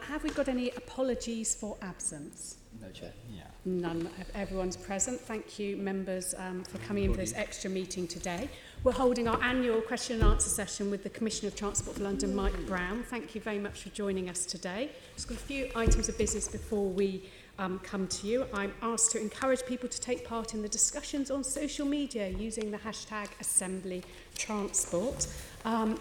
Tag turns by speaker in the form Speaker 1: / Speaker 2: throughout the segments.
Speaker 1: Have we got any apologies for absence?
Speaker 2: No, Chair. Yeah.
Speaker 1: None. Everyone's present. Thank you, members, for coming in for this extra meeting today. We're holding our annual question and answer session with the Commissioner of Transport for London, Mike Brown. Thank you very much for joining us today. Just got a few items of business before we come to you. I'm asked to encourage people to take part in the discussions on social media using the hashtag #AssemblyTransport.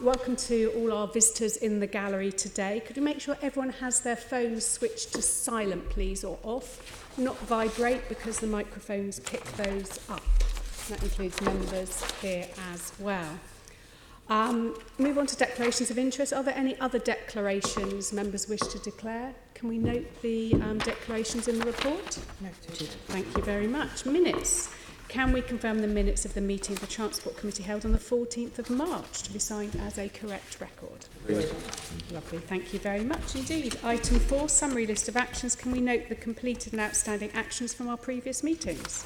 Speaker 1: Welcome to all our visitors in the gallery today. Could we make sure everyone has their phones switched to silent, please, or off? Not vibrate, because the microphones pick those up. That includes members here as well. Move on to declarations of interest. Are there any other declarations members wish to declare? Can we note the declarations in the report? Noted. Thank you very much. Minutes. Can we confirm the minutes of the meeting of the Transport Committee held on the 14th of March to be signed as a correct record? Lovely, thank you very much indeed. Item 4, summary list of actions. Can we note the completed and outstanding actions from our previous meetings?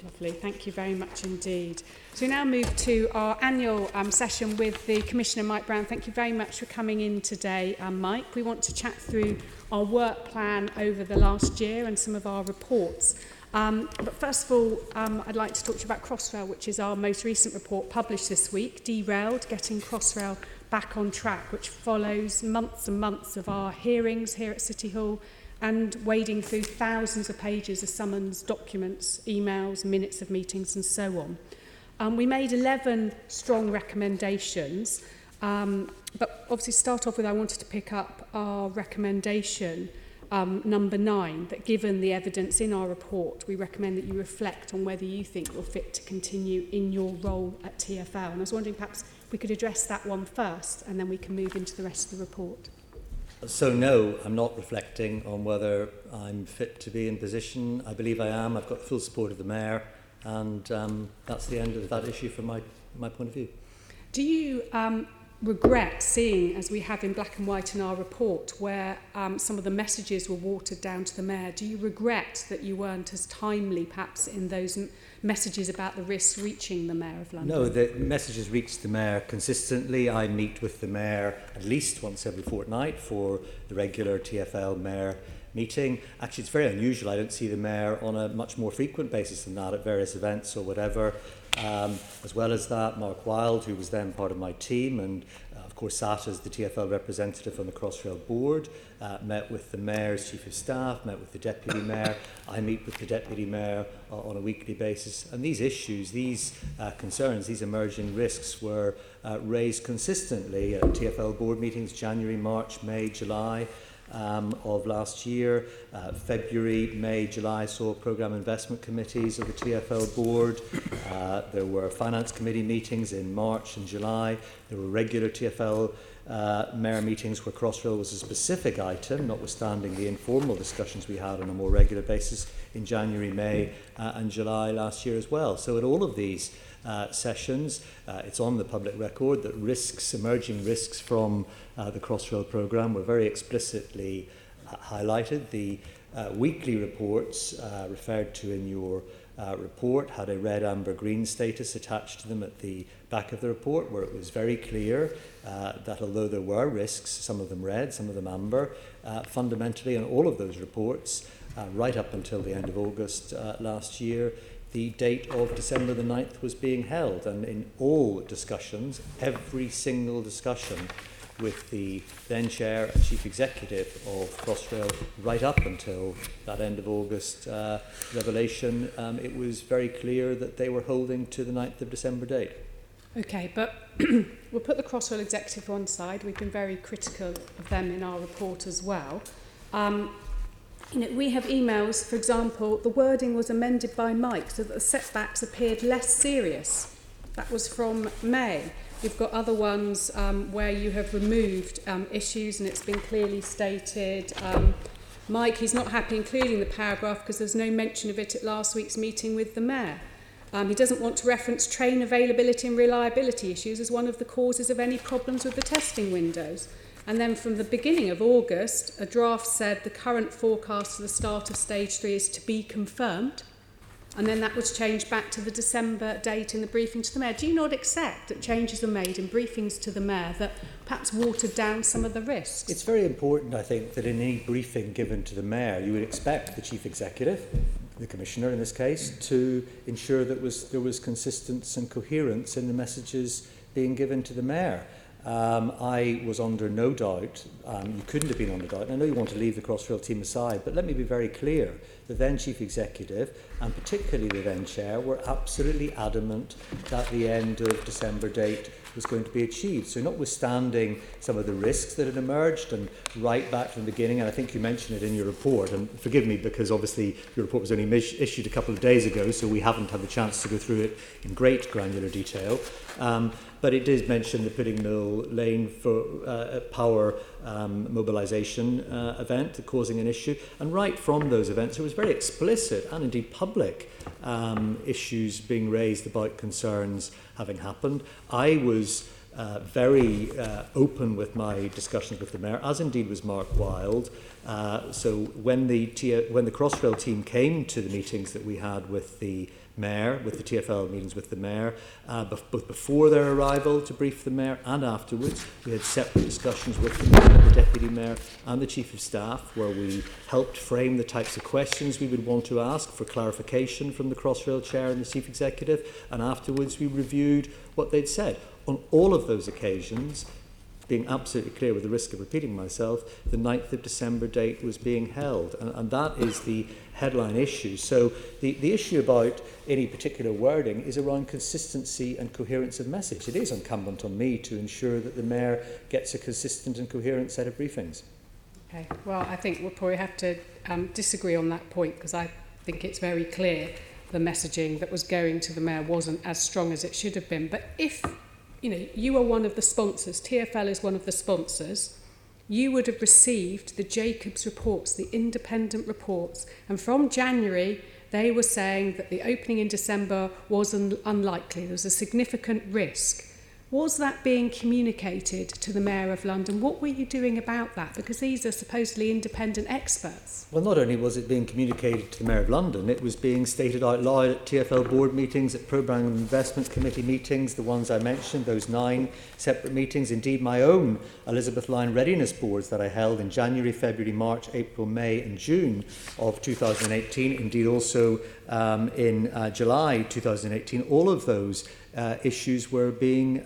Speaker 1: Lovely, thank you very much indeed. So we now move to our annual session with the Commissioner, Mike Brown. Thank you very much for coming in today, Mike. We want to chat through our work plan over the last year and some of our reports. But first of all, I'd like to talk to you about Crossrail, which is our most recent report published this week, Derailed, Getting Crossrail Back on Track, which follows months and months of our hearings here at City Hall and wading through thousands of pages of summons, documents, emails, minutes of meetings and so on. We made 11 strong recommendations, but obviously to start off with, I wanted to pick up our recommendation number 9, that given the evidence in our report, we recommend that you reflect on whether you think you're fit to continue in your role at TfL. And I was wondering perhaps we could address that one first and then we can move into the rest of the report.
Speaker 2: So no, I'm not reflecting on whether I'm fit to be in position. I believe I am. I've got full support of the Mayor, and that's the end of that issue from my point of view.
Speaker 1: Do you regret seeing, as we have in black and white in our report, where some of the messages were watered down to the Mayor? Do you regret that you weren't as timely perhaps in those messages about the risks reaching the Mayor of London?
Speaker 2: No, the messages reach the Mayor consistently. I meet with the Mayor at least once every fortnight for the regular TfL Mayor meeting. Actually, it's very unusual. I don't see the Mayor on a much more frequent basis than that at various events or whatever. As well as that, Mark Wilde, who was then part of my team and of course sat as the TfL representative on the Crossrail board, met with the Mayor's Chief of Staff, met with the Deputy Mayor. I meet with the Deputy Mayor on a weekly basis. And these issues, these concerns, these emerging risks were raised consistently at TfL board meetings, January, March, May, July. Of last year. February, May, July saw programme investment committees of the TfL board. There were finance committee meetings in March and July. There were regular TfL mayor meetings where Crossrail was a specific item, notwithstanding the informal discussions we had on a more regular basis in January, May and July last year as well. So at all of these sessions, it's on the public record that risks, emerging risks from the Crossrail programme were very explicitly highlighted. The weekly reports referred to in your report had a red, amber, green status attached to them at the back of the report, where it was very clear that although there were risks, some of them red, some of them amber, fundamentally in all of those reports, right up until the end of August last year, the date of December the 9th was being held. And in all discussions, every single discussion with the then Chair and Chief Executive of Crossrail right up until that end of August revelation, it was very clear that they were holding to the 9th of December date.
Speaker 1: Okay, but we'll put the Crossrail executive on side. We've been very critical of them in our report as well. We have emails, for example, the wording was amended by Mike so that the setbacks appeared less serious. That was from May. You've got other ones where you have removed issues and it's been clearly stated. Mike, he's not happy including the paragraph because there's no mention of it at last week's meeting with the Mayor. He doesn't want to reference train availability and reliability issues as one of the causes of any problems with the testing windows. And then from the beginning of August, a draft said the current forecast for the start of stage 3 is to be confirmed. and then that was changed back to the December date in the briefing to the Mayor. Do you not accept that changes were made in briefings to the Mayor that perhaps watered down some of the risks?
Speaker 2: It's very important, I think, that in any briefing given to the Mayor, you would expect the Chief Executive, the Commissioner in this case, to ensure that there was consistency and coherence in the messages being given to the Mayor. I was under no doubt, you couldn't have been under doubt, and I know you want to leave the Crossrail team aside, but let me be very clear. The then Chief Executive, and particularly the then Chair, were absolutely adamant that the end of December date was going to be achieved. So notwithstanding some of the risks that had emerged, and right back from the beginning, and I think you mentioned it in your report, and forgive me because obviously your report was only issued a couple of days ago, so we haven't had the chance to go through it in great granular detail. But it did mention the Pudding Mill Lane for power mobilisation event causing an issue. And right from those events, there was very explicit and indeed public issues being raised about concerns having happened. I was very open with my discussions with the Mayor, as indeed was Mark Wilde. So when the Crossrail team came to the meetings that we had with the Mayor, with the TfL meetings with the Mayor, both before their arrival to brief the Mayor and afterwards, we had separate discussions with the Mayor, the Deputy Mayor and the Chief of Staff, where we helped frame the types of questions we would want to ask for clarification from the Crossrail Chair and the Chief Executive, and afterwards we reviewed what they'd said. On all of those occasions, being absolutely clear with the risk of repeating myself, the 9th of December date was being held, and that is the headline issue. So the issue about any particular wording is around consistency and coherence of message. It is incumbent on me to ensure that the Mayor gets a consistent and coherent set of briefings.
Speaker 1: Okay, well, I think we'll probably have to disagree on that point, because I think it's very clear the messaging that was going to the Mayor wasn't as strong as it should have been. But if you are one of the sponsors, TfL is one of the sponsors, you would have received the Jacobs reports, the independent reports, and from January they were saying that the opening in December was unlikely. There was a significant risk. Was that being communicated to the Mayor of London? What were you doing about that? Because these are supposedly independent experts.
Speaker 2: Well, not only was it being communicated to the Mayor of London, it was being stated out loud at TfL board meetings, at Programme and Investment Committee meetings, the ones I mentioned, those 9 separate meetings, indeed my own Elizabeth Line readiness boards that I held in January, February, March, April, May and June of 2018, indeed also in July 2018. All of those issues were being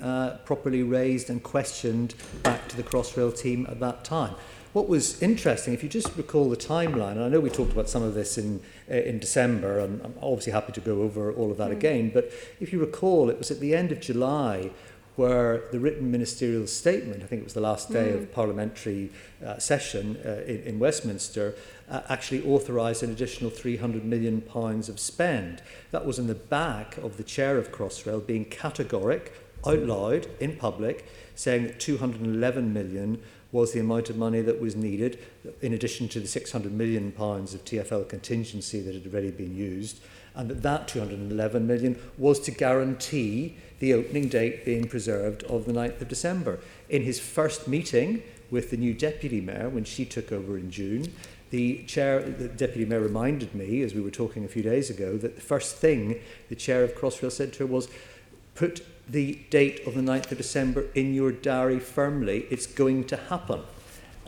Speaker 2: properly raised and questioned back to the Crossrail team at that time. What was interesting, if you just recall the timeline, and I know we talked about some of this in December, and I'm obviously happy to go over all of that again, but if you recall, it was at the end of July where the written ministerial statement, I think it was the last day of parliamentary session in Westminster, actually authorised an additional £300 million of spend. That was in the back of the chair of Crossrail being categoric, out loud, in public, saying that £211 million was the amount of money that was needed, in addition to the £600 million of TfL contingency that had already been used, and that £211 million was to guarantee the opening date being preserved of the 9th of December. In his first meeting with the new Deputy Mayor, when she took over in June, the Deputy Mayor reminded me, as we were talking a few days ago, that the first thing the Chair of Crossrail said to her was, put the date of the 9th of December in your diary firmly, it's going to happen.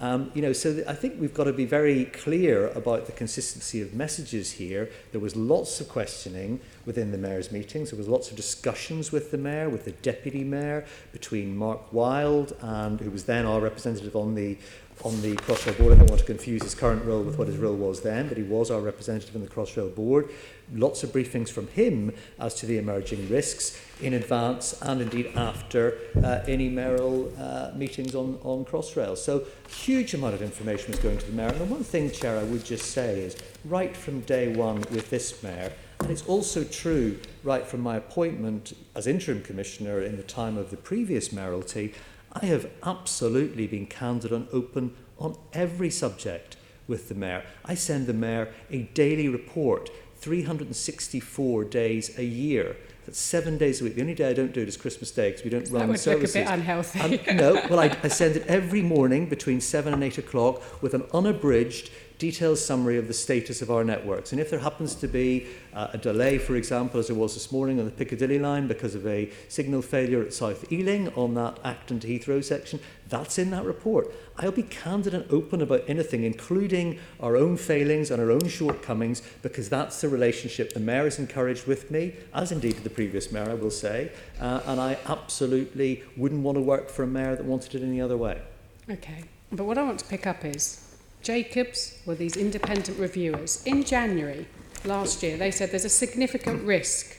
Speaker 2: So I think we've got to be very clear about the consistency of messages here. There was lots of questioning within the Mayor's meetings. There was lots of discussions with the Mayor, with the Deputy Mayor, between Mark Wilde, who was then our representative on the Crossrail board. I don't want to confuse his current role with what his role was then, but he was our representative on the Crossrail board. Lots of briefings from him as to the emerging risks in advance and indeed after any mayoral meetings on Crossrail. So huge amount of information was going to the Mayor. And the one thing, Chair, I would just say is right from day one with this Mayor, and it's also true right from my appointment as interim commissioner in the time of the previous mayoralty, I have absolutely been candid and open on every subject with the Mayor. I send the Mayor a daily report, 364 days a year. That's 7 days a week. The only day I don't do it is Christmas Day because we don't run services.
Speaker 1: That would look a bit unhealthy.
Speaker 2: No, well, I send it every morning between 7 and 8 o'clock with an unabridged detailed summary of the status of our networks. And if there happens to be a delay, for example, as there was this morning on the Piccadilly line because of a signal failure at South Ealing on that Acton to Heathrow section, that's in that report. I'll be candid and open about anything, including our own failings and our own shortcomings, because that's the relationship the Mayor has encouraged with me, as indeed the previous Mayor, I will say, and I absolutely wouldn't want to work for a Mayor that wanted it any other way.
Speaker 1: Okay, but what I want to pick up is Jacobs were these independent reviewers. In January last year, they said there's a significant risk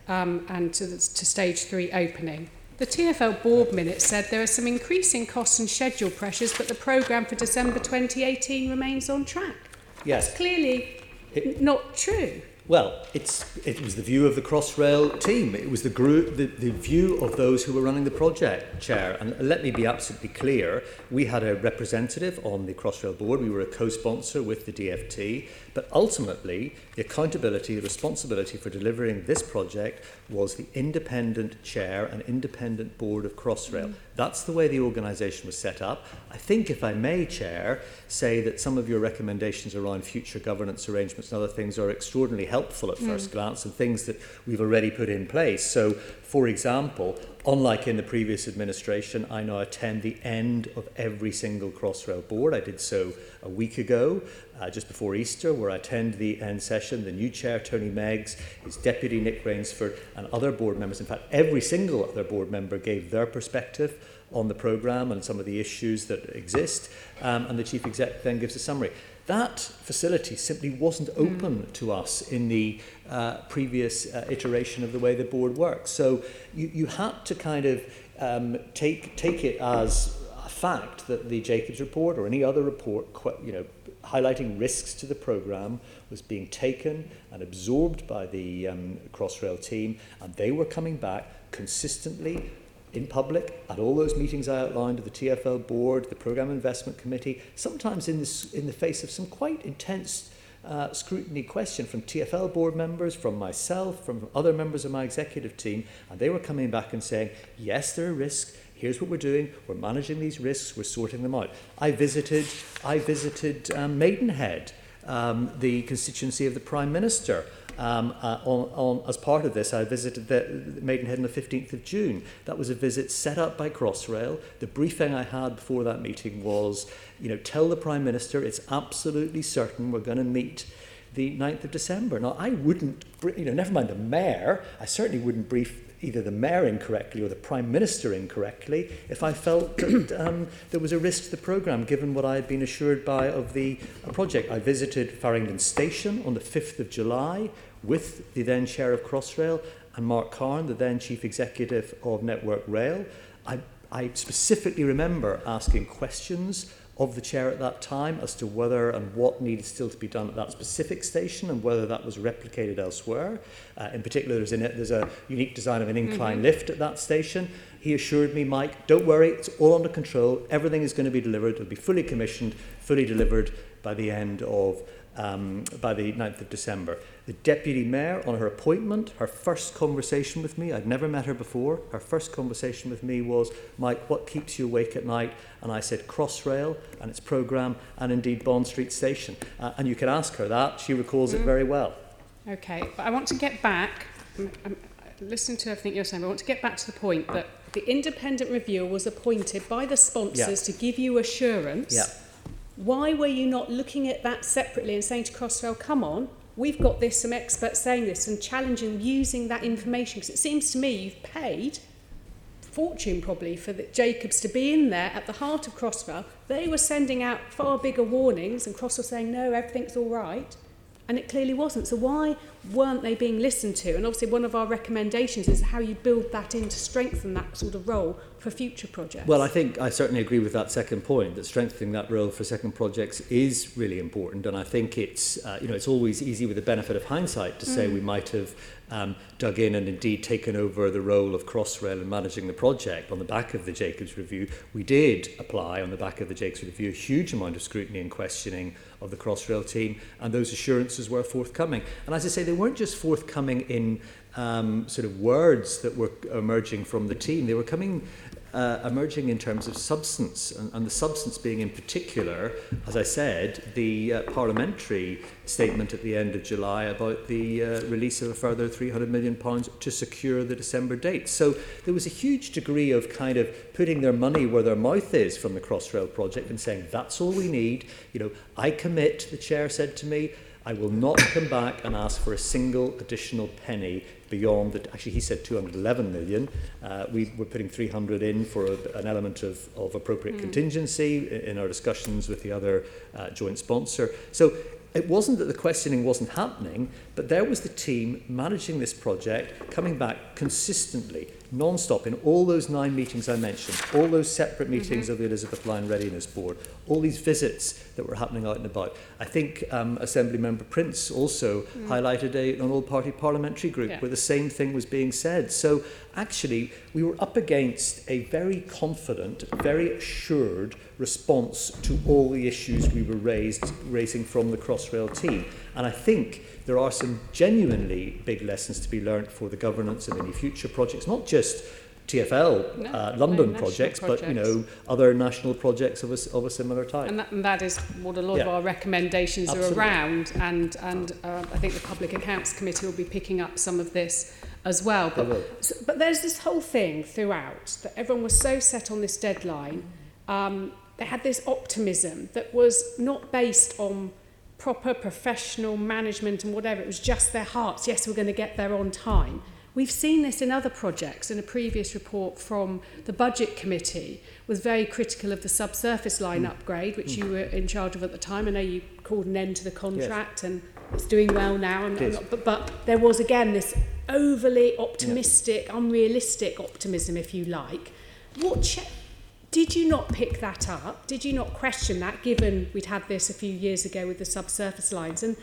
Speaker 1: and to stage 3 opening. The TfL board minutes said there are some increasing costs and schedule pressures, but the programme for December 2018 remains on track.
Speaker 2: Yes.
Speaker 1: That's clearly not true.
Speaker 2: Well, it was the view of the Crossrail team. It was the view of those who were running the project, Chair. And let me be absolutely clear, we had a representative on the Crossrail board. We were a co-sponsor with the DfT. But ultimately, the accountability, the responsibility for delivering this project was the independent chair and independent board of Crossrail. That's the way the organisation was set up. I think, if I may, Chair, say that some of your recommendations around future governance arrangements and other things are extraordinarily helpful at first glance, and things that we've already put in place. So, for example, unlike in the previous administration, I now attend the end of every single Crossrail board. I did so a week ago, just before Easter, where I attend the end session. The new chair, Tony Meggs, his deputy, Nick Rainsford, and other board members. In fact, every single other board member gave their perspective on the programme and some of the issues that exist, and the chief exec then gives a summary. That facility simply wasn't open to us in the previous iteration of the way the board works. So you had to kind of take it as a fact that the Jacobs report or any other report, highlighting risks to the programme, was being taken and absorbed by the Crossrail team, and they were coming back consistently in public at all those meetings I outlined at the TfL board, the Programme Investment Committee, sometimes in the face of some quite intense scrutiny question from TfL board members, from myself, from other members of my executive team, and they were coming back and saying, yes, there are risks, here's what we're doing, we're managing these risks, we're sorting them out. I visited Maidenhead, the constituency of the Prime Minister. As part of this, I visited Maidenhead on the 15th of June. That was a visit set up by Crossrail. The briefing I had before that meeting was, tell the Prime Minister it's absolutely certain we're going to meet the 9th of December. Now, I wouldn't, never mind the Mayor, I certainly wouldn't brief either the Mayor incorrectly or the Prime Minister incorrectly if I felt that there was a risk to the programme, given what I had been assured by of the project. I visited Farringdon Station on the 5th of July with the then Chair of Crossrail and Mark Carn, the then Chief Executive of Network Rail. I specifically remember asking questions of the Chair at that time as to whether and what needed still to be done at that specific station and whether that was replicated elsewhere. In particular, there's a unique design of an incline lift at that station. He assured me, Mike, don't worry, it's all under control, everything is going to be delivered, it'll be fully commissioned, fully delivered by the end of by the 9th of December. The Deputy Mayor, on her appointment, her first conversation with me, I'd never met her before, her first conversation with me was, Mike, what keeps you awake at night? And I said, Crossrail and its programme, and indeed Bond Street Station. And you can ask her that, she recalls it very well.
Speaker 1: Okay, but I want to get back, listen to everything you're saying, but I want to get back to the point that the independent reviewer was appointed by the sponsors to give you assurance.
Speaker 2: Yeah.
Speaker 1: Why were you not looking at that separately and saying to Crossrail, come on, we've got this, some experts saying this, and challenging using that information? Because it seems to me you've paid fortune probably for the Jacobs to be in there at the heart of Crossrail. They were sending out far bigger warnings, and Crossrail saying, no, everything's all right. And it clearly wasn't. So why weren't they being listened to? And obviously one of our recommendations is how you build that in to strengthen that sort of role for future projects.
Speaker 2: Well, I think I certainly agree with that second point, that strengthening that role for second projects is really important. And I think it's, it's always easy with the benefit of hindsight to say we might have dug in and indeed taken over the role of Crossrail in managing the project on the back of the Jacobs Review. We did apply on the back of the Jacobs Review a huge amount of scrutiny and questioning of the Crossrail team, and those assurances were forthcoming. And as I say, they weren't just forthcoming in sort of words that were emerging from the team. They were coming emerging in terms of substance, and the substance being in particular, as I said, the parliamentary statement at the end of July about the release of a further £300 million to secure the December date. So there was a huge degree of kind of putting their money where their mouth is from the Crossrail project and saying, that's all we need. You know, I commit, the chair said to me, I will not come back and ask for a single additional penny beyond that. Actually, he said 211 million. We were putting 300 in for an element of appropriate contingency in our discussions with the other joint sponsor. So it wasn't that the questioning wasn't happening, but there was the team managing this project, coming back consistently, non-stop, in all those 9 meetings I mentioned, all those separate meetings of the Elizabeth Line Readiness Board, all these visits that were happening out and about. I think Assembly Member Prince also highlighted an all-party parliamentary group where the same thing was being said. So actually, we were up against a very confident, very assured response to all the issues we were raising from the Crossrail team. And I think there are some genuinely big lessons to be learnt for the governance of any future projects, not just TfL London projects, but other national projects of a similar type.
Speaker 1: And that is what a lot of our recommendations are around, and I think the Public Accounts Committee will be picking up some of this as well. But there's this whole thing throughout that everyone was so set on this deadline. They had this optimism that was not based on proper professional management and whatever. It was just their hearts. Yes, we're going to get there on time. We've seen this in other projects. In a previous report from the Budget Committee was very critical of the subsurface line upgrade, which you were in charge of at the time. I know you called an end to the contract and it's doing well now. But there was, again, this overly optimistic, unrealistic optimism, if you like. Did you not pick that up? Did you not question that, given we'd had this a few years ago with the subsurface lines? And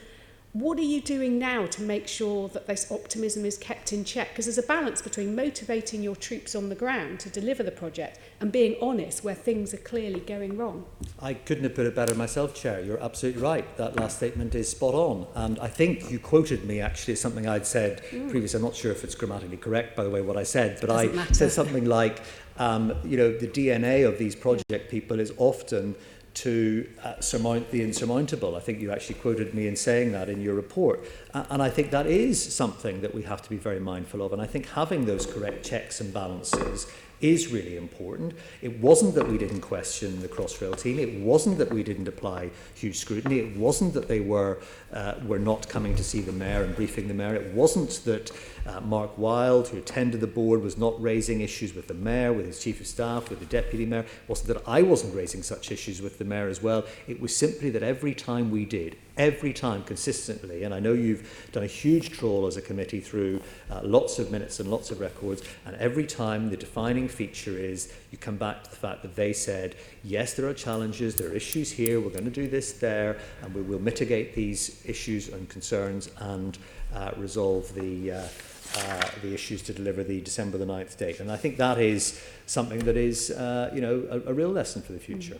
Speaker 1: what are you doing now to make sure that this optimism is kept in check? Because there's a balance between motivating your troops on the ground to deliver the project and being honest where things are clearly going wrong.
Speaker 2: I couldn't have put it better myself, Chair. You're absolutely right. That last statement is spot on. And I think you quoted me, actually, as something I'd said previously. I'm not sure if it's grammatically correct, by the way, what I said, but I said something like, the DNA of these project people is often to surmount the insurmountable. I think you actually quoted me in saying that in your report. And I think that is something that we have to be very mindful of. And I think having those correct checks and balances is really important. It wasn't that we didn't question the Crossrail team. It wasn't that we didn't apply huge scrutiny. It wasn't that they were not coming to see the Mayor and briefing the Mayor. It wasn't that Mark Wilde, who attended the board, was not raising issues with the Mayor, with his Chief of Staff, with the Deputy Mayor. It wasn't that I wasn't raising such issues with the Mayor as well. It was simply that every time we did, every time consistently, and I know you've done a huge trawl as a committee through lots of minutes and lots of records, and every time the defining feature is you come back to the fact that they said, yes, there are challenges, there are issues here, we're going to do this there, and we will mitigate these issues and concerns and resolve the issues to deliver the December the 9th date. And I think that is something that is, a real lesson for the future.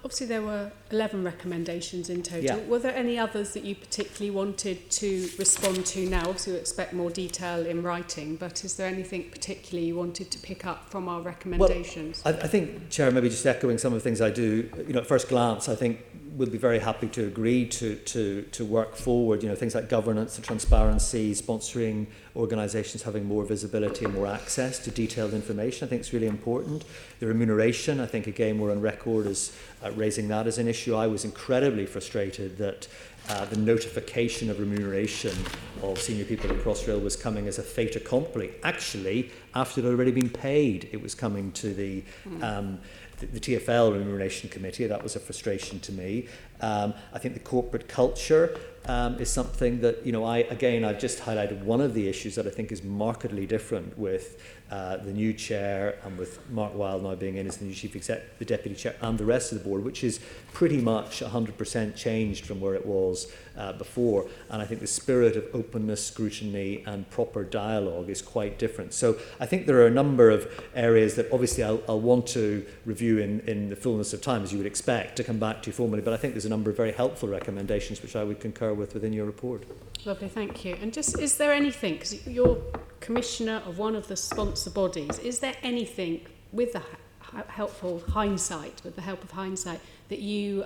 Speaker 1: Obviously, there were 11 recommendations in total. Yeah. Were there any others that you particularly wanted to respond to now? Obviously, we expect more detail in writing, but is there anything particularly you wanted to pick up from our recommendations?
Speaker 2: Well, I think, Chair, maybe just echoing some of the things I do, at first glance, I think we'll be very happy to agree to work forward, things like governance and transparency, sponsoring organisations having more visibility and more access to detailed information. I think it's really important. The remuneration, I think, again, we're on record as raising that as an issue. I was incredibly frustrated that the notification of remuneration of senior people at Crossrail was coming as a fait accompli. Actually, after it had already been paid, it was coming to the TfL Remuneration Committee. That was a frustration to me. I think the corporate culture is something that, I've just highlighted one of the issues that I think is markedly different with the new chair and with Mark Wilde now being in as the new chief exec, the deputy chair and the rest of the board, which is pretty much 100% changed from where it was before. And I think the spirit of openness, scrutiny and proper dialogue is quite different. So I think there are a number of areas that obviously I'll want to review in the fullness of time, as you would expect, to come back to you formally. But I think there's a number of very helpful recommendations which I would concur with within your report.
Speaker 1: Lovely, thank you. And just, is there anything, because you're commissioner of one of the sponsor bodies, is there anything with the helpful hindsight, with the help of hindsight, that you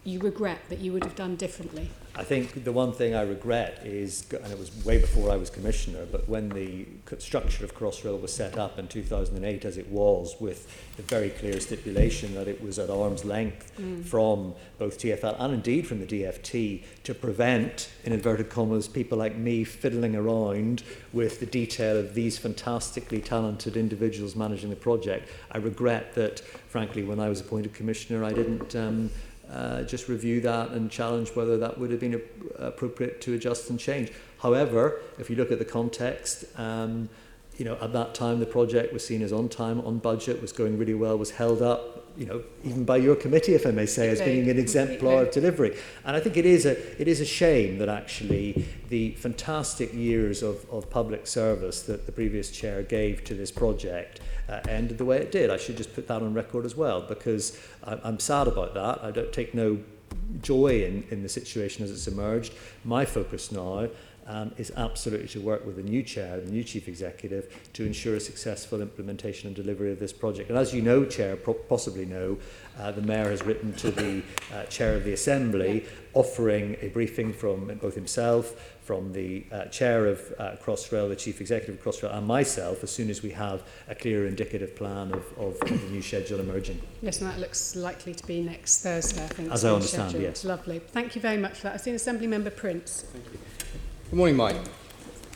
Speaker 1: regret that you would have done differently?
Speaker 2: I think the one thing I regret is, and it was way before I was Commissioner, but when the structure of Crossrail was set up in 2008 as it was, with the very clear stipulation that it was at arm's length from both TfL and indeed from the DFT to prevent, in inverted commas, people like me fiddling around with the detail of these fantastically talented individuals managing the project. I regret that, frankly, when I was appointed Commissioner, I didn't just review that and challenge whether that would have been appropriate to adjust and change. However, if you look at the context, you know, at that time the project was seen as on time, on budget, was going really well, was held up, you know, even by your committee, if I may say, as being an exemplar of delivery. And I think it is a shame that actually the fantastic years of public service that the previous chair gave to this project ended the way it did. I should just put that on record as well, because I'm sad about that. I don't take no joy in the situation as it's emerged. My focus now is absolutely to work with the new chair, the new chief executive, to ensure a successful implementation and delivery of this project. And as you know, Chair, possibly know, the Mayor has written to the Chair of the Assembly offering a briefing from both himself, from the Chair of Crossrail, the Chief Executive of Crossrail, and myself, as soon as we have a clear indicative plan of the new schedule emerging.
Speaker 1: Yes, and that looks likely to be next Thursday, I think.
Speaker 2: As I understand,
Speaker 1: scheduled.
Speaker 2: yes.
Speaker 1: Lovely. Thank you very much for that. I've seen Assembly Member Prince.
Speaker 3: Thank you. Good morning, Mike.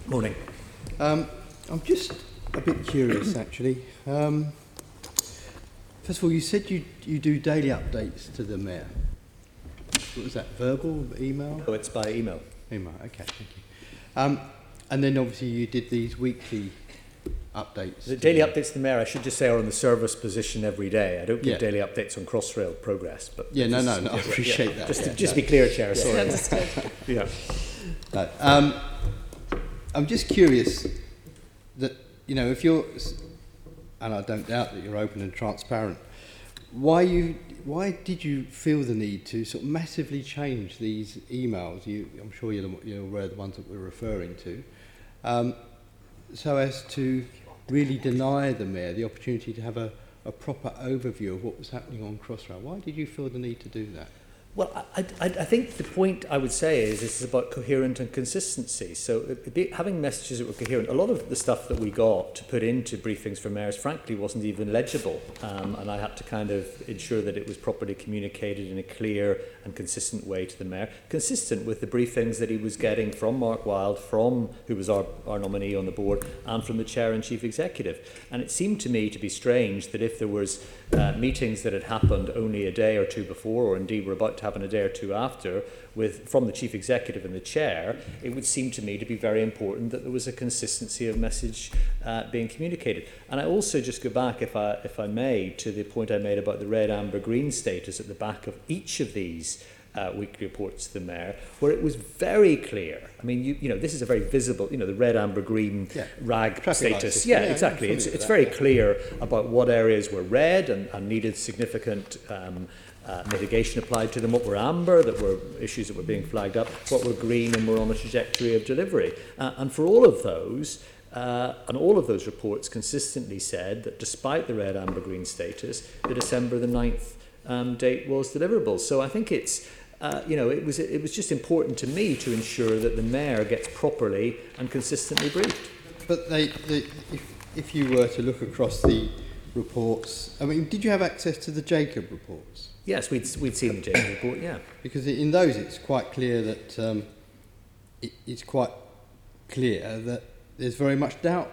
Speaker 2: Morning.
Speaker 3: I'm just a bit curious, actually. First of all, you said you do daily updates to the Mayor. What was that, verbal, email?
Speaker 2: Oh, it's by email.
Speaker 3: Email, okay, thank you. And then obviously you did these weekly updates.
Speaker 2: The daily updates to the Mayor, I should just say, are on the service position every day. I don't give daily updates on Crossrail progress. But
Speaker 3: yeah, no, I appreciate that.
Speaker 2: Just to be clear, Chair, sorry.
Speaker 1: Understood.
Speaker 2: Yeah.
Speaker 3: No, I'm just curious that, you know, if you're, and I don't doubt that you're open and transparent, why did you feel the need to sort of massively change these emails? I'm sure you're aware of the ones that we're referring to, so as to really deny the Mayor the opportunity to have a proper overview of what was happening on Crossrail. Why did you feel the need to do that?
Speaker 2: Well, I think the point I would say is this is about coherent and consistency. So having messages that were coherent, a lot of the stuff that we got to put into briefings for mayors, frankly, wasn't even legible. And I had to kind of ensure that it was properly communicated in a clear and consistent way to the mayor, consistent with the briefings that he was getting from Mark Wilde, who was our nominee on the board, and from the chair and chief executive. And it seemed to me to be strange that if there was meetings that had happened only a day or two before, or indeed were about to happen a day or two after, from the chief executive and the chair, it would seem to me to be very important that there was a consistency of message being communicated. And I also just go back, if I may, to the point I made about the red, amber, green status at the back of each of these weekly reports to the mayor, where it was very clear. I mean, you know, this is a very visible, you know, the red, amber, green rag traffic status. Yeah, exactly. It's very clear about what areas were red and needed significant mitigation applied to them, what were amber, that were issues that were being flagged up, what were green and were on a trajectory of delivery. And for all of those, and all of those reports consistently said that despite the red, amber, green status, the December the 9th date was deliverable. So I think it's, you know, it was just important to me to ensure that the mayor gets properly and consistently briefed.
Speaker 3: But if you were to look across the reports, I mean, did you have access to the Jacob reports?
Speaker 2: Yes, we'd seen the Jacob report, yeah.
Speaker 3: Because in those it's quite clear that there's very much doubt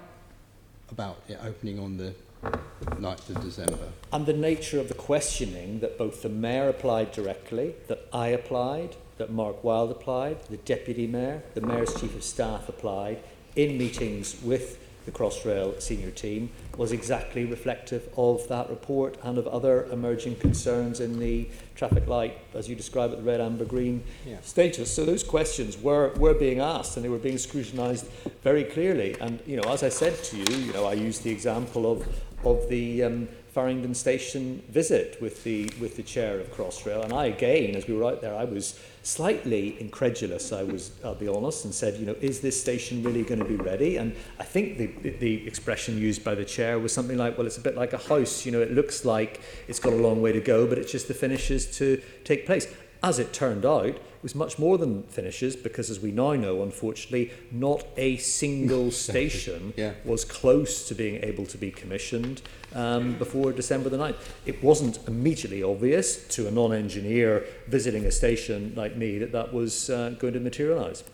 Speaker 3: about it opening on the 9th of December.
Speaker 2: And the nature of the questioning that both the mayor applied directly, that I applied, that Mark Wilde applied, the deputy mayor, the mayor's chief of staff applied in meetings with the Crossrail senior team, was exactly reflective of that report and of other emerging concerns in the traffic light, as you describe it, the red, amber, green status. So those questions were being asked, and they were being scrutinised very clearly. And, you know, as I said to you, you know, I used the example of the Farringdon Station visit with the chair of Crossrail, and I again, as we were out there, I was slightly incredulous. I'll be honest, and said, is this station really going to be ready? And I think the expression used by the chair was something like, well, it's a bit like a house. It looks like it's got a long way to go, but it's just the finishes to take place. As it turned out, it was much more than finishes, because as we now know, unfortunately, not a single station was close to being able to be commissioned before December the 9th. It wasn't immediately obvious to a non-engineer visiting a station like me that was going to materialise.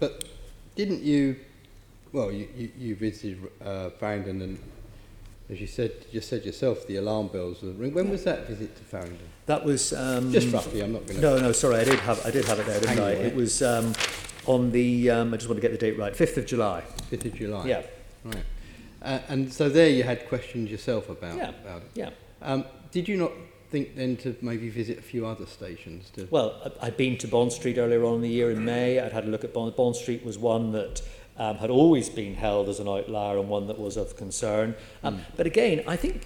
Speaker 3: But didn't you, well, you visited Farringdon, and as you said yourself, the alarm bells were ringing. When was that visit to Farringdon?
Speaker 2: That was
Speaker 3: just roughly. I'm not going to.
Speaker 2: No. Sorry, I did have it there, didn't I? It was on the. I just want to get the date right. 5th of July.
Speaker 3: 5th of July.
Speaker 2: Yeah.
Speaker 3: Right. And so there you had questions yourself about it.
Speaker 2: Yeah.
Speaker 3: Did you not think then to maybe visit a few other stations?
Speaker 2: Well, I'd been to Bond Street earlier on in the year in May. I'd had a look at Bond Street. Was one that had always been held as an outlier and one that was of concern. But again, I think,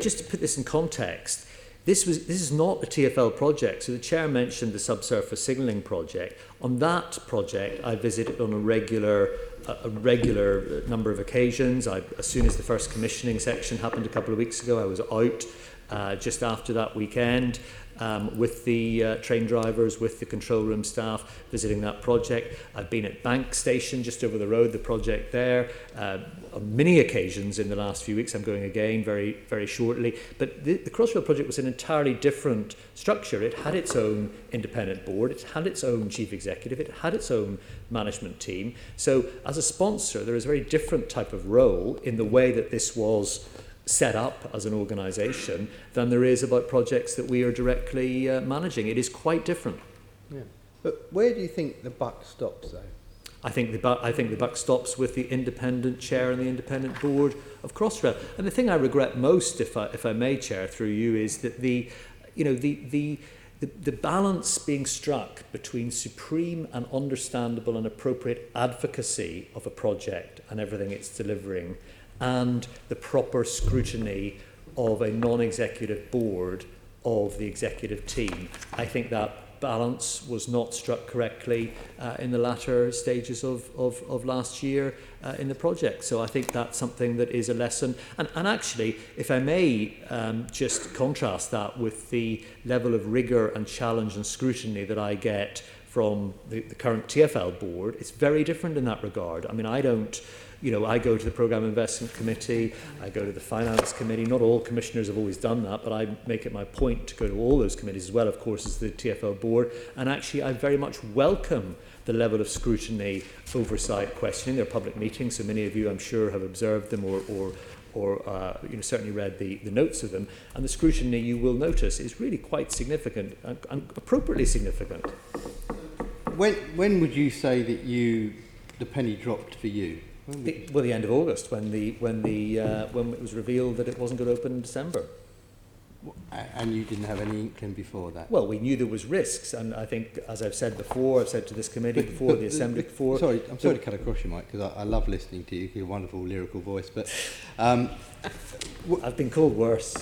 Speaker 2: just to put this in context, this is not a TfL project. So the chair mentioned the subsurface signalling project. On that project, I visited on a regular number of occasions. As soon as the first commissioning section happened a couple of weeks ago, I was out just after that weekend with the train drivers, with the control room staff, visiting that project. I've been at Bank Station just over the road, the project there, on many occasions in the last few weeks. I'm going again very, very shortly. But the Crossrail project was an entirely different structure. It had its own independent board, it had its own chief executive, it had its own management team. So as a sponsor, there is a very different type of role in the way that this was set up as an organisation than there is about projects that we are directly managing. It is quite different.
Speaker 3: Yeah. But where do you think the buck stops, though?
Speaker 2: I think the buck stops with the independent chair and the independent board of Crossrail. And the thing I regret most, if I may, Chair, through you, is that the balance being struck between supreme and understandable and appropriate advocacy of a project and everything it's delivering, and the proper scrutiny of a non-executive board of the executive team. I think that balance was not struck correctly in the latter stages of last year in the project. So I think that's something that is a lesson. And actually, if I may just contrast that with the level of rigour and challenge and scrutiny that I get from the current TfL board, it's very different in that regard. I mean, I don't... I go to the Programme Investment Committee, I go to the Finance Committee. Not all commissioners have always done that, but I make it my point to go to all those committees as well, of course, as the TfL board. And actually, I very much welcome the level of scrutiny, oversight, questioning. They're public meetings, so many of you, I'm sure, have observed them or certainly read the notes of them. And the scrutiny, you will notice, is really quite significant and appropriately significant.
Speaker 3: When would you say that the penny dropped for you?
Speaker 2: The end of August, when it was revealed that it wasn't going to open in December.
Speaker 3: And you didn't have any inkling before that?
Speaker 2: Well, we knew there was risks, and I think, as I've said before, I've said to this committee before, the Assembly before...
Speaker 3: I'm sorry to cut across you, Mike, because I love listening to you, your wonderful lyrical voice, but...
Speaker 2: I've been called worse.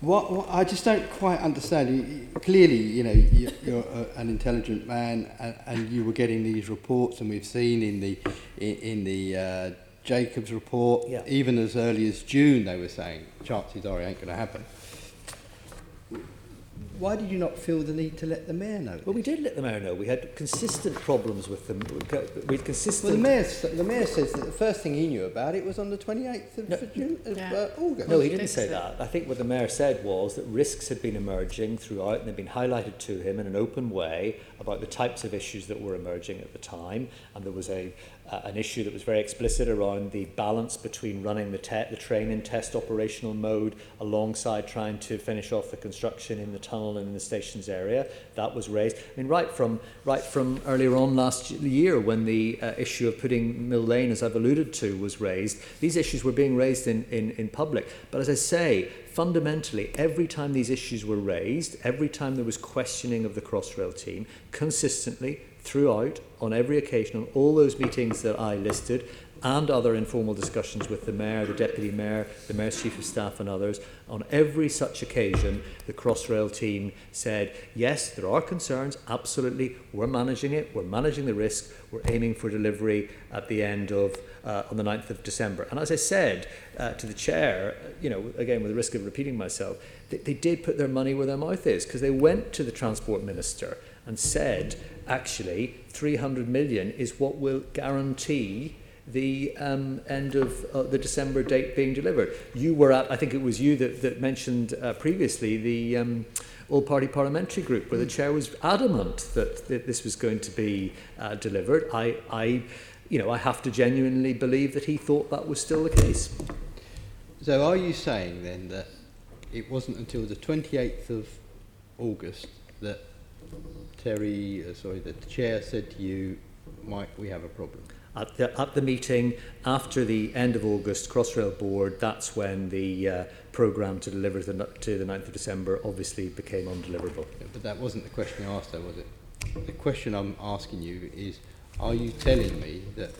Speaker 3: What I just don't quite understand. Clearly, you're an intelligent man, and you were getting these reports, and we've seen in the Jacobs report, even as early as June, they were saying chances are it ain't going to happen. Why did you not feel the need to let the mayor know?
Speaker 2: Well, we did let the mayor know. We had consistent problems with them. We had consistent...
Speaker 3: Well, the mayor says that the first thing he knew about it was on the 28th of August.
Speaker 2: No, he didn't say that. I think what the mayor said was that risks had been emerging throughout and had been highlighted to him in an open way about the types of issues that were emerging at the time. And there was an issue that was very explicit around the balance between running the train in test operational mode alongside trying to finish off the construction in the tunnel and in the stations area. That was raised. I mean, right from earlier on last year, when the issue of putting Mill Lane, as I've alluded to, was raised, these issues were being raised in public. But as I say, fundamentally, every time these issues were raised, every time there was questioning of the Crossrail team, consistently, throughout, on every occasion, on all those meetings that I listed, and other informal discussions with the Mayor, the Deputy Mayor, the Mayor's Chief of Staff and others, on every such occasion, the Crossrail team said, yes, there are concerns, absolutely, we're managing it, we're managing the risk, we're aiming for delivery at the end of, on the 9th of December. And as I said to the Chair, again, with the risk of repeating myself, they did put their money where their mouth is, because they went to the Transport Minister and said, actually, 300 million is what will guarantee the end of the December date being delivered. You were at, I think it was you that mentioned previously, the all-party parliamentary group, where the Chair was adamant that this was going to be delivered. I have to genuinely believe that he thought that was still the case.
Speaker 3: So are you saying then that it wasn't until the 28th of August that the Chair said to you, Mike, we have a problem?
Speaker 2: At the meeting after the end of August, Crossrail Board, that's when the programme to deliver to the 9th of December obviously became undeliverable.
Speaker 3: Yeah, but that wasn't the question I asked though, was it? The question I'm asking you is, are you telling me that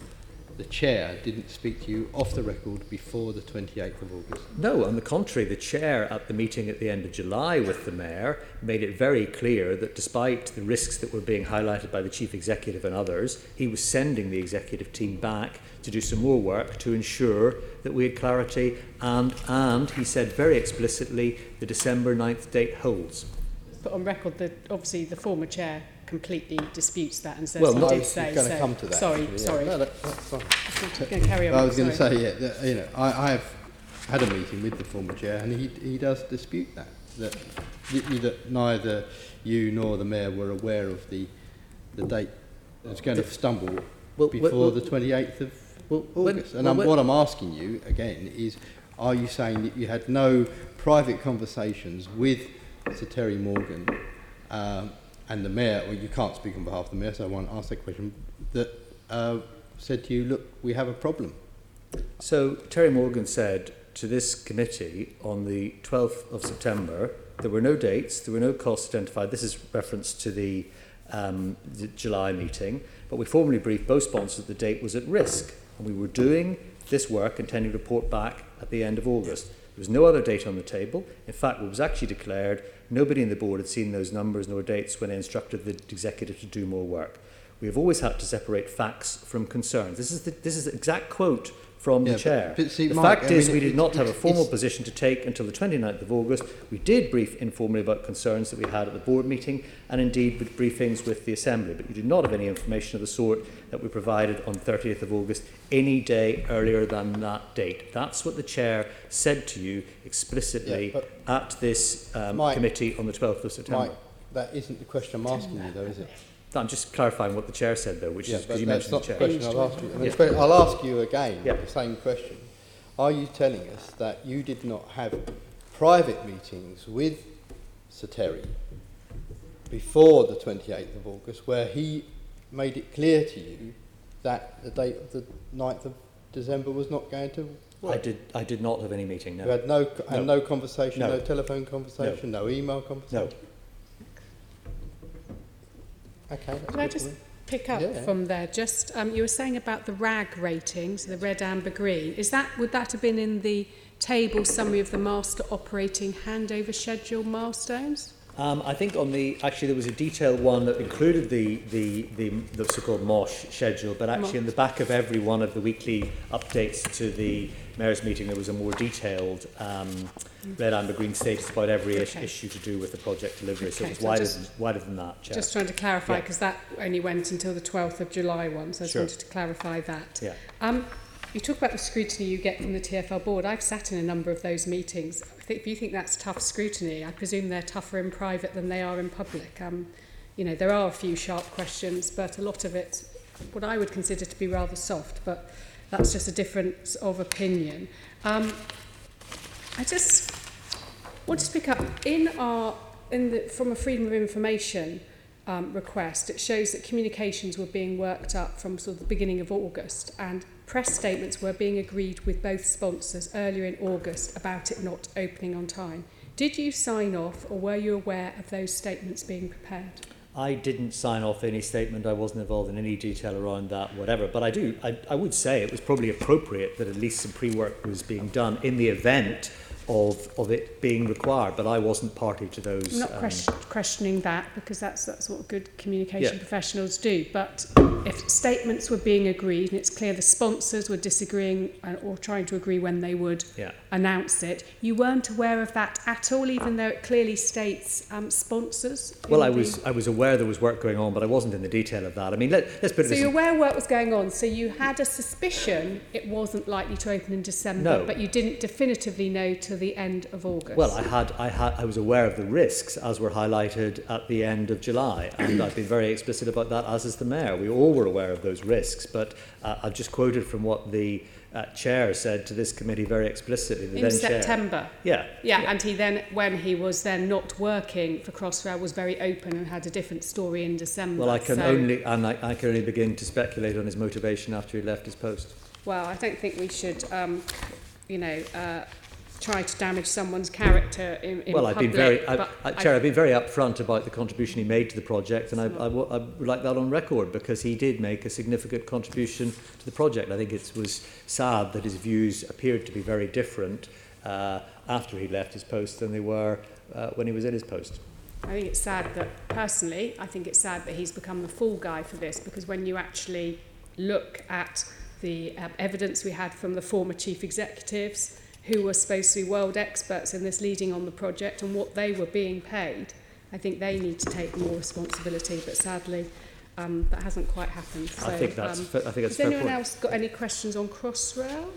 Speaker 3: the Chair didn't speak to you off the record before the 28th of August?
Speaker 2: No, on the contrary, the Chair at the meeting at the end of July with the Mayor made it very clear that despite the risks that were being highlighted by the Chief Executive and others, he was sending the executive team back to do some more work to ensure that we had clarity, and he said very explicitly the December 9th date holds.
Speaker 1: Put on record that obviously the former Chair completely disputes that and says
Speaker 2: well,
Speaker 1: he
Speaker 2: no,
Speaker 1: did say
Speaker 3: going to
Speaker 1: so.
Speaker 3: come to that.
Speaker 1: Sorry,
Speaker 3: actually, yeah.
Speaker 1: sorry.
Speaker 3: No, that's fine.
Speaker 1: Going to carry on.
Speaker 3: I was going to say, I have had a meeting with the former Chair, and he does dispute that neither you nor the Mayor were aware of the date that was going to stumble before the 28th of August. What I'm asking you again is, are you saying that you had no private conversations with Sir Terry Morgan and the Mayor, well, you can't speak on behalf of the Mayor, so I won't ask that question, that said to you, look, we have a problem?
Speaker 2: So Terry Morgan said to this committee on the 12th of September, there were no dates, there were no costs identified. This is reference to the July meeting, but we formally briefed both sponsors that the date was at risk, and we were doing this work intending to report back at the end of August. There was no other date on the table. In fact, what was actually declared, nobody in the board had seen those numbers nor dates when they instructed the executive to do more work. We have always had to separate facts from concerns. This is the exact quote from the Chair.
Speaker 3: But see,
Speaker 2: the
Speaker 3: Mike,
Speaker 2: fact is we did not have a formal position to take until the 29th of August. We did brief informally about concerns that we had at the board meeting, and indeed with briefings with the Assembly, but you did not have any information of the sort that we provided on 30th of August any day earlier than that date. That's what the Chair said to you explicitly at this committee on the 12th of September.
Speaker 3: Mike, that isn't the question I'm asking you though, is it?
Speaker 2: I'm just clarifying what the Chair said, though, which is because you mentioned the Chair.
Speaker 3: That's not the question I've asked you. I'll ask you again the same question. Are you telling us that you did not have private meetings with Sir Terry before the 28th of August where he made it clear to you that the date of the 9th of December was not going to work?
Speaker 2: I did not have any meeting, no.
Speaker 3: You had no conversation, no telephone conversation, no email conversation?
Speaker 2: No.
Speaker 3: Okay.
Speaker 1: Can I just pick up from there? Just you were saying about the RAG ratings, the red, amber, green. Would that have been in the table summary of the master operating handover schedule milestones?
Speaker 2: I think there was a detailed one that included the so-called MOSH schedule, but actually in the back of every one of the weekly updates to the Mayor's meeting there was a more detailed red, amber, green status about every issue to do with the project delivery. So it was wider than that, Chair.
Speaker 1: Just trying to clarify, because that only went until the 12th of July one, so I just wanted to clarify that.
Speaker 2: Yeah.
Speaker 1: You talk about the scrutiny you get from the TfL board. I've sat in a number of those meetings. If you think that's tough scrutiny, I presume they're tougher in private than they are in public. There are a few sharp questions, but a lot of it, what I would consider to be rather soft, but that's just a difference of opinion. I just want to speak up. From a freedom of information request, it shows that communications were being worked up from sort of the beginning of August, and press statements were being agreed with both sponsors earlier in August about it not opening on time. Did you sign off, or were you aware of those statements being prepared?
Speaker 2: I didn't sign off any statement. I wasn't involved in any detail around that, whatever. But I would say it was probably appropriate that at least some pre-work was being done in the event of it being required. But I wasn't party to those.
Speaker 1: I'm not questioning that, because that's what good communication professionals do. But if statements were being agreed, and it's clear the sponsors were disagreeing or trying to agree when they would announce it, you weren't aware of that at all, even though it clearly states sponsors?
Speaker 2: Well, I was aware there was work going on, but I wasn't in the detail of that. I mean, let's put it
Speaker 1: So
Speaker 2: this
Speaker 1: you're aware work was going on, so you had a suspicion it wasn't likely to open in December, but you didn't definitively know till the end of August.
Speaker 2: Well, I was aware of the risks as were highlighted at the end of July, and I've been very explicit about that, as is the Mayor. We all were aware of those risks, but I've just quoted from what the Chair said to this committee very explicitly. The
Speaker 1: in September.
Speaker 2: Yeah,
Speaker 1: and he then, when he was then not working for Crossrail, was very open and had a different story in December.
Speaker 2: Well, I can only begin to speculate on his motivation after he left his post.
Speaker 1: Well, I don't think we should, try to damage someone's character in
Speaker 2: well,
Speaker 1: public.
Speaker 2: Chair, I've been very upfront about the contribution he made to the project, and I would like that on record, because he did make a significant contribution to the project. I think it was sad that his views appeared to be very different after he left his post than they were when he was in his post.
Speaker 1: I think it's sad that, personally, I think it's sad that he's become the fall guy for this, because when you actually look at the evidence we had from the former chief executives, who were supposed to be world experts in this, leading on the project, and what they were being paid, I think they need to take more responsibility. But sadly, that hasn't quite happened. So,
Speaker 2: I think that's fair point.
Speaker 1: Has anyone else got any questions on Crossrail?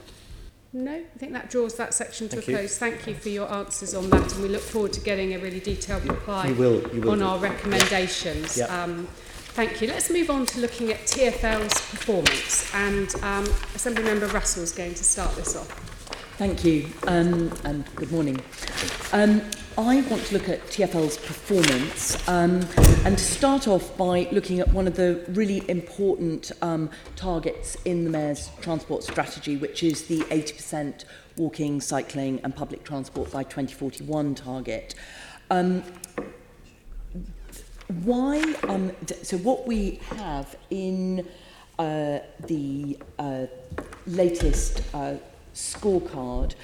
Speaker 1: No? I think that draws that section to a close. Thank you for your answers on that, and we look forward to getting a really detailed reply on our recommendations. Thank you. Let's move on to looking at TfL's performance, and Assemblymember Russell is going to start this off.
Speaker 4: Thank you, and good morning. I want to look at TfL's performance and to start off by looking at one of the really important targets in the Mayor's transport strategy, which is the 80% walking, cycling and public transport by 2041 target. So what we have in the latest scorecard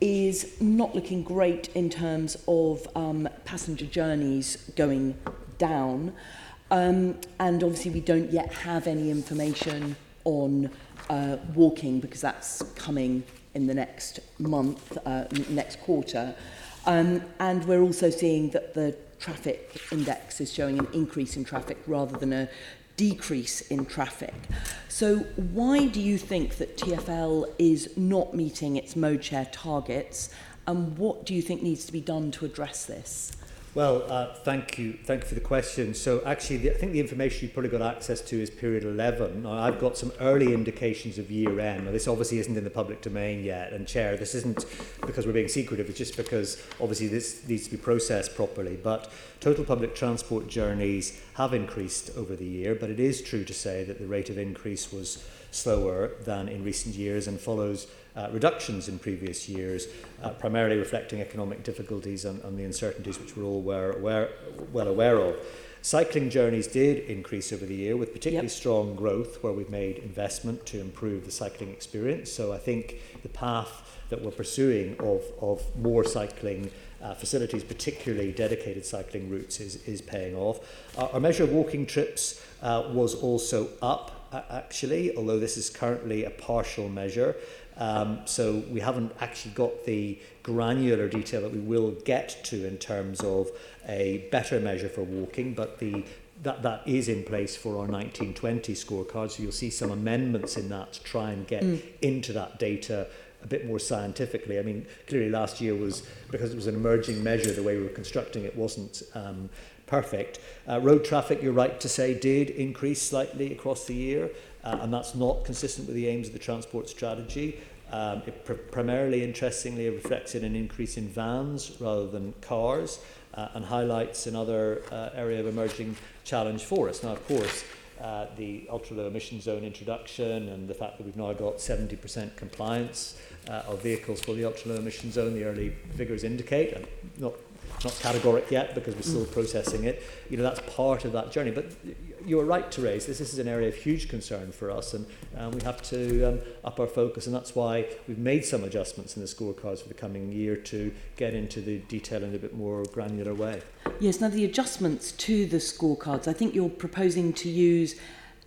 Speaker 4: is not looking great in terms of passenger journeys going down, and obviously we don't yet have any information on walking, because that's coming in the next month, next quarter, and we're also seeing that the traffic index is showing an increase in traffic rather than a decrease in traffic. So why do you think that TfL is not meeting its mode share targets, and what do you think needs to be done to address this?
Speaker 2: Well, thank you for the question. So actually, I think the information you've probably got access to is period 11. Now, I've got some early indications of year end. Now, this obviously isn't in the public domain yet. And Chair, this isn't because we're being secretive, it's just because obviously this needs to be processed properly. But total public transport journeys have increased over the year, but it is true to say that the rate of increase was slower than in recent years and follows reductions in previous years, primarily reflecting economic difficulties and the uncertainties which we're all well aware of. Cycling journeys did increase over the year, with particularly strong growth where we've made investment to improve the cycling experience. So I think the path that we're pursuing of more cycling facilities, particularly dedicated cycling routes, is paying off. Our measure of walking trips was also up, actually, although this is currently a partial measure. So we haven't actually got the granular detail that we will get to in terms of a better measure for walking, but that is in place for our 1920 scorecard. So you'll see some amendments in that to try and get into that data a bit more scientifically. I mean, clearly last year was, because it was an emerging measure, the way we were constructing it wasn't perfect. Road traffic, you're right to say, did increase slightly across the year. And that's not consistent with the aims of the transport strategy. It primarily, interestingly, reflects in an increase in vans rather than cars, and highlights another area of emerging challenge for us. Now, of course, the ultra-low emission zone introduction and the fact that we've now got 70% compliance of vehicles for the ultra-low emission zone, the early figures indicate, and not categoric yet because we're still processing it. That's part of that journey. But you're right to raise this. This is an area of huge concern for us, and we have to up our focus, and that's why we've made some adjustments in the scorecards for the coming year to get into the detail in a bit more granular way.
Speaker 4: Yes, now the adjustments to the scorecards, I think you're proposing to use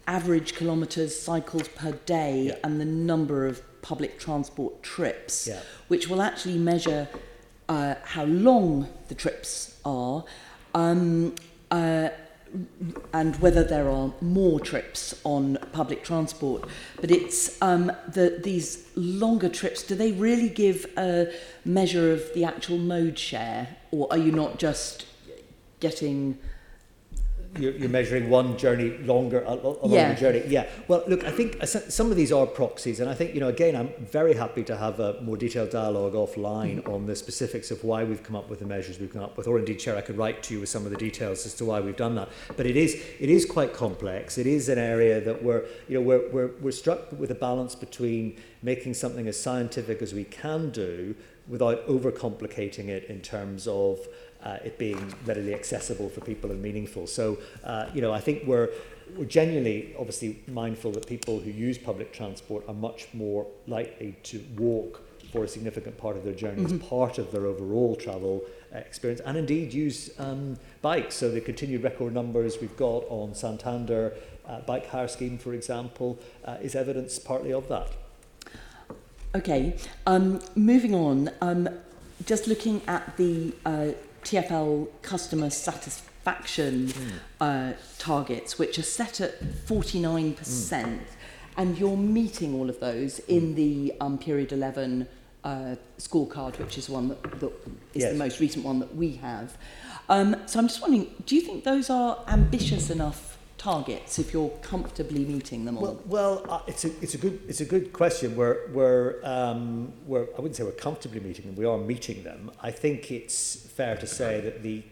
Speaker 4: average kilometres cycled per day and the number of public transport trips, which will actually measure how long the trips are, and whether there are more trips on public transport. But it's these longer trips, do they really give a measure of the actual mode share, or are you not just getting...
Speaker 2: You're measuring one journey longer, a longer journey. Yeah. Well, look, I think some of these are proxies, and I think, again, I'm very happy to have a more detailed dialogue offline on the specifics of why we've come up with the measures we've come up with, or indeed, Chair, I could write to you with some of the details as to why we've done that. But it is quite complex. It is an area that we're struck with a balance between making something as scientific as we can do without overcomplicating it in terms of it being readily accessible for people and meaningful. So, I think we're genuinely, obviously, mindful that people who use public transport are much more likely to walk for a significant part of their journey as part of their overall travel experience, and indeed use bikes. So the continued record numbers we've got on Santander bike hire scheme, for example, is evidence partly of that. Okay,
Speaker 4: moving on, just looking at the TfL customer satisfaction targets, which are set at 49%, and you're meeting all of those in the period 11 scorecard, which is one that is the most recent one that we have. So I'm just wondering, do you think those are ambitious enough targets if you're comfortably meeting them all?
Speaker 2: Well, it's a good question. We're I wouldn't say we're comfortably meeting them. We are meeting them. I think it's fair to say that the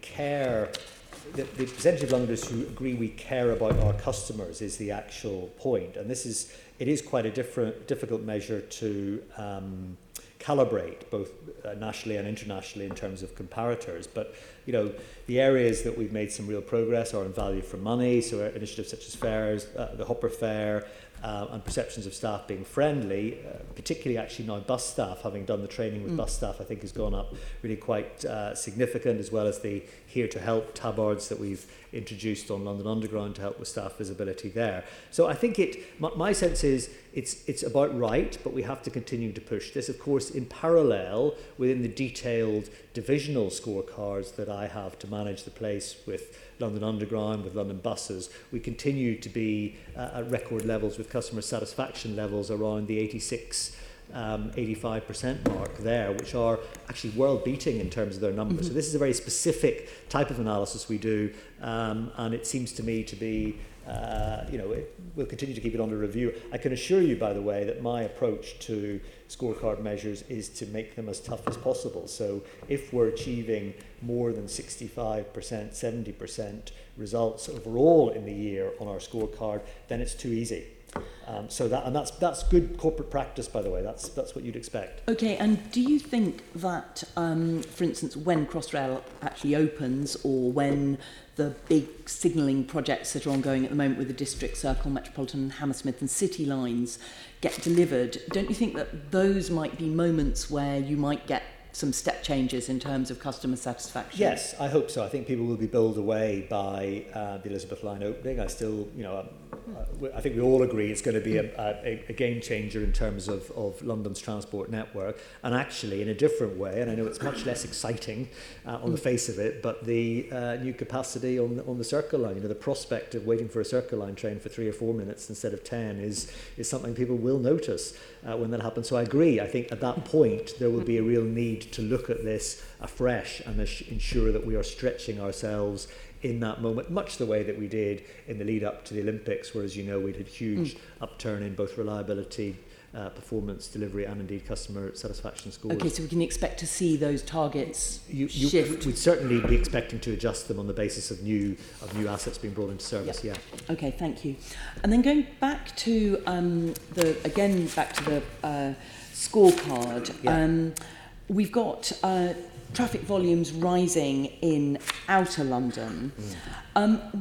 Speaker 2: percentage of Londoners who agree we care about our customers is the actual point, and it is quite a difficult measure to calibrate both nationally and internationally in terms of comparators. But the areas that we've made some real progress are in value for money, so initiatives such as fares, the hopper fare, and perceptions of staff being friendly, particularly actually now bus staff, having done the training with bus staff, I think has gone up really quite significant, as well as the Here to Help tabards that we've introduced on London Underground to help with staff visibility there. So I think my sense is it's about right, but we have to continue to push this. Of course, in parallel, within the detailed divisional scorecards that I have to manage the place with London Underground, with London buses, we continue to be at record levels with customer satisfaction levels around the 85% mark there, which are actually world beating in terms of their numbers. So this is a very specific type of analysis we do, and it seems to me to be we'll continue to keep it under review. I can assure you, by the way, that my approach to scorecard measures is to make them as tough as possible. So if we're achieving more than 65%, 70% results overall in the year on our scorecard, then it's too easy. That's good corporate practice, by the way. That's what you'd expect.
Speaker 4: Okay, and do you think that, for instance, when Crossrail actually opens, or when the big signalling projects that are ongoing at the moment with the District Circle, Metropolitan, Hammersmith and City lines get delivered, don't you think that those might be moments where you might get some step changes in terms of customer satisfaction?
Speaker 2: Yes, I hope so. I think people will be bowled away by the Elizabeth line opening. I think we all agree it's going to be a game changer in terms of London's transport network, and actually in a different way, and I know it's much less exciting on the face of it, but the new capacity on the Circle line, the prospect of waiting for a Circle line train for 3 or 4 minutes instead of 10 is something people will notice when that happens. So I agree. I think at that point there will be a real need to look at this afresh and ensure that we are stretching ourselves in that moment, much the way that we did in the lead up to the Olympics, where, as you know, we'd had huge upturn in both reliability performance, delivery, and indeed customer satisfaction scores.
Speaker 4: Okay, so we can expect to see those targets shift.
Speaker 2: We'd certainly be expecting to adjust them on the basis of new assets being brought into service.
Speaker 4: Yep.
Speaker 2: Yeah.
Speaker 4: Okay, thank you. And then going back to the scorecard.
Speaker 2: Yeah.
Speaker 4: We've got traffic volumes rising in outer London.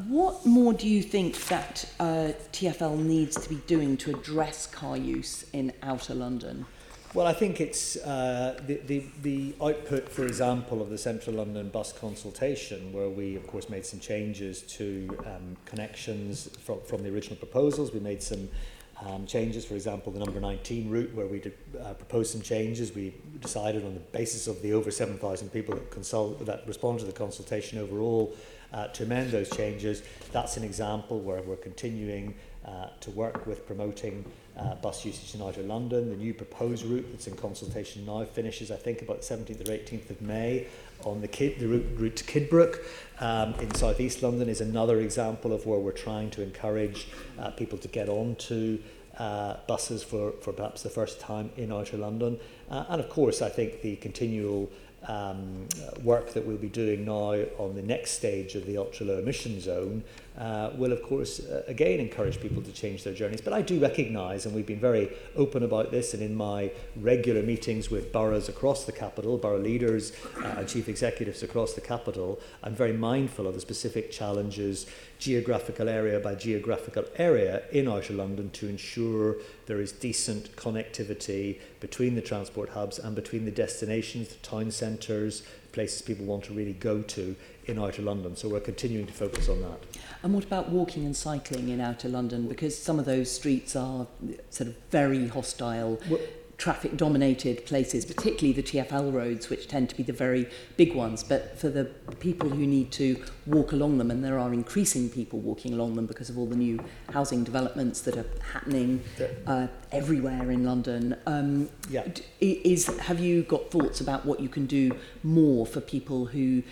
Speaker 4: What more do you think that TfL needs to be doing to address car use in outer London?
Speaker 2: Well, I think it's the output, for example, of the Central London bus consultation, where we, of course, made some changes to connections from the original proposals. We made some changes, for example, the number 19 route, where we proposed some changes. We decided on the basis of the over 7,000 people that responded to the consultation overall to amend those changes. That's an example where we're continuing to work with promoting bus usage in outer London. The new proposed route that's in consultation now finishes, I think, about the 17th or 18th of May on the route to Kidbrooke in South East London is another example of where we're trying to encourage people to get onto buses for perhaps the first time in outer London. And of course, I think the continual work that we'll be doing now on the next stage of the ultra-low emission zone will, of course, again encourage people to change their journeys. But I do recognise, and we've been very open about this, and in my regular meetings with boroughs across the capital, borough leaders and chief executives across the capital, I'm very mindful of the specific challenges, geographical area by geographical area in outer London, to ensure there is decent connectivity between the transport hubs and between the destinations, the town centres, places people want to really go to in outer London. So we're continuing to focus on that.
Speaker 4: And what about walking and cycling in outer London? Because some of those streets are sort of very hostile, traffic dominated places, particularly the TfL roads, which tend to be the very big ones. But for the people who need to walk along them, and there are increasing people walking along them because of all the new housing developments that are happening everywhere in London. Have you got thoughts about what you can do more for people to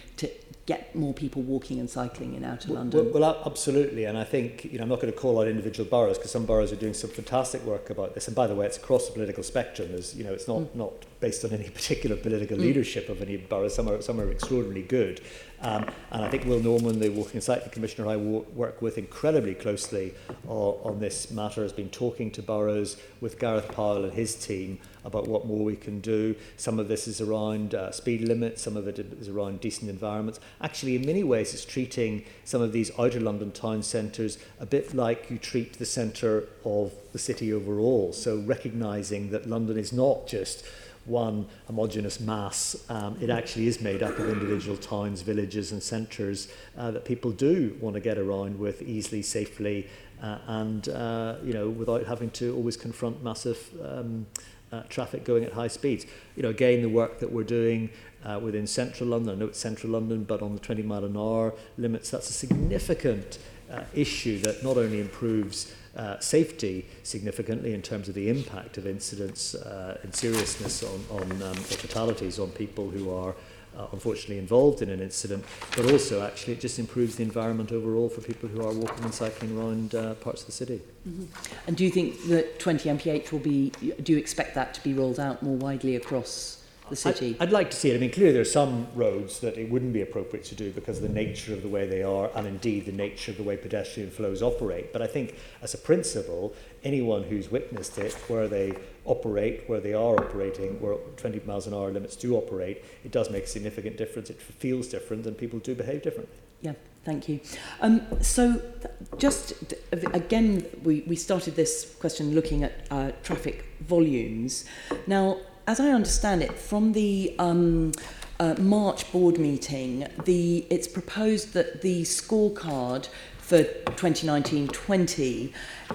Speaker 4: get more people walking and cycling in outer London?
Speaker 2: Well, absolutely. And I think, I'm not going to call out individual boroughs, because some boroughs are doing some fantastic work about this. And by the way, it's across the political spectrum. It's not based on any particular political leadership of any borough. Some are extraordinarily good. And I think Will Norman, the Walking and Cycling Commissioner I work with incredibly closely on this matter, has been talking to boroughs with Gareth Powell and his team about what more we can do. Some of this is around speed limits, some of it is around decent environments. Actually, in many ways, it's treating some of these outer London town centres a bit like you treat the centre of the city overall. So recognising that London is not just one homogeneous mass. It actually is made up of individual towns, villages and centres that people do want to get around with easily, safely, and without having to always confront massive traffic going at high speeds. Again, the work that we're doing within central London, I know it's central London, but on the 20 mile an hour limits, that's a significant issue that not only improves safety significantly in terms of the impact of incidents and seriousness on fatalities on people who are unfortunately involved in an incident, but also actually it just improves the environment overall for people who are walking and cycling around parts of the city.
Speaker 4: Mm-hmm. And do you think that 20 mph do you expect that to be rolled out more widely across the city?
Speaker 2: I'd like to see it. Clearly there are some roads that it wouldn't be appropriate to do because of the nature of the way they are, and indeed the nature of the way pedestrian flows operate. But I think as a principle, anyone who's witnessed it, where they operate, where they are operating, where 20 miles an hour limits do operate, it does make a significant difference. It feels different and people do behave differently.
Speaker 4: Yeah, thank you. Again, we started this question looking at traffic volumes. Now, as I understand it, from the March board meeting, it's proposed that the scorecard for 2019-20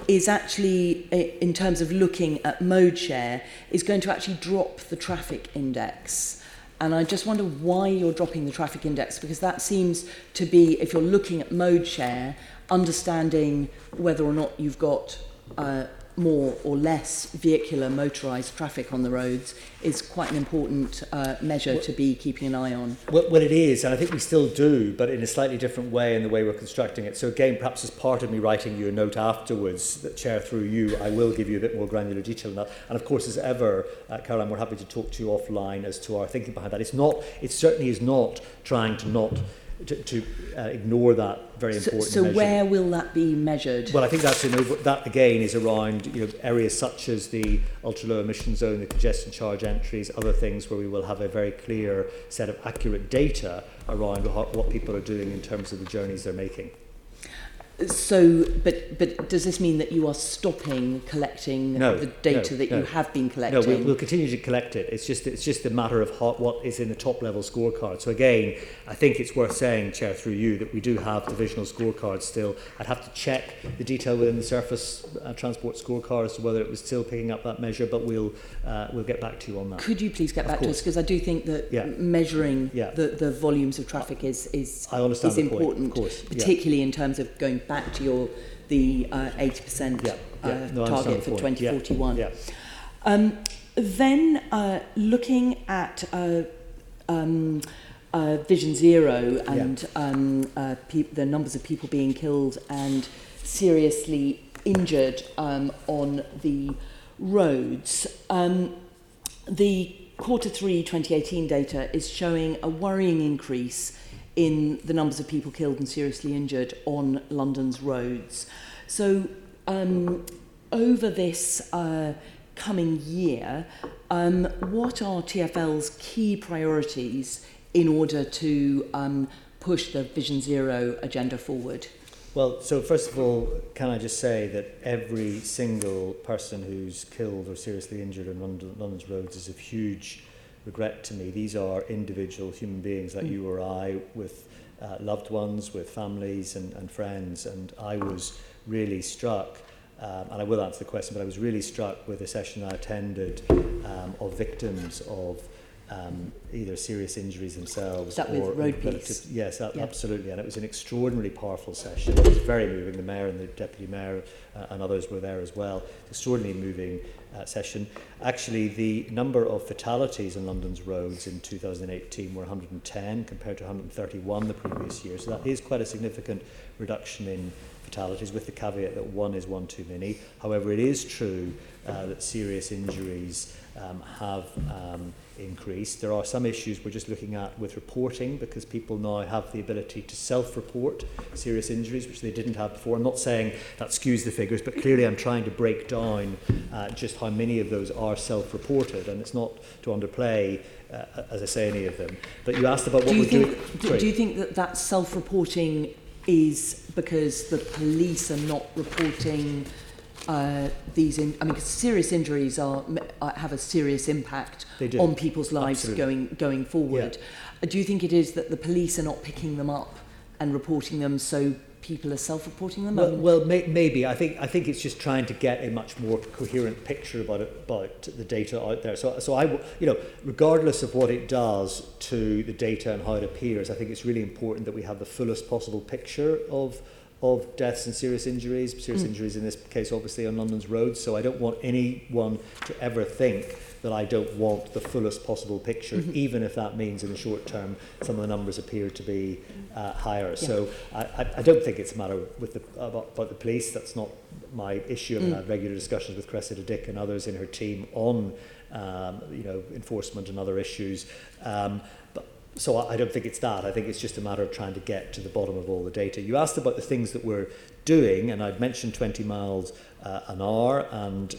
Speaker 4: is actually, in terms of looking at mode share, is going to actually drop the traffic index. And I just wonder why you're dropping the traffic index, because that seems to be, if you're looking at mode share, understanding whether or not you've got more or less vehicular motorised traffic on the roads is quite an important measure to be keeping an eye on.
Speaker 2: Well, it is, and I think we still do, but in a slightly different way in the way we're constructing it. So again, perhaps as part of me writing you a note afterwards, that Chair, through you, I will give you a bit more granular detail on that. And of course, as ever, Caroline, we're happy to talk to you offline as to our thinking behind that. It certainly is not trying to ignore that very important
Speaker 4: So
Speaker 2: measure.
Speaker 4: where will that be measured?
Speaker 2: Well, I think that again is around areas such as the ultra low emission zone, the congestion charge entries, other things where we will have a very clear set of accurate data around what people are doing in terms of the journeys they're making.
Speaker 4: So, but does this mean that you are stopping collecting the data that you have been collecting?
Speaker 2: No, we'll continue to collect it. It's just a matter of what is in the top level scorecard. So again, I think it's worth saying, Chair, through you, that we do have divisional scorecards still. I'd have to check the detail within the surface transport scorecard as to whether it was still picking up that measure, but we'll get back to you on that.
Speaker 4: Could you please get back to us, because I do think that measuring the volumes of traffic is important, particularly in terms of going back to the 80% target for 2041. Then looking at Vision Zero and the numbers of people being killed and seriously injured on the roads, the Q3 2018 data is showing a worrying increase in the numbers of people killed and seriously injured on London's roads. So over this coming year, what are TfL's key priorities in order to push the Vision Zero agenda forward?
Speaker 2: Well, so first of all, can I just say that every single person who's killed or seriously injured on London's roads is of huge regret to me. These are individual human beings like you or I, with loved ones, with families and friends. And I was really struck, and I will answer the question, but I was really struck with a session I attended of victims of either serious injuries themselves
Speaker 4: or
Speaker 2: with
Speaker 4: road police.
Speaker 2: Yes, absolutely. And it was an extraordinarily powerful session. It was very moving. The Mayor and the Deputy Mayor and others were there as well. Extraordinarily moving session. Actually, the number of fatalities on London's roads in 2018 were 110 compared to 131 the previous year. So that is quite a significant reduction in fatalities, with the caveat that one is one too many. However, it is true that serious injuries have increased. There are some issues we're just looking at with reporting, because people now have the ability to self-report serious injuries, which they didn't have before. I'm not saying that skews the figures, but clearly I'm trying to break down just how many of those are self-reported, and it's not to underplay, as I say, any of them. But you asked about what we're doing.
Speaker 4: Do you think that self-reporting is because the police are not reporting these? Because serious injuries have a serious impact on people's lives going forward. Yeah. Do you think it is that the police are not picking them up and reporting them, so people are self-reporting them?
Speaker 2: Well, maybe. I think it's just trying to get a much more coherent picture about the data out there. So I, regardless of what it does to the data and how it appears, I think it's really important that we have the fullest possible picture of deaths and serious injuries in this case obviously on London's roads. So I don't want anyone to ever think that I don't want the fullest possible picture, even if that means in the short term some of the numbers appear to be higher. Yeah. So I don't think it's a matter about the police. That's not my issue. I mean, I have regular discussions with Cressida Dick and others in her team on enforcement and other issues. So I don't think it's that. I think it's just a matter of trying to get to the bottom of all the data. You asked about the things that we're doing, and I'd mentioned 20 miles an hour, and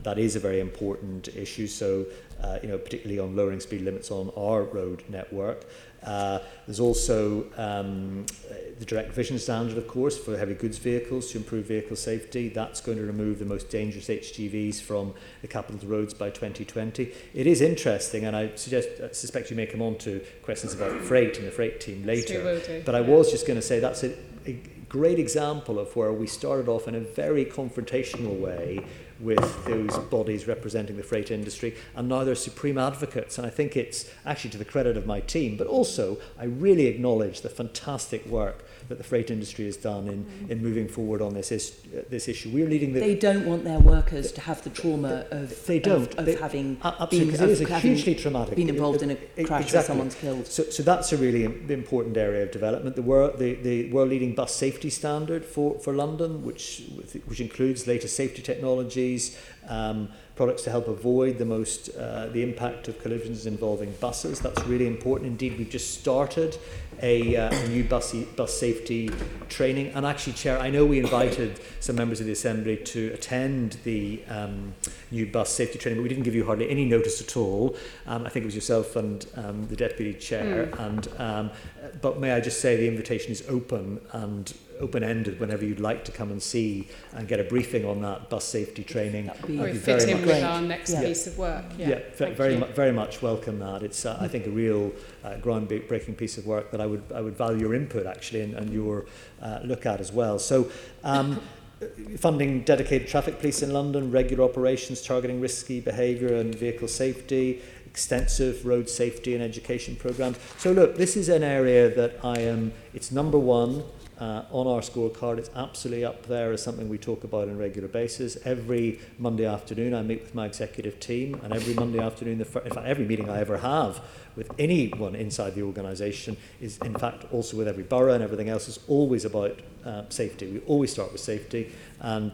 Speaker 2: that is a very important issue. So, particularly on lowering speed limits on our road network. There's also the direct vision standard, of course, for heavy goods vehicles to improve vehicle safety. That's going to remove the most dangerous HGVs from the capital roads by 2020. It is interesting, and I suspect you may come on to questions about freight and the freight team later. But I was just going to say that's a great example of where we started off in a very confrontational way with those bodies representing the freight industry, and now they're supreme advocates. And I think it's actually to the credit of my team, but also I really acknowledge the fantastic work that the freight industry has done in moving forward on this issue. We're leading the...
Speaker 4: They don't want their workers to have the trauma of having
Speaker 2: absolutely, because it is a hugely traumatic...
Speaker 4: been involved in a crash where someone's killed.
Speaker 2: So that's a really important area of development. The world-leading bus safety standard for London, which includes latest safety technologies, products to help avoid the impact of collisions involving buses. That's really important. Indeed, we've just started a new bus safety training. And actually, Chair, I know we invited some members of the Assembly to attend the new bus safety training, but we didn't give you hardly any notice at all. I think it was yourself and the Deputy Chair. But may I just say the invitation is open and open-ended whenever you'd like to come and see and get a briefing on that bus safety training.
Speaker 1: That would fit in with our next piece of work.
Speaker 2: Very much welcome that. It's I think a real groundbreaking piece of work that I would value your input actually and your look at as well. So funding dedicated traffic police in London, regular operations targeting risky behaviour and vehicle safety, extensive road safety and education programmes. So look, this is an area that it's number one on our scorecard. It's absolutely up there as something we talk about on a regular basis. Every Monday afternoon I meet with my executive team, and every Monday afternoon, in fact every meeting I ever have with anyone inside the organisation is in fact also with every borough, and everything else is always about safety. We always start with safety, and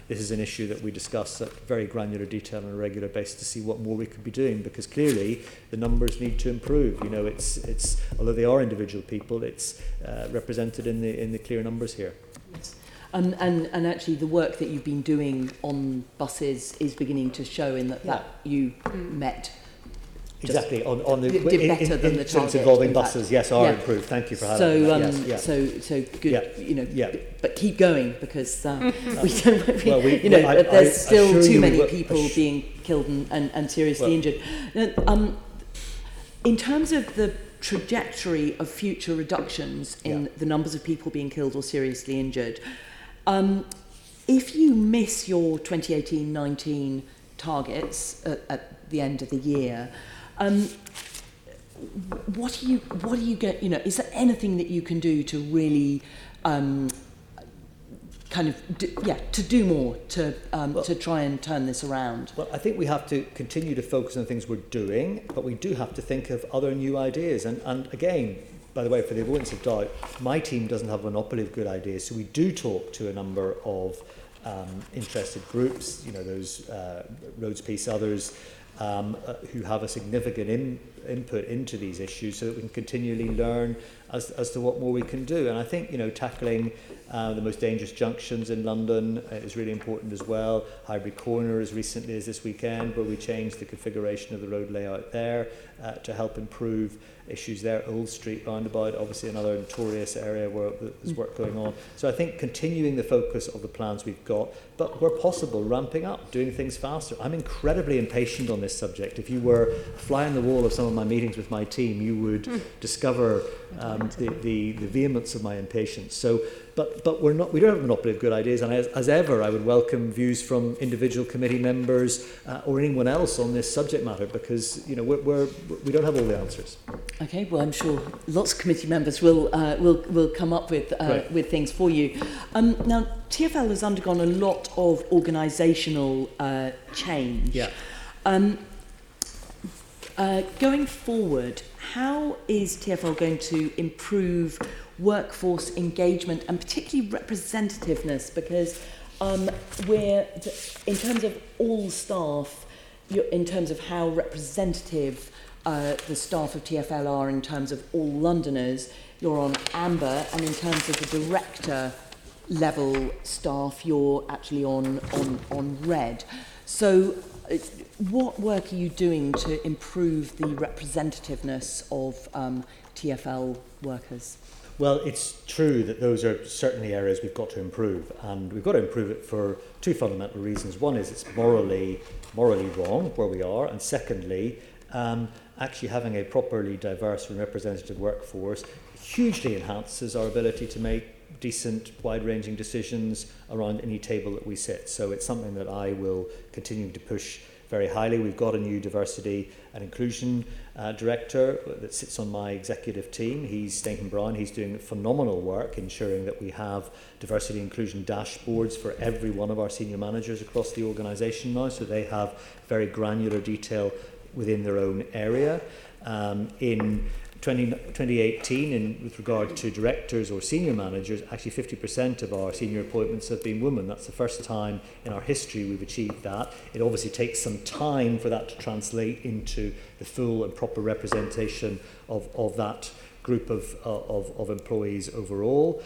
Speaker 2: this is an issue that we discuss at very granular detail on a regular basis to see what more we could be doing, because clearly the numbers need to improve. You know, it's although they are individual people, it's represented in the clear numbers here.
Speaker 4: Yes. And actually the work that you've been doing on buses is beginning to show in that you met
Speaker 2: exactly on the
Speaker 4: did better than the target
Speaker 2: involving buses. Yes, are improved. Thank you for highlighting that.
Speaker 4: So good. But keep going, because there's still too many people being killed and seriously injured. Now, in terms of the trajectory of future reductions in the numbers of people being killed or seriously injured, if you miss your 2018-19 targets at the end of the year, what do you get? Is there anything that you can do to really to do more to try and turn this around?
Speaker 2: Well, I think we have to continue to focus on things we're doing, but we do have to think of other new ideas. And again, by the way, for the avoidance of doubt, my team doesn't have a monopoly of good ideas, so we do talk to a number of interested groups, those Roads Peace, others, who have a significant input into these issues, so that we can continually learn as to what more we can do. And I think tackling the most dangerous junctions in London is really important as well. Highbury Corner, as recently as this weekend, where we changed the configuration of the road layout there to help improve issues there. Old Street roundabout, obviously another notorious area where there's work going on. So I think continuing the focus of the plans we've got, but where possible, ramping up, doing things faster. I'm incredibly impatient on this subject. If you were a fly on the wall of some of my meetings with my team, you would discover the vehemence of my impatience. So, but we don't have a monopoly of good ideas, and as ever, I would welcome views from individual committee members or anyone else on this subject matter, because we don't have all the answers.
Speaker 4: Okay, well, I'm sure lots of committee members will come up with things for you. Now, TfL has undergone a lot of organisational change.
Speaker 2: Yeah.
Speaker 4: Going forward, how is TfL going to improve workforce engagement and particularly representativeness? Because we're, in terms of all staff, in terms of how representative the staff of TfL are in terms of all Londoners, you're on amber, and in terms of the director level staff, you're actually on red. So what work are you doing to improve the representativeness of TfL workers?
Speaker 2: Well, it's true that those are certainly areas we've got to improve, and we've got to improve it for two fundamental reasons. One is it's morally wrong where we are, and secondly, actually having a properly diverse and representative workforce hugely enhances our ability to make decent, wide-ranging decisions around any table that we sit. So it's something that I will continue to push very highly. We've got a new diversity and inclusion director that sits on my executive team. He's Stanton Brown. He's doing phenomenal work ensuring that we have diversity and inclusion dashboards for every one of our senior managers across the organisation now, so they have very granular detail within their own area. In 2018, with regard to directors or senior managers, actually 50% of our senior appointments have been women. That's the first time in our history we've achieved that. It obviously takes some time for that to translate into the full and proper representation of that group of employees overall.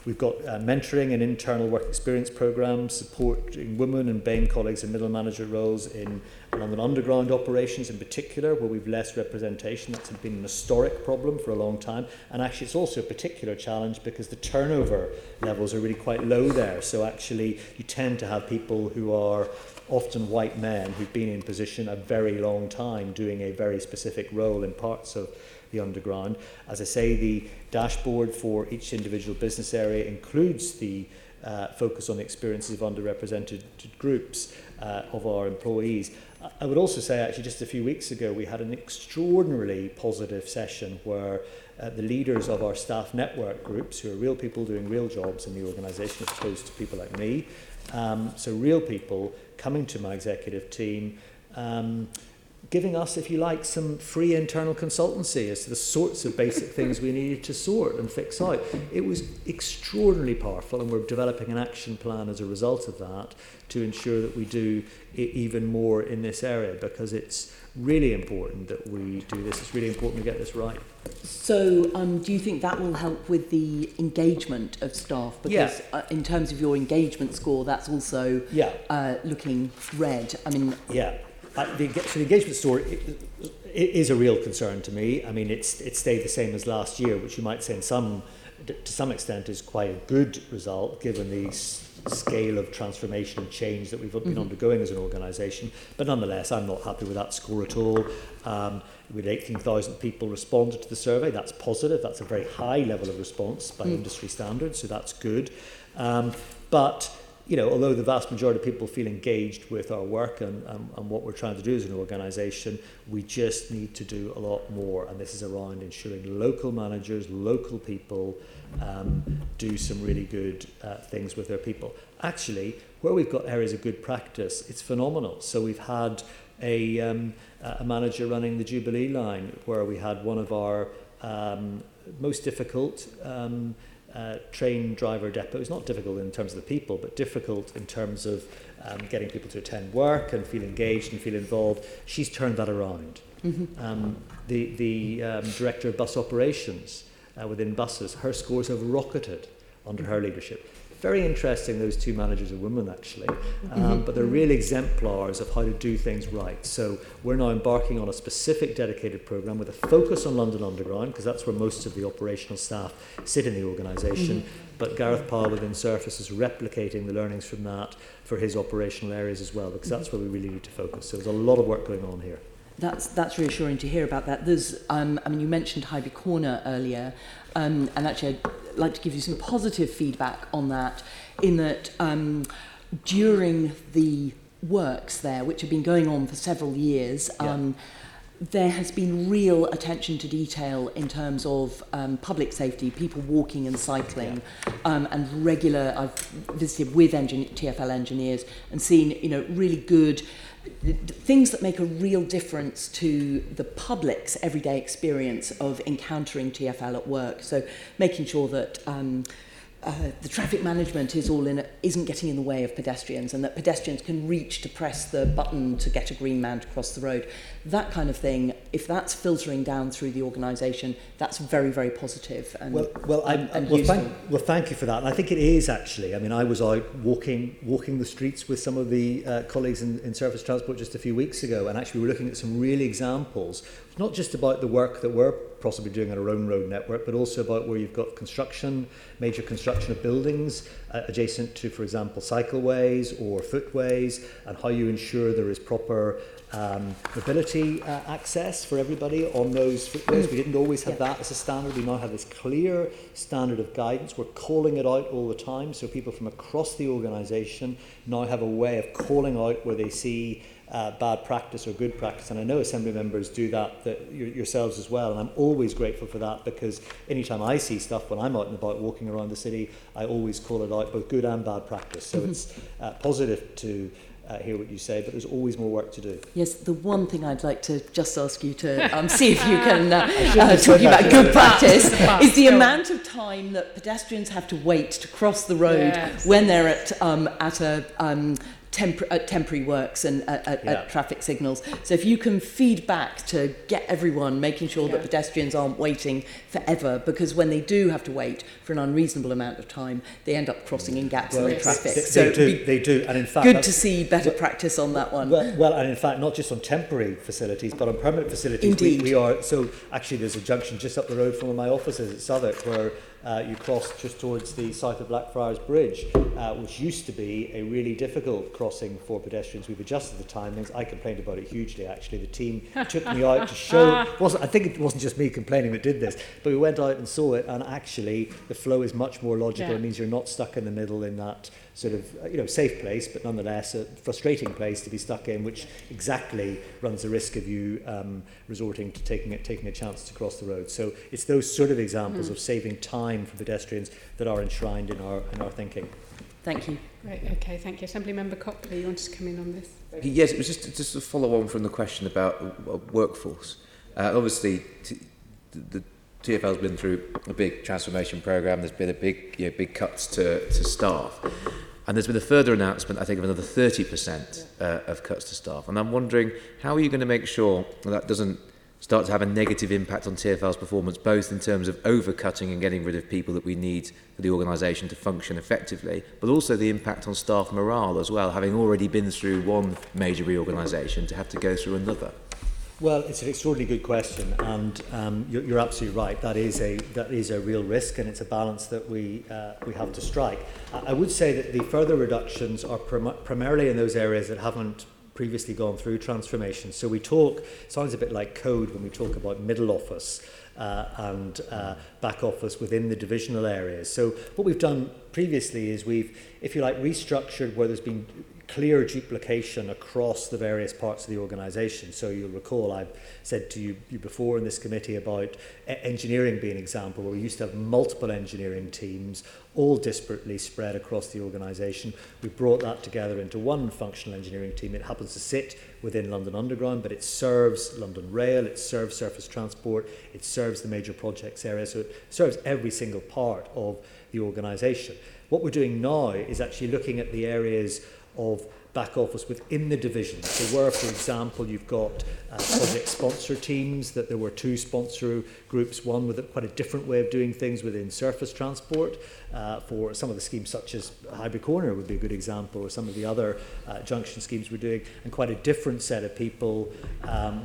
Speaker 2: We've got mentoring and internal work experience programs supporting women and BAME colleagues in middle manager roles in London Underground operations in particular, where we've less representation. That's been an historic problem for a long time, and actually it's also a particular challenge because the turnover levels are really quite low there. So actually you tend to have people who are often white men who've been in position a very long time doing a very specific role in parts of the underground. As I say, the dashboard for each individual business area includes the focus on the experiences of underrepresented groups of our employees. I would also say actually just a few weeks ago we had an extraordinarily positive session where the leaders of our staff network groups, who are real people doing real jobs in the organisation as opposed to people like me, so real people coming to my executive team, giving us, if you like, some free internal consultancy as to the sorts of basic things we needed to sort and fix out. It was extraordinarily powerful, and we're developing an action plan as a result of that to ensure that we do even more in this area, because it's really important that we do this. It's really important we get this right.
Speaker 4: So do you think that will help with the engagement of staff? Because in terms of your engagement score, that's also looking red. I mean...
Speaker 2: The engagement score is a real concern to me. I mean, it stayed the same as last year, which you might say to some extent is quite a good result given the scale of transformation and change that we've been undergoing as an organisation. But nonetheless, I'm not happy with that score at all. With 18,000 people responded to the survey, that's positive. That's a very high level of response by industry standards, so that's good. But you know, although the vast majority of people feel engaged with our work and what we're trying to do as an organisation, we just need to do a lot more. And this is around ensuring local managers, local people do some really good things with their people. Actually, where we've got areas of good practice, it's phenomenal. So we've had a manager running the Jubilee line where we had one of our most difficult train driver depots, not difficult in terms of the people, but difficult in terms of getting people to attend work and feel engaged and feel involved. She's turned that around. The director of bus operations within buses, her scores have rocketed under her leadership. Very interesting, those two managers are women actually, but they're real exemplars of how to do things right. So we're now embarking on a specific dedicated programme with a focus on London Underground, because that's where most of the operational staff sit in the organisation. But Gareth Powell within Surface is replicating the learnings from that for his operational areas as well, because that's where we really need to focus. So there's a lot of work going on here.
Speaker 4: That's reassuring to hear about that. There's, I mean, you mentioned Highby Corner earlier, and actually I'd like to give you some positive feedback on that, in that during the works there, which have been going on for several years, there has been real attention to detail in terms of public safety, people walking and cycling, and regular. I've visited with TfL engineers and seen, you know, really good things that make a real difference to the public's everyday experience of encountering TfL at work. So making sure that the traffic management isn't getting in the way of pedestrians, and that pedestrians can reach to press the button to get a green man to cross the road. That kind of thing, if that's filtering down through the organisation, that's very, very positive and
Speaker 2: thank you for that. And I think it is actually. I mean, I was out walking the streets with some of the colleagues in surface transport just a few weeks ago, and actually we were looking at some real examples, not just about the work that we're possibly doing on our own road network, but also about where you've got construction, major construction of buildings adjacent to, for example, cycleways or footways, and how you ensure there is proper mobility access for everybody on those footways. We didn't always have that as a standard. We now have this clear standard of guidance. We're calling it out all the time, so people from across the organisation now have a way of calling out where they see bad practice or good practice, and I know Assembly members do that yourselves as well, and I'm always grateful for that, because anytime I see stuff when I'm out and about walking around the city, I always call it out, both good and bad practice. So it's positive to hear what you say, but there's always more work to do.
Speaker 4: Yes, the one thing I'd like to just ask you to see if you can, talking about good practice, is the amount of time that pedestrians have to wait to cross the road when they're at a temporary works and at traffic signals. So if you can feed back to get everyone, making sure that pedestrians aren't waiting forever, because when they do have to wait for an unreasonable amount of time, they end up crossing in gaps in the traffic.
Speaker 2: They do, and in fact,
Speaker 4: good to see better practice on that one.
Speaker 2: Well, and in fact, not just on temporary facilities, but on permanent facilities.
Speaker 4: Indeed.
Speaker 2: We are, so actually there's a junction just up the road from my offices at Southwark where you cross just towards the south of Blackfriars Bridge, which used to be a really difficult crossing for pedestrians. We've adjusted the timings. I complained about it hugely, actually. The team took me out to show. I think it wasn't just me complaining that did this, but we went out and saw it, and actually the flow is much more logical.
Speaker 1: Yeah.
Speaker 2: It means you're not stuck in the middle in that sort of safe place, but nonetheless a frustrating place to be stuck in, which exactly runs the risk of you resorting to taking a chance to cross the road. So it's those sort of examples of saving time for pedestrians that are enshrined in our thinking.
Speaker 4: Thank you.
Speaker 1: Great, okay, thank you. Assemblymember Member Copley, you wanted to come in on this?
Speaker 5: Yes, it was just a follow on from the question about workforce. Obviously, the TfL's been through a big transformation programme. There's been a big cuts to staff, and there's been a further announcement, I think, of another 30% of cuts to staff. And I'm wondering, how are you going to make sure that doesn't start to have a negative impact on TfL's performance, both in terms of overcutting and getting rid of people that we need for the organisation to function effectively, but also the impact on staff morale as well, having already been through one major reorganisation to have to go through another?
Speaker 2: Well, it's an extraordinarily good question, and you're absolutely right. That is a real risk, and it's a balance that we have to strike. I would say that the further reductions are primarily in those areas that haven't previously gone through transformation. So we talk, sounds a bit like code when we talk about middle office and back office within the divisional areas. So what we've done previously is we've, if you like, restructured where there's been clear duplication across the various parts of the organisation. So you'll recall I've said to you before in this committee about engineering being an example, where we used to have multiple engineering teams, all disparately spread across the organisation. We brought that together into one functional engineering team. It happens to sit within London Underground, but it serves London Rail, it serves surface transport, it serves the major projects area, so it serves every single part of the organisation. What we're doing now is actually looking at the areas of back office within the division. So where, for example, you've got project sponsor teams, that there were two sponsor groups, one with quite a different way of doing things within surface transport for some of the schemes such as Highbury Corner would be a good example, or some of the other junction schemes we're doing, and quite a different set of people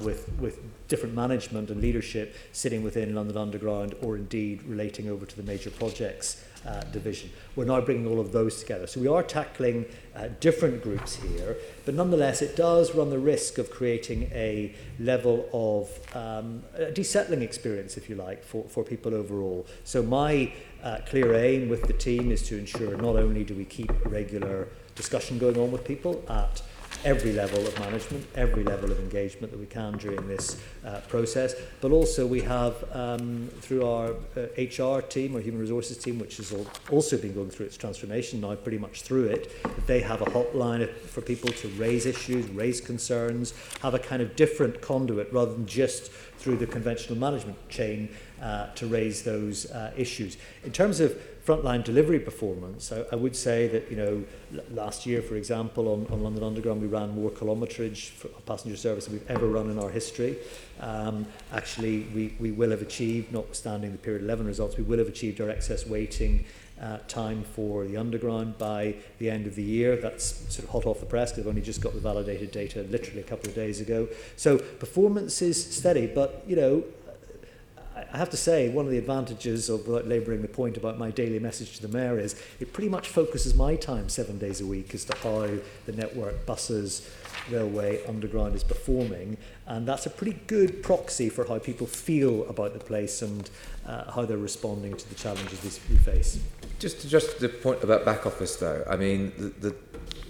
Speaker 2: with different management and leadership sitting within London Underground, or indeed relating over to the major projects division. We're now bringing all of those together. So we are tackling different groups here, but nonetheless it does run the risk of creating a level of a desettling experience, if you like, for people overall. So my clear aim with the team is to ensure not only do we keep regular discussion going on with people at every level of management, every level of engagement that we can during this process, but also we have through our HR team, or human resources team, which has also been going through its transformation now, pretty much through it, they have a hotline for people to raise issues, raise concerns, have a kind of different conduit rather than just through the conventional management chain to raise those issues. In terms of frontline delivery performance, I would say that, last year, for example, on London Underground, we ran more kilometrage for passenger service than we've ever run in our history. Actually, we will have achieved, notwithstanding the period 11 results, we will have achieved our excess waiting time for the Underground by the end of the year. That's sort of hot off the press, because I've only just got the validated data literally a couple of days ago. So performance is steady, but, I have to say, one of the advantages of, without labouring the point about my daily message to the Mayor, is it pretty much focuses my time 7 days a week as to how the network, buses, railway, underground is performing, and that's a pretty good proxy for how people feel about the place and how they're responding to the challenges we face.
Speaker 5: Just the point about back office, though. I mean, the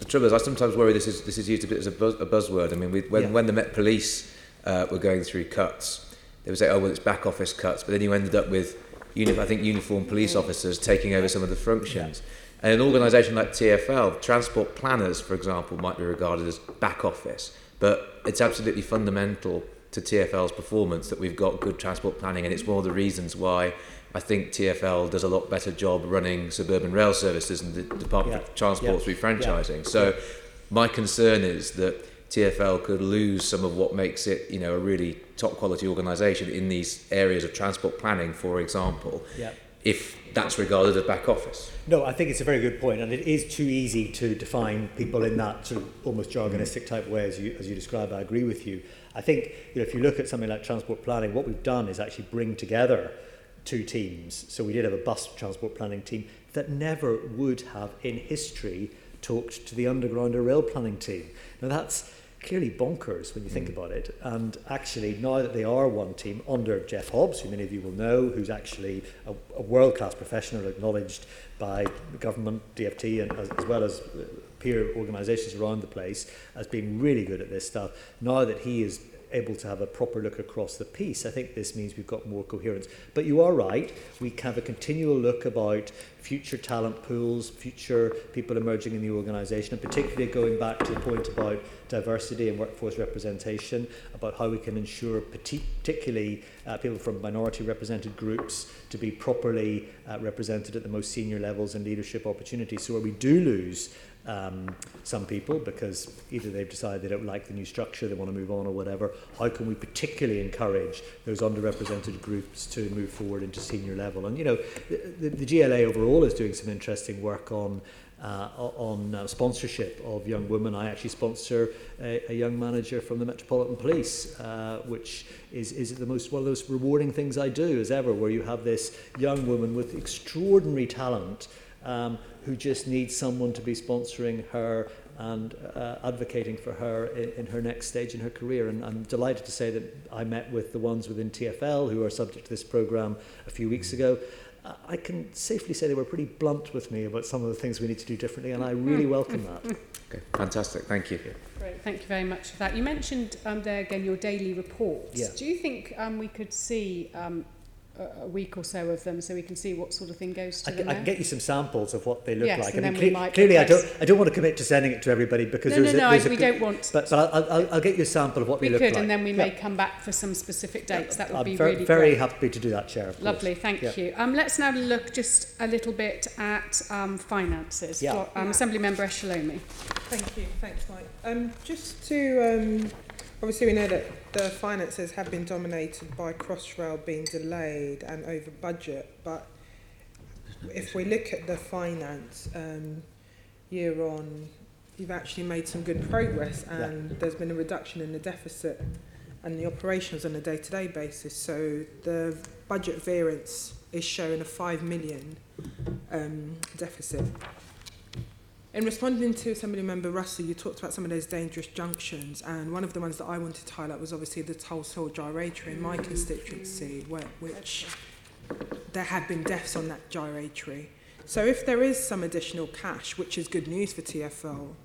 Speaker 5: trouble is, I sometimes worry this is used a bit as a buzzword. I mean, when the Met Police were going through cuts, they would say, oh, well, it's back office cuts, but then you ended up with, I think, uniformed police officers taking over some of the functions. And an organisation like TfL, transport planners, for example, might be regarded as back office, but it's absolutely fundamental to TfL's performance that we've got good transport planning, and it's one of the reasons why I think TfL does a lot better job running suburban rail services and the Department of Transport's refranchising. So my concern is that TfL could lose some of what makes it, a really top quality organisation in these areas of transport planning, for example, if that's regarded as back office.
Speaker 2: No, I think it's a very good point, and it is too easy to define people in that sort of almost jargonistic type way as you describe. I agree with you. I think if you look at something like transport planning, what we've done is actually bring together two teams. So we did have a bus transport planning team that never would have in history talked to the underground or rail planning team. Now that's clearly bonkers when you think about it, and actually now that they are one team under Jeff Hobbs, who many of you will know, who's actually a world-class professional acknowledged by the government, DFT, and as well as peer organisations around the place as being really good at this stuff. Now that he is able to have a proper look across the piece, I think this means we've got more coherence. But you are right, we have a continual look about future talent pools, future people emerging in the organisation, and particularly going back to the point about diversity and workforce representation, about how we can ensure particularly people from minority represented groups to be properly represented at the most senior levels and leadership opportunities. So where we do lose some people because either they've decided they don't like the new structure, they want to move on or whatever, how can we particularly encourage those underrepresented groups to move forward into senior level? And the GLA overall is doing some interesting work on sponsorship of young women. I actually sponsor a young manager from the Metropolitan Police, which is one of those rewarding things I do as ever, where you have this young woman with extraordinary talent who just needs someone to be sponsoring her and advocating for her in her next stage in her career. And I'm delighted to say that I met with the ones within TfL who are subject to this programme a few weeks ago. I can safely say they were pretty blunt with me about some of the things we need to do differently, and I really welcome that.
Speaker 5: Okay, fantastic, thank you.
Speaker 1: Great, thank you very much for that. You mentioned there again your daily reports.
Speaker 2: Yeah.
Speaker 1: Do you think we could see a week or so of them so we can see what sort of thing goes to them?
Speaker 2: I can get you some samples of what they look like.
Speaker 1: And
Speaker 2: I mean,
Speaker 1: then we might
Speaker 2: clearly, I
Speaker 1: request...
Speaker 2: don't want to commit to sending it to everybody because
Speaker 1: we don't want.
Speaker 2: But I'll get you a sample of what they look like.
Speaker 1: We could, and then we may come back for some specific dates. That would be
Speaker 2: very,
Speaker 1: really
Speaker 2: very
Speaker 1: great.
Speaker 2: happy to do that, Chair.
Speaker 1: Lovely, thank you. Let's now look just a little bit at finances. Assembly Member Eshalomi.
Speaker 6: Thank you. Thanks, Mike. Just to obviously we know that the finances have been dominated by Crossrail being delayed and over budget, but if we look at the finance year on, you've actually made some good progress, and there's been a reduction in the deficit and the operations on a day-to-day basis. So the budget variance is showing a 5 million deficit. In responding to Assembly Member Russell, you talked about some of those dangerous junctions, and one of the ones that I wanted to highlight was obviously the Tulsa gyratory in my constituency, which there have been deaths on that gyratory. So if there is some additional cash, which is good news for TfL,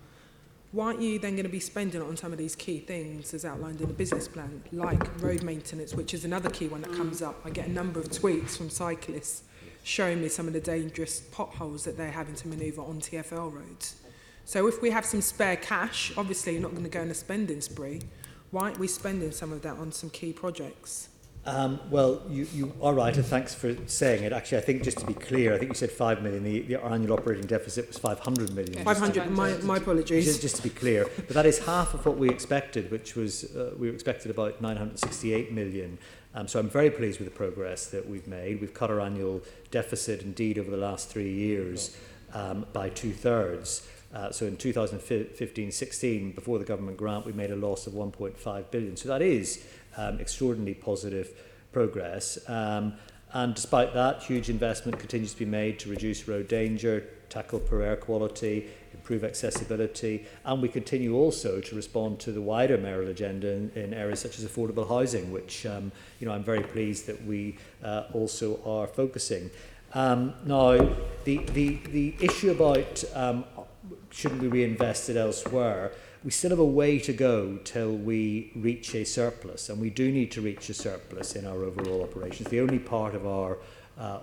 Speaker 6: why aren't you then going to be spending it on some of these key things as outlined in the business plan, like road maintenance, which is another key one that comes up? I get a number of tweets from cyclists showing me some of the dangerous potholes that they're having to manoeuvre on TfL roads. So if we have some spare cash, obviously you're not going to go on a spending spree. Why aren't we spending some of that on some key projects?
Speaker 2: Well, you are right, and thanks for saying it. Actually, I think just to be clear, I think you said 5 million. Our annual operating deficit was 500 million.
Speaker 6: 500, my apologies.
Speaker 2: Just to be clear. But that is half of what we expected, which was, we expected about 968 million. So I'm very pleased with the progress that we've made. We've cut our annual deficit, indeed, over the last 3 years by 2/3. So in 2015-16, before the government grant, we made a loss of 1.5 billion. So that is extraordinarily positive progress. And despite that, huge investment continues to be made to reduce road danger, tackle poor air quality, improve accessibility, and we continue also to respond to the wider mayoral agenda in areas such as affordable housing, which I'm very pleased that we also are focusing. Now, the issue about shouldn't we reinvest it elsewhere, we still have a way to go till we reach a surplus, and we do need to reach a surplus in our overall operations. The only part of our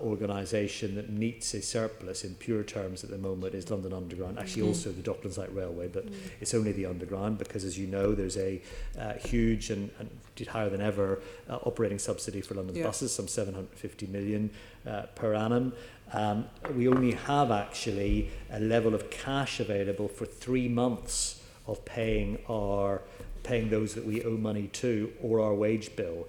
Speaker 2: organisation that meets a surplus in pure terms at the moment is London Underground, actually also the Docklands Light Railway, but it's only the Underground because, as you know, there's a huge and higher than ever operating subsidy for London buses, some 750 million per annum. We only have actually a level of cash available for 3 months of paying those that we owe money to or our wage bill.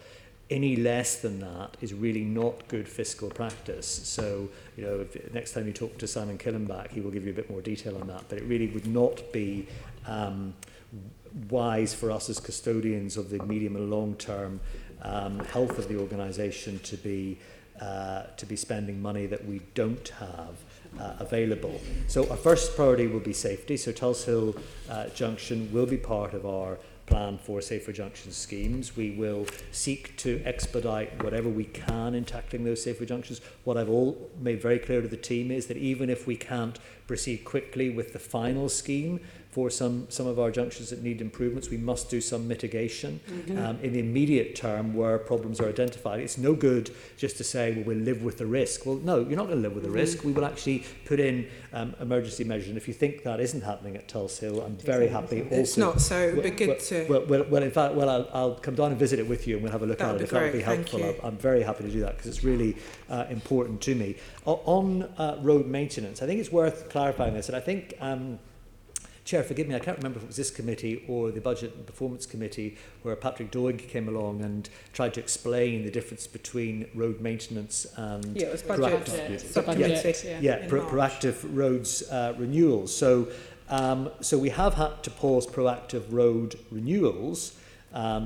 Speaker 2: Any less than that is really not good fiscal practice. So, if next time you talk to Simon Killenbach, he will give you a bit more detail on that. But it really would not be wise for us as custodians of the medium and long-term health of the organisation to be spending money that we don't have available. So our first priority will be safety. So Tulse Hill Junction will be part of our plan for safer junction schemes. We will seek to expedite whatever we can in tackling those safer junctions. What I've all made very clear to the team is that even if we can't proceed quickly with the final scheme for some of our junctions that need improvements, we must do some mitigation in the immediate term where problems are identified. It's no good just to say, well, we'll live with the risk. Well, no, you're not going to live with the risk. We will actually put in emergency measures. And if you think that isn't happening at Tulse Hill, I'm very happy. Also,
Speaker 6: it's not, so it would be good to...
Speaker 2: Well, in fact, I'll come down and visit it with you and we'll have a look at it if that would be helpful. I'm very happy to do that because it's really important to me. On road maintenance, I think it's worth clarifying this. And I think... Chair, forgive me, I can't remember if it was this committee or the Budget and Performance Committee where Patrick Doig came along and tried to explain the difference between road maintenance and
Speaker 6: it was
Speaker 2: proactive roads renewals. So we have had to pause proactive road renewals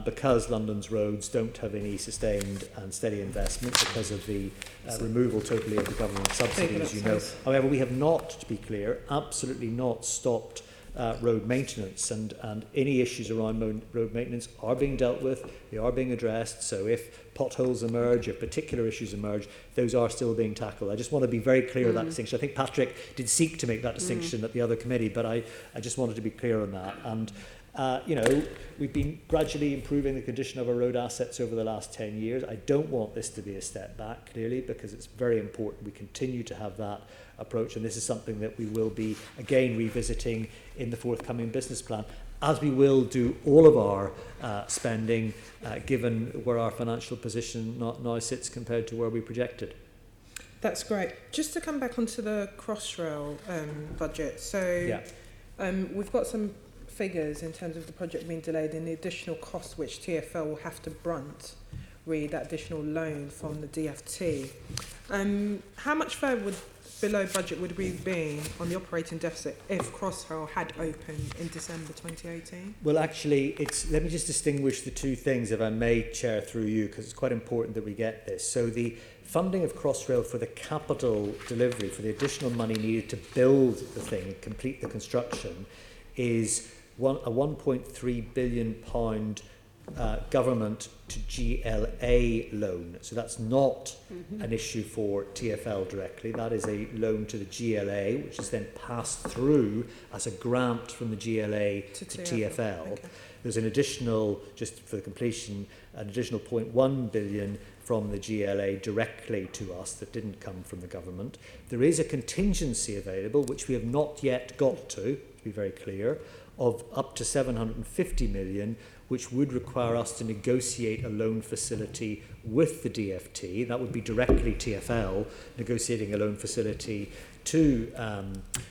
Speaker 2: because London's roads don't have any sustained and steady investment because of the removal totally of the government subsidy, as you know. However, we have not, to be clear, absolutely not stopped road maintenance, and any issues around road maintenance are being dealt with, they are being addressed. So if potholes emerge, if particular issues emerge, those are still being tackled. I just want to be very clear on that distinction. I think Patrick did seek to make that distinction at the other committee, but I just wanted to be clear on that. And we've been gradually improving the condition of our road assets over the last 10 years. I don't want this to be a step back, clearly, because it's very important we continue to have that approach, and this is something that we will be again revisiting in the forthcoming business plan, as we will do all of our spending, given where our financial position now sits compared to where we projected.
Speaker 6: That's great. Just to come back onto the Crossrail budget, so we've got some figures in terms of the project being delayed and the additional cost which TfL will have to brunt, really that additional loan from the DFT. How much further below budget would we be on the operating deficit if Crossrail had opened in December 2018? Well,
Speaker 2: actually, let me just distinguish the two things, if I may, Chair, through you, because it's quite important that we get this. So the funding of Crossrail for the capital delivery, for the additional money needed to build the thing, complete the construction, is a £1.3 billion government to GLA loan. So that's not an issue for TfL directly. That is a loan to the GLA, which is then passed through as a grant from the GLA to TfL. Okay. There's an additional, just for the completion, an additional 0.1 billion from the GLA directly to us that didn't come from the government. There is a contingency available, which we have not yet got to be very clear, of up to 750 million, which would require us to negotiate a loan facility with the DFT. That would be directly TfL negotiating a loan facility to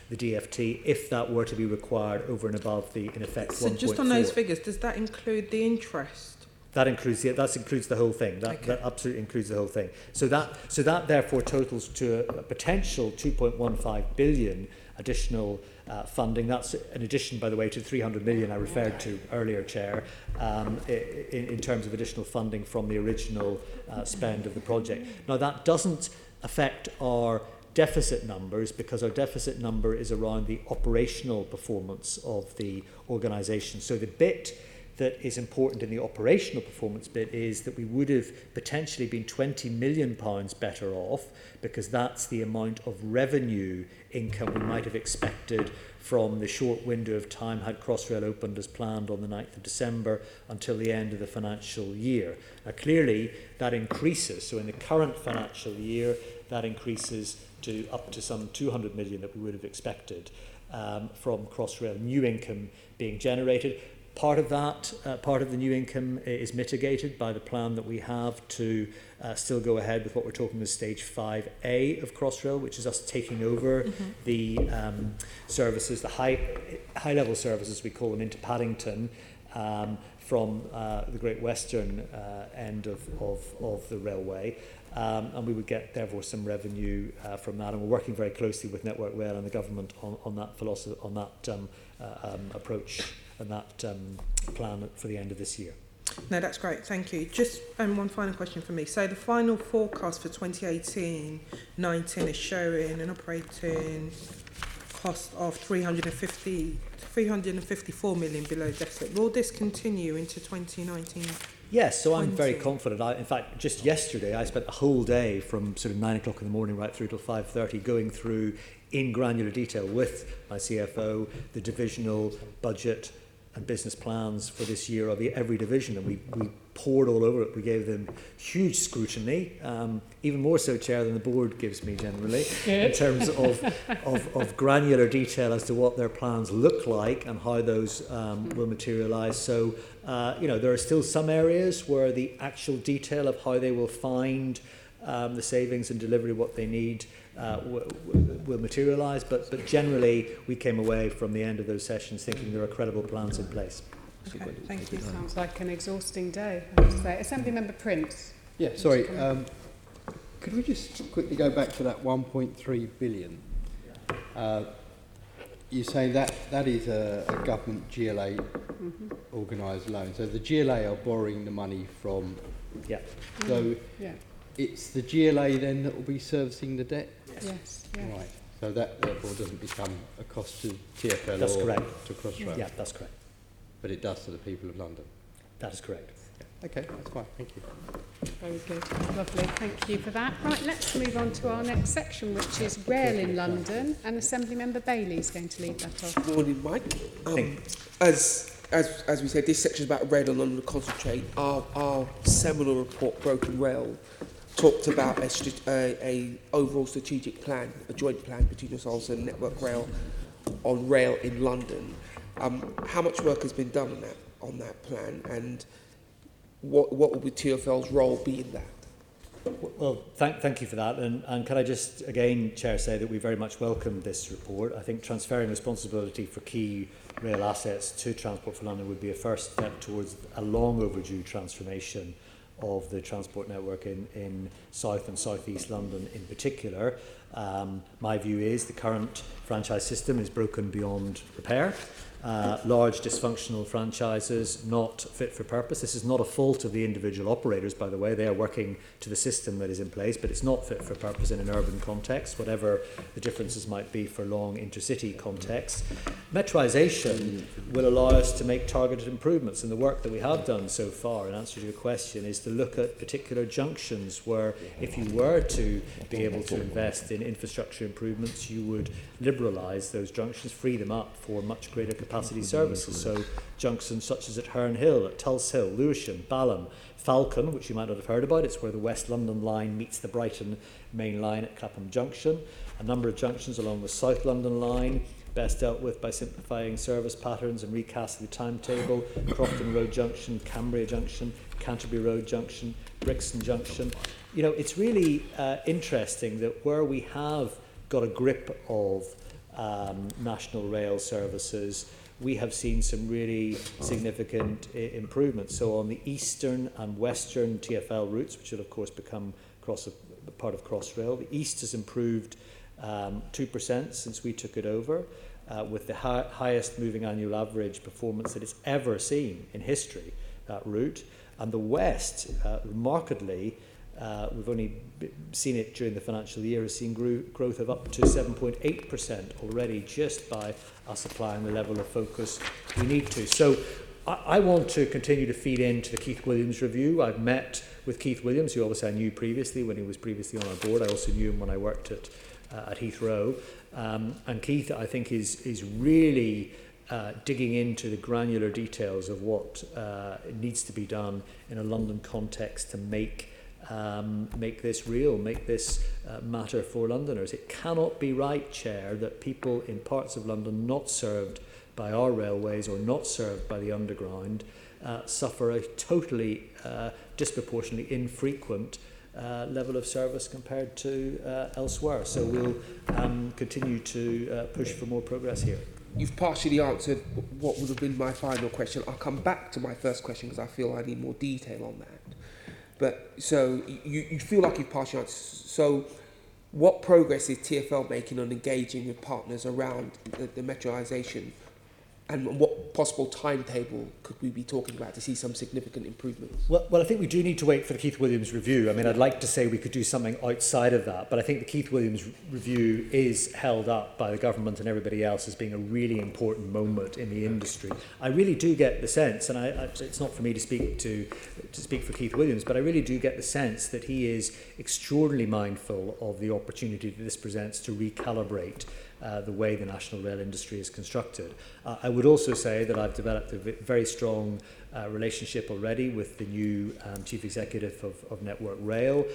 Speaker 2: the DFT if that were to be required over and above the, in effect, 1.4.
Speaker 6: So just on those figures, does that include the interest?
Speaker 2: That includes the whole thing. That absolutely includes the whole thing. So that therefore totals to a potential 2.15 billion additional funding. That's in addition, by the way, to the 300 million I referred to earlier, Chair, in terms of additional funding from the original spend of the project. Now, that doesn't affect our deficit numbers, because our deficit number is around the operational performance of the organisation. So the bit that is important in the operational performance bit is that we would have potentially been £20 million better off, because that's the amount of revenue income we might have expected from the short window of time had Crossrail opened as planned on the 9th of December until the end of the financial year. Now, clearly that increases. So in the current financial year, that increases to up to some 200 million that we would have expected from Crossrail new income being generated. Part of that, part of the new income is mitigated by the plan that we have to still go ahead with what we're talking as stage 5A of Crossrail, which is us taking over the services, the high-level services, we call them, into Paddington from the Great Western end of the railway. And we would get, therefore, some revenue from that. And we're working very closely with Network Rail and the government on that philosophy, on that approach and that plan for the end of this year.
Speaker 6: No, that's great. Thank you. Just one final question for me. So the final forecast for 2018-19 is showing an operating cost of 354 million below deficit. Will this continue into 2019?
Speaker 2: Yes, so I'm very confident. In fact, just yesterday, I spent the whole day from sort of 9 o'clock in the morning right through till 5:30 going through in granular detail with my CFO the divisional budget and business plans for this year of every division, and we poured all over it. We gave them huge scrutiny, even more so, Chair, than the board gives me generally, in terms of granular detail as to what their plans look like and how those will materialise. So, there are still some areas where the actual detail of how they will find the savings and delivery what they need will materialise, but generally we came away from the end of those sessions thinking there are credible plans in place.
Speaker 6: Okay, thank you.
Speaker 1: Sounds like an exhausting day, I have to say. Assembly Member Prince.
Speaker 3: Yeah, sorry. Could we just quickly go back to that 1.3 billion? You say that is a government GLA organised loan. So the GLA are borrowing the money from...
Speaker 2: Yeah.
Speaker 3: So it's the GLA then that will be servicing the debt?
Speaker 1: Yes.
Speaker 3: Right. So that therefore doesn't become a cost to TfL
Speaker 2: That's
Speaker 3: or
Speaker 2: correct.
Speaker 3: to Crossrail?
Speaker 2: Yeah, that's correct.
Speaker 3: But it does to the people of London?
Speaker 2: That is correct.
Speaker 3: Yeah. Okay, that's fine. Thank you.
Speaker 1: Very good. Lovely. Thank you for that. Right, let's move on to our next section, which is Rail in London, and Assembly Member Bailey is going to lead that off.
Speaker 7: Morning, Mike. As we said, this section is about rail in London. Concentrate. Our seminal report, Broken Rail, talked about a overall strategic plan, a joint plan between yourselves and Network Rail on rail in London. How much work has been done on that plan, and what will the TfL's role be in that?
Speaker 2: Well, thank you for that. And can I just, again, Chair, say that we very much welcome this report. I think transferring responsibility for key rail assets to Transport for London would be a first step towards a long overdue transformation of the transport network in South and South East London in particular. My view is the current franchise system is broken beyond repair. Large dysfunctional franchises, not fit for purpose. This is not a fault of the individual operators, by the way. They are working to the system that is in place, but it's not fit for purpose in an urban context, whatever the differences might be for long intercity contexts. Metroisation will allow us to make targeted improvements, and the work that we have done so far, in answer to your question, is to look at particular junctions where, if you were to be able to invest in infrastructure improvements, you would liberalise those junctions, free them up for much greater capacity services. So junctions such as at Herne Hill, at Tulse Hill, Lewisham, Balham, Falcon, which you might not have heard about, it's where the West London line meets the Brighton main line at Clapham Junction. A number of junctions along the South London line, best dealt with by simplifying service patterns and recasting the timetable. Crofton Road Junction, Cambria Junction, Canterbury Road Junction, Brixton Junction. You know, it's really interesting that where we have got a grip of national rail services, we have seen some really significant improvements. So on the eastern and western TfL routes, which will of course become part of Crossrail, the east has improved 2% since we took it over, with the highest moving annual average performance that it's ever seen in history, that route. And the West, remarkably, we've only seen it during the financial year, has seen growth of up to 7.8% already, just by us applying the level of focus we need to. So I want to continue to feed into the Keith Williams review. I've met with Keith Williams, who obviously I knew previously when he was previously on our board. I also knew him when I worked at Heathrow. And Keith, I think, is really digging into the granular details of what needs to be done in a London context to make this real, make this matter for Londoners. It cannot be right, Chair, that people in parts of London not served by our railways or not served by the Underground suffer a totally disproportionately infrequent level of service compared to elsewhere. So we'll continue to push for more progress here.
Speaker 7: You've partially answered what would have been my final question. I'll come back to my first question because I feel I need more detail on that. But so you feel like you've partially answered. So what progress is TfL making on engaging with partners around the metroisation? And what possible timetable could we be talking about to see some significant improvements?
Speaker 2: Well, I think we do need to wait for the Keith Williams review. I mean, I'd like to say we could do something outside of that, but I think the Keith Williams review is held up by the government and everybody else as being a really important moment in the industry. I really do get the sense, and it's not for me to speak for Keith Williams, but I really do get the sense that he is extraordinarily mindful of the opportunity that this presents to recalibrate the way the national rail industry is constructed. I would also say that I've developed a very strong relationship already with the new Chief Executive of Network Rail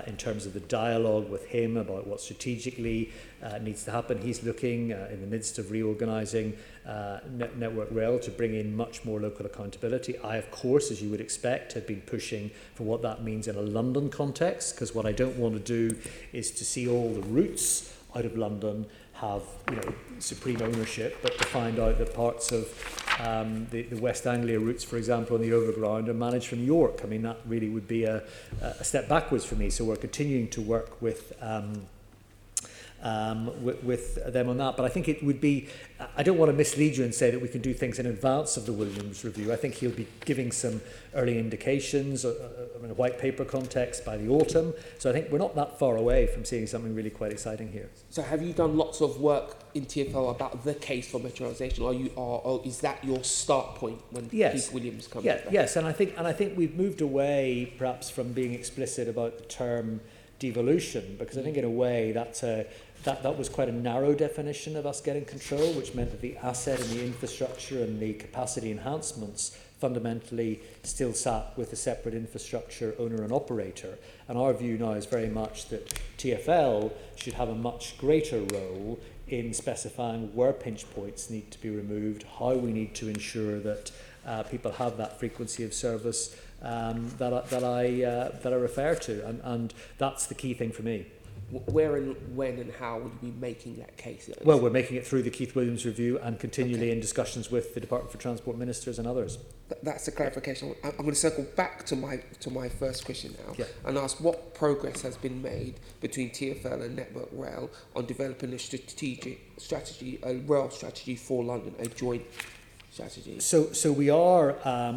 Speaker 2: in terms of the dialogue with him about what strategically needs to happen. He's looking in the midst of reorganising Network Rail to bring in much more local accountability. I, of course, as you would expect, have been pushing for what that means in a London context, because what I don't want to do is to see all the routes out of London have supreme ownership, but to find out that parts of the West Anglia routes, for example, on the Overground are managed from York. I mean, that really would be a step backwards for me. So we're continuing to work with them on that. But I think it would be, I don't want to mislead you and say that we can do things in advance of the Williams review. I think he'll be giving some early indications in a white paper context by the autumn. So I think we're not that far away from seeing something really quite exciting here.
Speaker 7: So have you done lots of work in TfL about the case for metroisation, or is that your start point when Keith Williams comes back?
Speaker 2: Yes, and I think we've moved away perhaps from being explicit about the term devolution, because I think in a way that was quite a narrow definition of us getting control, which meant that the asset and the infrastructure and the capacity enhancements fundamentally still sat with a separate infrastructure owner and operator. And our view now is very much that TfL should have a much greater role in specifying where pinch points need to be removed, how we need to ensure that people have that frequency of service that I refer to, and that's the key thing for me.
Speaker 7: Where and when and how will you be making that case?
Speaker 2: Well, we're making it through the Keith Williams review and continually in discussions with the Department for Transport ministers and others.
Speaker 7: That's a clarification. I'm going to circle back to my first question now and ask what progress has been made between TfL and Network Rail on developing a strategy, a rail strategy for London, a joint strategy.
Speaker 2: So we are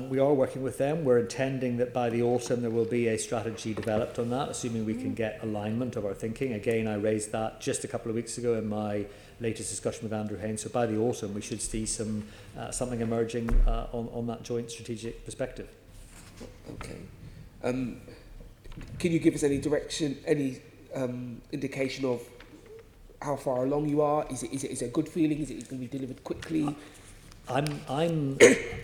Speaker 2: working with them. We're intending that by the autumn there will be a strategy developed on that, assuming we can get alignment of our thinking. Again, I raised that just a couple of weeks ago in my latest discussion with Andrew Haynes. So by the autumn we should see something emerging on that joint strategic perspective.
Speaker 7: Okay. Can you give us any direction, any indication of how far along you are? Is it a good feeling? Is it going to be delivered quickly?
Speaker 2: I'm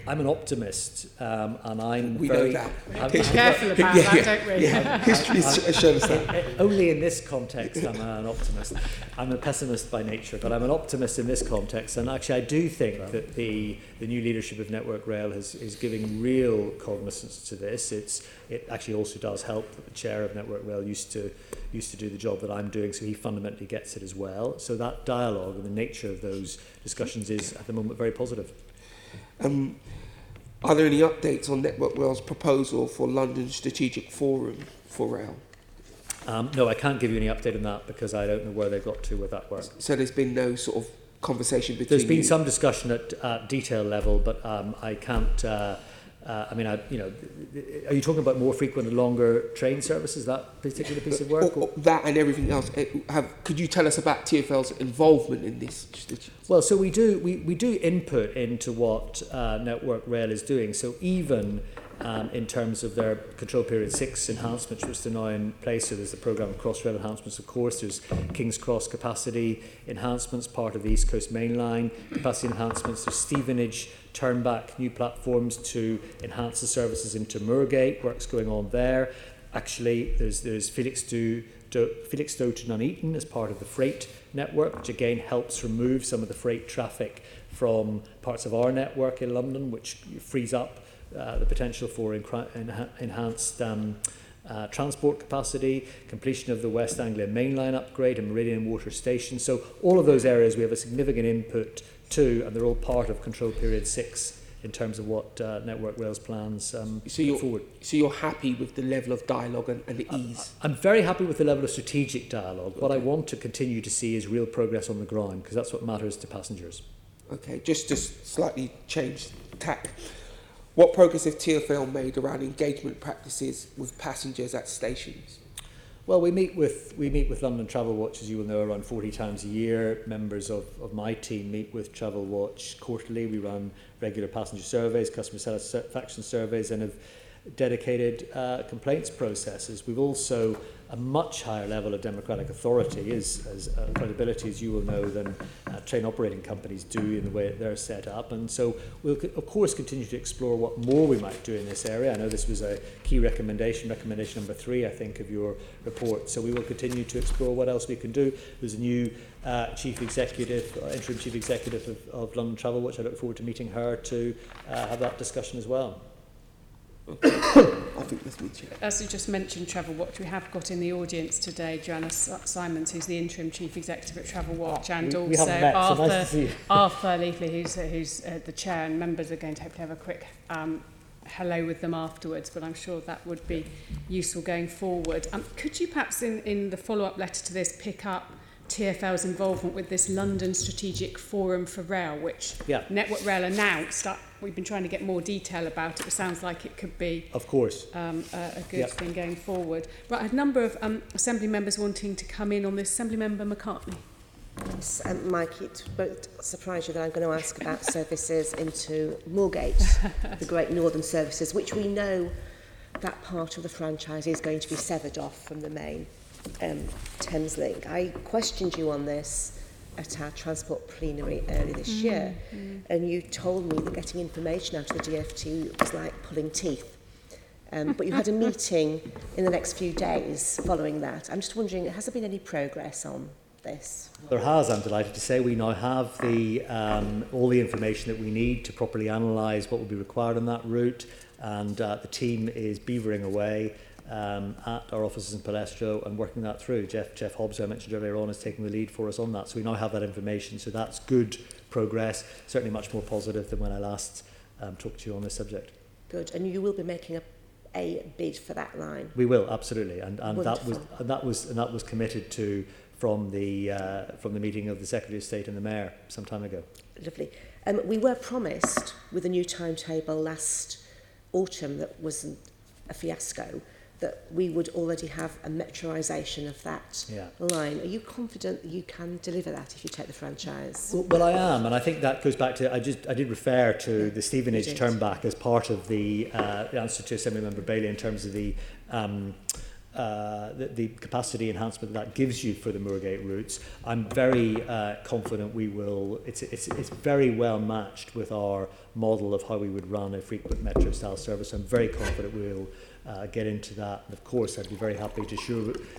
Speaker 2: an optimist, and I'm
Speaker 7: we
Speaker 2: very.
Speaker 7: know that.
Speaker 1: Be careful about that, don't we?
Speaker 7: History shows us that.
Speaker 2: Only in this context, I'm an optimist. I'm a pessimist by nature, but I'm an optimist in this context. And actually, I do think that the new leadership of Network Rail is giving real cognizance to this. It actually also does help that the chair of Network Rail used to do the job that I'm doing, so he fundamentally gets it as well. So that dialogue and the nature of those discussions is at the moment very positive.
Speaker 7: Are there any updates on Network Rail's proposal for London Strategic Forum for rail?
Speaker 2: No, I can't give you any update on that because I don't know where they've got to with that work.
Speaker 7: So there's been no sort of conversation between
Speaker 2: There's been
Speaker 7: you?
Speaker 2: some discussion at detail level, but I can't. Are you talking about more frequent and longer train services? That particular piece of work?
Speaker 7: Or that and everything else. Could you tell us about TfL's involvement in this?
Speaker 2: Well, so we do input into what Network Rail is doing. So even in terms of their control period 6 enhancements, which are now in place, so there's the programme of Crossrail enhancements, of course, there's King's Cross capacity enhancements, part of the East Coast Main Line, capacity enhancements, there's Stevenage turnback, new platforms to enhance the services into Moorgate, work's going on there. Actually, there's Felixstowe to Nuneaton as part of the freight network, which again helps remove some of the freight traffic from parts of our network in London, which frees up the potential for enhanced transport capacity, completion of the West Anglia mainline upgrade and Meridian Water Station. So all of those areas we have a significant input to, and they're all part of control period 6 in terms of what Network Rail's plans forward.
Speaker 7: So you're happy with the level of dialogue and the ease?
Speaker 2: I'm very happy with the level of strategic dialogue. Okay. What I want to continue to see is real progress on the ground, because that's what matters to passengers.
Speaker 7: Okay, just to slightly change tack. What progress have TfL made around engagement practices with passengers at stations?
Speaker 2: Well, we meet with London Travel Watch, as you will know, around 40 times a year. Members of my team meet with Travel Watch quarterly. We run regular passenger surveys, customer satisfaction surveys, and have dedicated complaints processes. We've also a much higher level of democratic authority, as accountability, as you will know, than train operating companies do in the way that they're set up. And so we'll, of course, continue to explore what more we might do in this area. I know this was a key recommendation number 3, I think, of your report. So we will continue to explore what else we can do. There's a new interim chief executive of London Travel Watch. I look forward to meeting her to have that discussion as well.
Speaker 7: I think that's me too.
Speaker 1: As you just mentioned, Travel Watch, we have got in the audience today Joanna Simons, who's the interim chief executive at Travel Watch, and
Speaker 2: we
Speaker 1: also
Speaker 2: met, so nice to see you.
Speaker 1: Arthur Leafley, who's the chair, and members are going to hopefully have a quick hello with them afterwards, but I'm sure that would be useful going forward. Could you perhaps in the follow-up letter to this pick up TfL's involvement with this London Strategic Forum for Rail, which Network Rail announced? We've been trying to get more detail about it. It sounds like it could be,
Speaker 2: of course,
Speaker 1: a good thing going forward. Right, I had a number of Assembly members wanting to come in on this. Assembly Member McCartney.
Speaker 8: Yes, Mike, it won't surprise you that I'm going to ask about services into Moorgate, the Great Northern Services, which we know that part of the franchise is going to be severed off from the main Thames Link. I questioned you on this at our transport plenary early this year, and you told me that getting information out of the DFT was like pulling teeth. But you had a meeting in the next few days following that. I'm just wondering, has there been any progress on this?
Speaker 2: There has, I'm delighted to say. We now have all the information that we need to properly analyse what will be required on that route, and the team is beavering away at our offices in Palestro and working that through. Jeff Hobbs, who I mentioned earlier on, is taking the lead for us on that. So we now have that information. So that's good progress, certainly much more positive than when I last talked to you on this subject.
Speaker 8: Good. And you will be making a bid for that line? We
Speaker 2: will, absolutely. And that was committed to from the meeting of the Secretary of State and the Mayor some time ago.
Speaker 8: Lovely. We were promised with a new timetable last autumn that wasn't a fiasco, that we would already have a metroisation of that line. Are you confident that you can deliver that if you take the franchise?
Speaker 2: Well, I am, and I think that goes back to, I did refer to the Stevenage turnback as part of the answer to Assemblymember Bailey in terms of the capacity enhancement that gives you for the Moorgate routes. I'm very confident we will. It's very well matched with our model of how we would run a frequent metro style service. I'm very confident we'll get into that. And of course, I'd be very happy to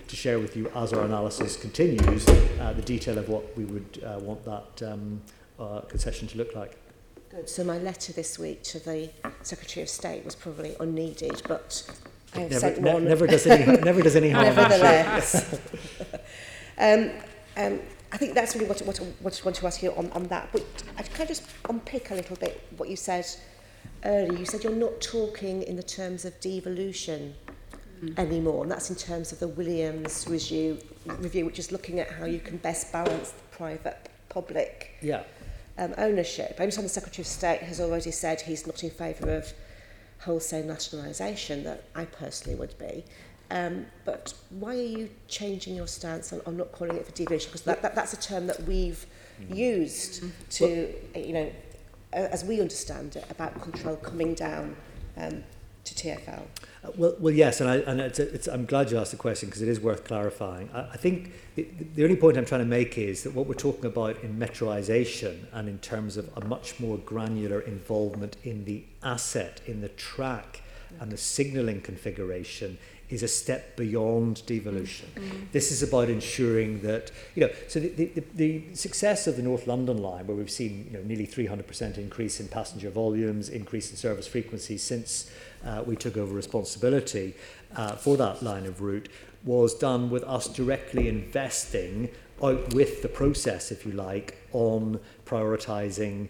Speaker 2: share with you, as our analysis continues, the detail of what we would want that concession to look like.
Speaker 8: Good. So my letter this week to the Secretary of State was probably unneeded, but I have sent one.
Speaker 2: Never does any harm.
Speaker 8: Nevertheless. I think that's really what I want to ask you on that. But can I just unpick a little bit what you said earlier? You said you're not talking in the terms of devolution anymore, and that's in terms of the Williams review, which is looking at how you can best balance the private-public ownership. I understand the Secretary of State has already said he's not in favour of wholesale nationalisation, that I personally would be. But why are you changing your stance on not calling it for devolution? Because that's a term that we've used to, as we understand it, about control coming down to TfL.
Speaker 2: Well, yes, and I'm glad you asked the question because it is worth clarifying. I think the only point I'm trying to make is that what we're talking about in metroisation and in terms of a much more granular involvement in the asset, in the track and the signalling configuration is a step beyond devolution. This is about ensuring that, so the success of the North London line, where we've seen nearly 300% increase in passenger volumes, increase in service frequency since we took over responsibility for that line of route, was done with us directly investing out with the process, if you like, on prioritising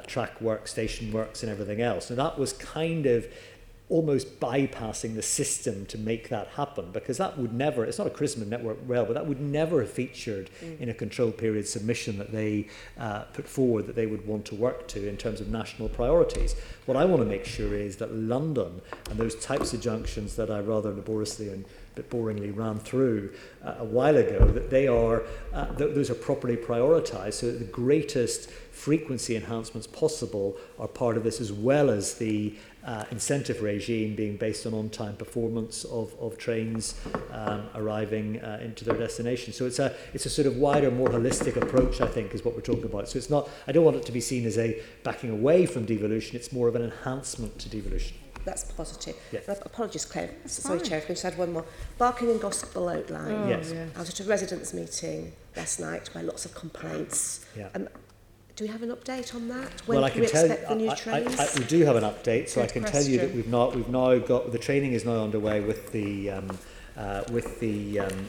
Speaker 2: track work, station works and everything else. And that was kind of almost bypassing the system to make that happen, because that would never, it's not a criticism of Network Rail, but that would never have featured in a control period submission that they put forward that they would want to work to in terms of national priorities. What I want to make sure is that London and those types of junctions that I rather laboriously and a bit boringly ran through a while ago, that they are those are properly prioritised so that the greatest frequency enhancements possible are part of this, as well as the incentive regime being based on on-time performance of trains arriving into their destination. So it's a sort of wider, more holistic approach, I think, is what we're talking about. So it's not, I don't want it to be seen as a backing away from devolution, it's more of an enhancement to devolution.
Speaker 8: That's positive.
Speaker 2: Yeah.
Speaker 8: Apologies, Claire. Sorry, Chair, if we just had one more. Barking and Gospel Oak line.
Speaker 1: Oh,
Speaker 2: yes.
Speaker 1: yes.
Speaker 8: I was at a residents' meeting last night where lots of complaints.
Speaker 2: Yeah.
Speaker 8: Do we have an update on that? When
Speaker 2: Well, I
Speaker 8: can we
Speaker 2: can tell
Speaker 8: expect the new trains?
Speaker 2: we do have an update, so
Speaker 1: Good
Speaker 2: I can tell you that
Speaker 1: question.
Speaker 2: we've now got the training is now underway with the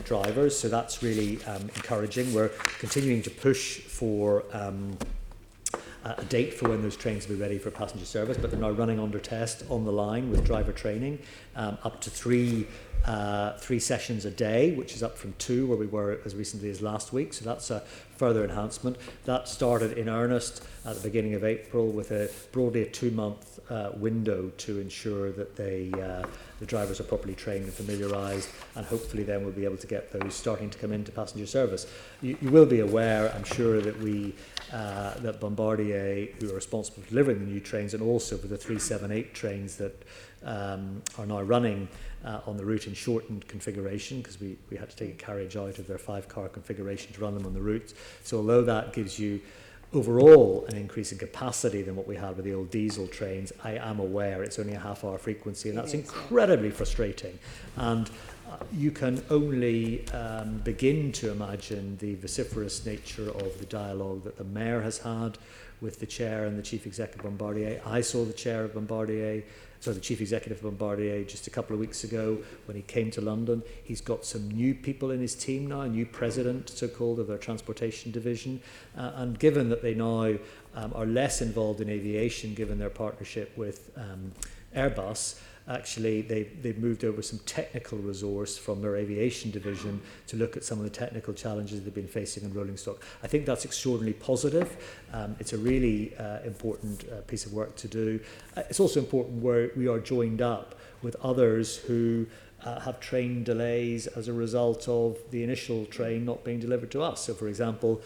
Speaker 2: drivers, so that's really encouraging. We're continuing to push for a date for when those trains will be ready for passenger service, but they're now running under test on the line with driver training, up to three sessions a day, which is up from 2 where we were as recently as last week. So that's a further enhancement. That started in earnest at the beginning of April with broadly a 2-month window to ensure that the drivers are properly trained and familiarised, and hopefully then we'll be able to get those starting to come into passenger service. You will be aware, I'm sure, that that Bombardier, who are responsible for delivering the new trains, and also for the 378 trains that are now running on the route in shortened configuration, because we had to take a carriage out of their 5-car configuration to run them on the route. So although that gives you overall an increase in capacity than what we had with the old diesel trains, I am aware it's only a half-hour frequency, and that's incredibly frustrating. And you can only begin to imagine the vociferous nature of the dialogue that the Mayor has had with the Chair and the Chief Executive of Bombardier. I saw the Chair of Bombardier, the Chief Executive of Bombardier just a couple of weeks ago when he came to London. He's got some new people in his team now, a new president, so-called, of their transportation division. And given that they now are less involved in aviation, given their partnership with Airbus, actually they've moved over some technical resource from their aviation division to look at some of the technical challenges they've been facing in rolling stock. I think that's extraordinarily positive. It's a really important piece of work to do. It's also important where we are joined up with others who have train delays as a result of the initial train not being delivered to us. So, for example,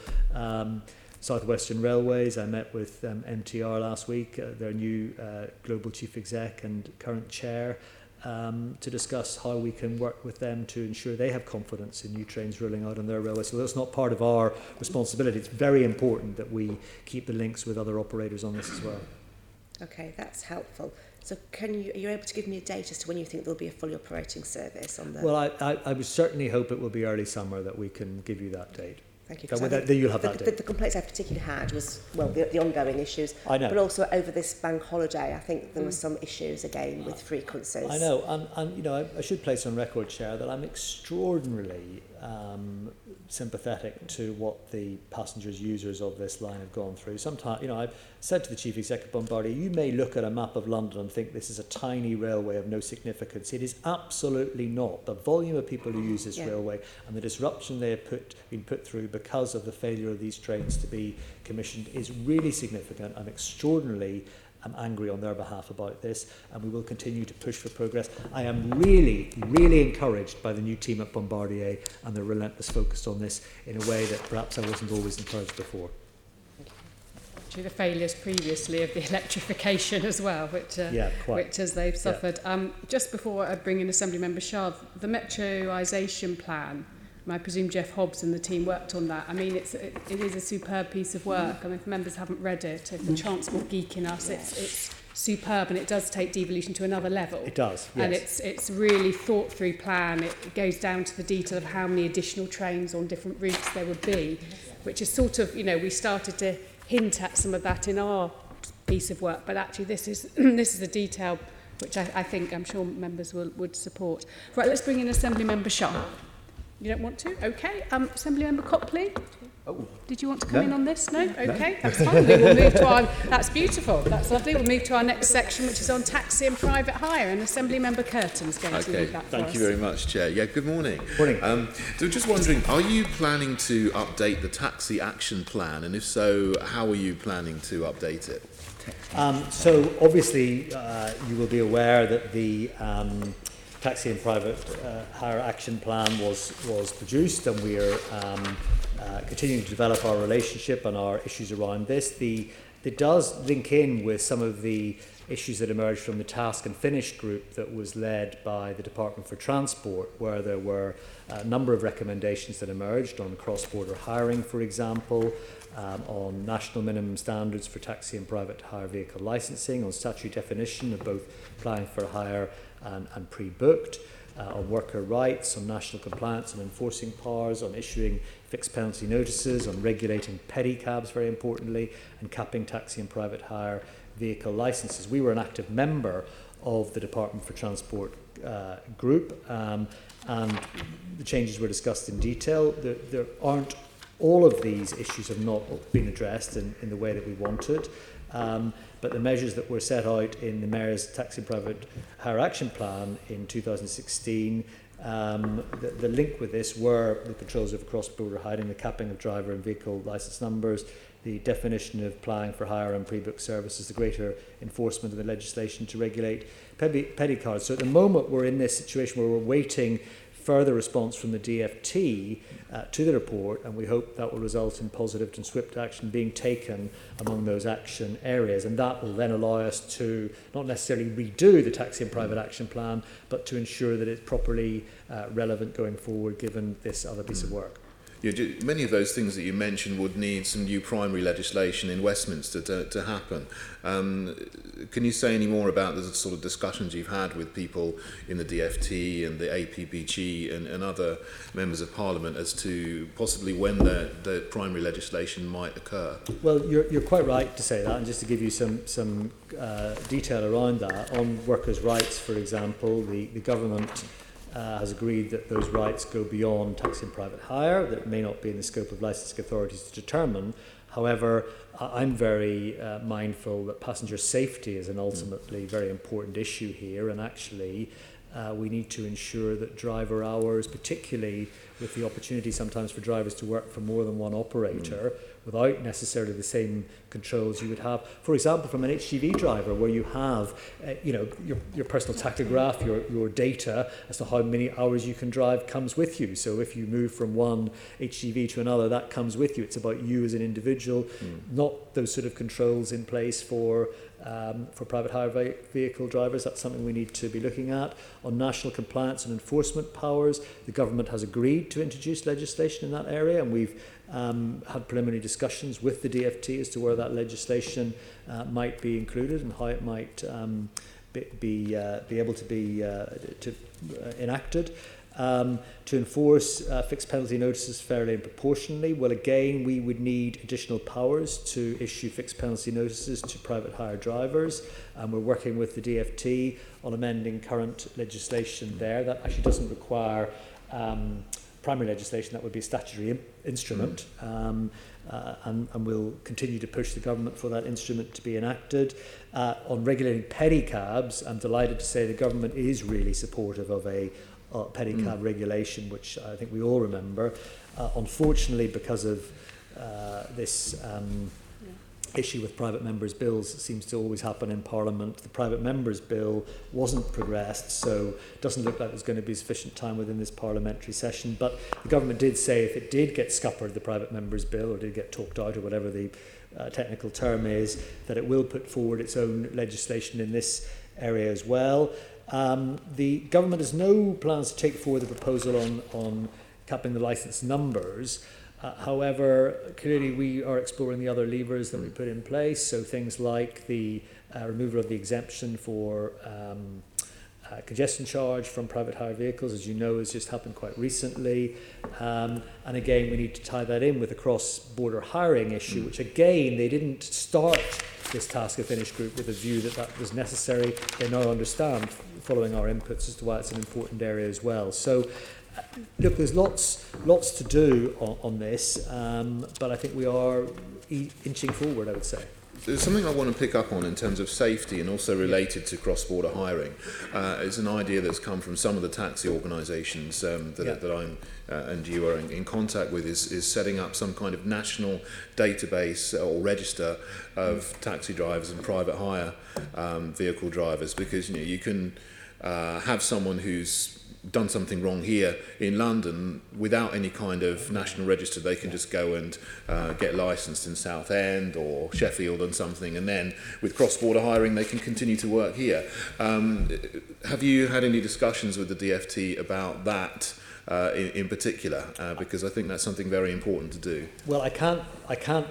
Speaker 2: South Western Railways, I met with MTR last week, their new global chief exec and current chair, to discuss how we can work with them to ensure they have confidence in new trains rolling out on their railway. So that's not part of our responsibility. It's very important that we keep the links with other operators on this as well.
Speaker 8: Okay, that's helpful. So are you able to give me a date as to when you think there'll be a fully operating service on the...
Speaker 2: Well, I would certainly hope it will be early summer that we can give you that date.
Speaker 8: Thank you.
Speaker 2: You'll have that date.
Speaker 8: The complaints I particularly had was, well, the ongoing issues.
Speaker 2: I know.
Speaker 8: But also over this bank holiday, I think there were some issues again with frequencies.
Speaker 2: I know, and I should place on record, Chair, that I'm extraordinarily sympathetic to what the passengers, users of this line have gone through. Sometimes, you know, I've said to the Chief Executive Bombardier, you may look at a map of London and think this is a tiny railway of no significance. It is absolutely not. The volume of people who use this railway and the disruption they have been put through because of the failure of these trains to be commissioned is really significant and extraordinarily angry on their behalf about this, and we will continue to push for progress. I am really, really encouraged by the new team at Bombardier and their relentless focus on this in a way that perhaps I wasn't always encouraged before.
Speaker 1: The failures previously of the electrification as well, which as they've suffered. Just before I bring in Assembly Member Shah, the metroisation plan, and I presume Jeff Hobbs and the team worked on that. I mean, it is a superb piece of work. I mean, if members haven't read it, if the transport geek in us, it's superb, and it does take devolution to another level.
Speaker 2: It does, yes.
Speaker 1: And it's really thought through plan. It goes down to the detail of how many additional trains on different routes there would be, which is sort of, you know, we started to hint at some of that in our piece of work, but actually this is the detail which I think I'm sure members would support. Right, let's bring in Assembly Member Shah. You don't want to? Okay. Assembly Member Copley?
Speaker 3: Oh.
Speaker 1: Did you want to come in on this? No? Okay, that's fine. We will move to our... That's beautiful. That's lovely. We'll move to our next section, which is on taxi and private hire. And Assembly Member Curtin's going to lead that for us.
Speaker 9: Thank you very much, Chair. Yeah, good morning.
Speaker 2: Morning.
Speaker 9: So just wondering, are you planning to update the taxi action plan? And if so, how are you planning to update it?
Speaker 2: So obviously, you will be aware that the... taxi and private hire action plan was produced, and we are continuing to develop our relationship and our issues around this. It does link in with some of the issues that emerged from the Task and Finish group that was led by the Department for Transport, where there were a number of recommendations that emerged on cross-border hiring, for example, on national minimum standards for taxi and private hire vehicle licensing, on statutory definition of both applying for hire and pre-booked, on worker rights, on national compliance and enforcing powers, on issuing fixed penalty notices, on regulating pedicabs, very importantly, and capping taxi and private hire vehicle licenses. We were an active member of the Department for Transport group, and the changes were discussed in detail. There aren't all of these issues have not been addressed in the way that we wanted. But the measures that were set out in the Mayor's Taxi and Private Hire Action Plan in 2016, the link with this were the controls over cross-border hiring, the capping of driver and vehicle licence numbers, the definition of applying for hire and pre-booked services, the greater enforcement of the legislation to regulate pedicabs. So at the moment we're in this situation where we're waiting further response from the DFT to the report, and we hope that will result in positive and swift action being taken among those action areas, and that will then allow us to not necessarily redo the taxi and private action plan, but to ensure that it's properly relevant going forward given this other piece of work.
Speaker 9: Yeah, many of those things that you mentioned would need some new primary legislation in Westminster to happen. Can you say any more about the sort of discussions you've had with people in the DFT and the APPG and other members of Parliament as to possibly when the primary legislation might occur?
Speaker 2: Well, you're quite right to say that, and just to give you some detail around that, on workers' rights, for example, the government has agreed that those rights go beyond taxi and private hire, that may not be in the scope of licensing authorities to determine. However, I'm very mindful that passenger safety is an ultimately very important issue here, and actually we need to ensure that driver hours, particularly with the opportunity sometimes for drivers to work for more than one operator, without necessarily the same controls you would have, for example, from an HGV driver, where you have, your personal tachograph, your data as to how many hours you can drive comes with you. So if you move from one HGV to another, that comes with you. It's about you as an individual, not those sort of controls in place for private hire vehicle drivers. That's something we need to be looking at. On national compliance and enforcement powers, the government has agreed to introduce legislation in that area, and we've had preliminary discussions with the DFT as to where that legislation might be included and how it might be able to be enacted. To enforce fixed penalty notices fairly and proportionally, well, again, we would need additional powers to issue fixed penalty notices to private hire drivers, and we're working with the DFT on amending current legislation there. That actually doesn't require primary legislation, that would be a statutory instrument, and we'll continue to push the government for that instrument to be enacted. On regulating pedicabs, I'm delighted to say the government is really supportive of a pedicab regulation, which I think we all remember. Unfortunately, because of this issue with private members' bills, it seems to always happen in Parliament. The private members' bill wasn't progressed, so it doesn't look like there's going to be sufficient time within this parliamentary session. But the government did say if it did get scuppered, the private members' bill, or did get talked out, or whatever the technical term is, that it will put forward its own legislation in this area as well. The government has no plans to take forward the proposal on capping the licence numbers. However, clearly we are exploring the other levers that we put in place, so things like the removal of the exemption for congestion charge from private hire vehicles, as you know, has just happened quite recently. And again, we need to tie that in with the cross-border hiring issue, which again, they didn't start this task of finish group with a view that that was necessary. They now understand, following our inputs, as to why it's an important area as well. So, look, there's lots to do on this, but I think we are inching forward, I would say.
Speaker 9: There's something I want to pick up on in terms of safety and also related to cross-border hiring. It's an idea that's come from some of the taxi organisations that I'm and you are in contact with, is setting up some kind of national database or register of taxi drivers and private hire vehicle drivers, because you can have someone who's done something wrong here in London without any kind of national register. They can just go and get licensed in Southend or Sheffield and something, and then with cross-border hiring they can continue to work here. Have you had any discussions with the DFT about that in particular? Because I think that's something very important to do.
Speaker 2: Well, I can't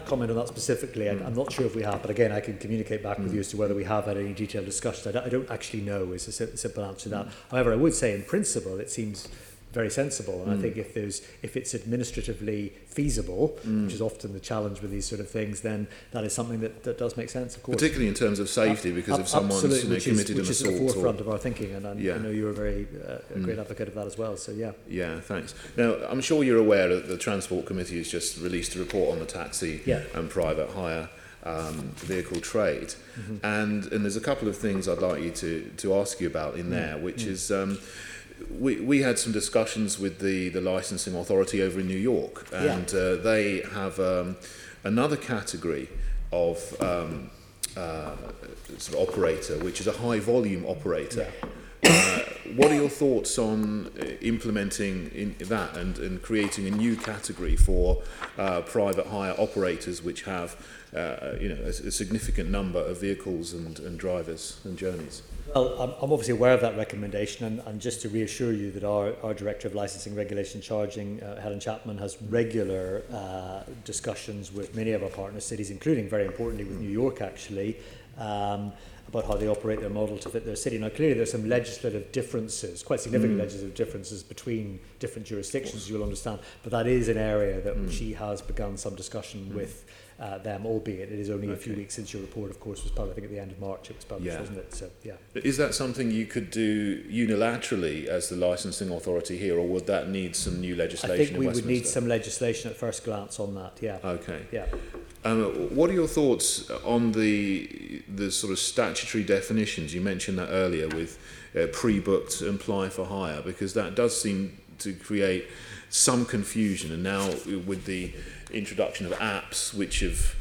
Speaker 2: comment on that specifically. I'm not sure if we have, but again, I can communicate back with you as to whether we have had any detailed discussion. I don't actually know is a simple answer to that. However, I would say in principle it seems very sensible, and I think if it's administratively feasible, which is often the challenge with these sort of things, then that is something that does make sense, of course.
Speaker 9: Particularly in terms of safety, because if someone's committed an assault,
Speaker 2: which is at the forefront of our thinking, and I know you're a very great advocate of that as well. So
Speaker 9: yeah, thanks. Now, I'm sure you're aware that the Transport Committee has just released a report on the taxi and private hire vehicle trade, and there's a couple of things I'd like you to ask you about in there, which is. We had some discussions with the licensing authority over in New York, and they have another category of sort of operator, which is a high volume operator. What are your thoughts on implementing that and creating a new category for private hire operators, which have a significant number of vehicles and drivers and journeys?
Speaker 2: Well, I'm obviously aware of that recommendation, and just to reassure you that our Director of Licensing, Regulation, Charging, Helen Chapman, has regular discussions with many of our partner cities, including, very importantly, with New York, actually, about how they operate their model to fit their city. Now, clearly there's some legislative differences, quite significant legislative differences between different jurisdictions, you'll understand, but that is an area that she has begun some discussion with them, albeit it is only a few weeks since your report, of course, was published. I think at the end of March it was published, wasn't it? So,
Speaker 9: Is that something you could do unilaterally as the licensing authority here, or would that need some new legislation?
Speaker 2: I think we would need some legislation at first glance on that,
Speaker 9: Okay.
Speaker 2: Yeah.
Speaker 9: What are your thoughts on the sort of statutory definitions? You mentioned that earlier with pre-booked and apply for hire, because that does seem to create some confusion, and now with the introduction of apps which have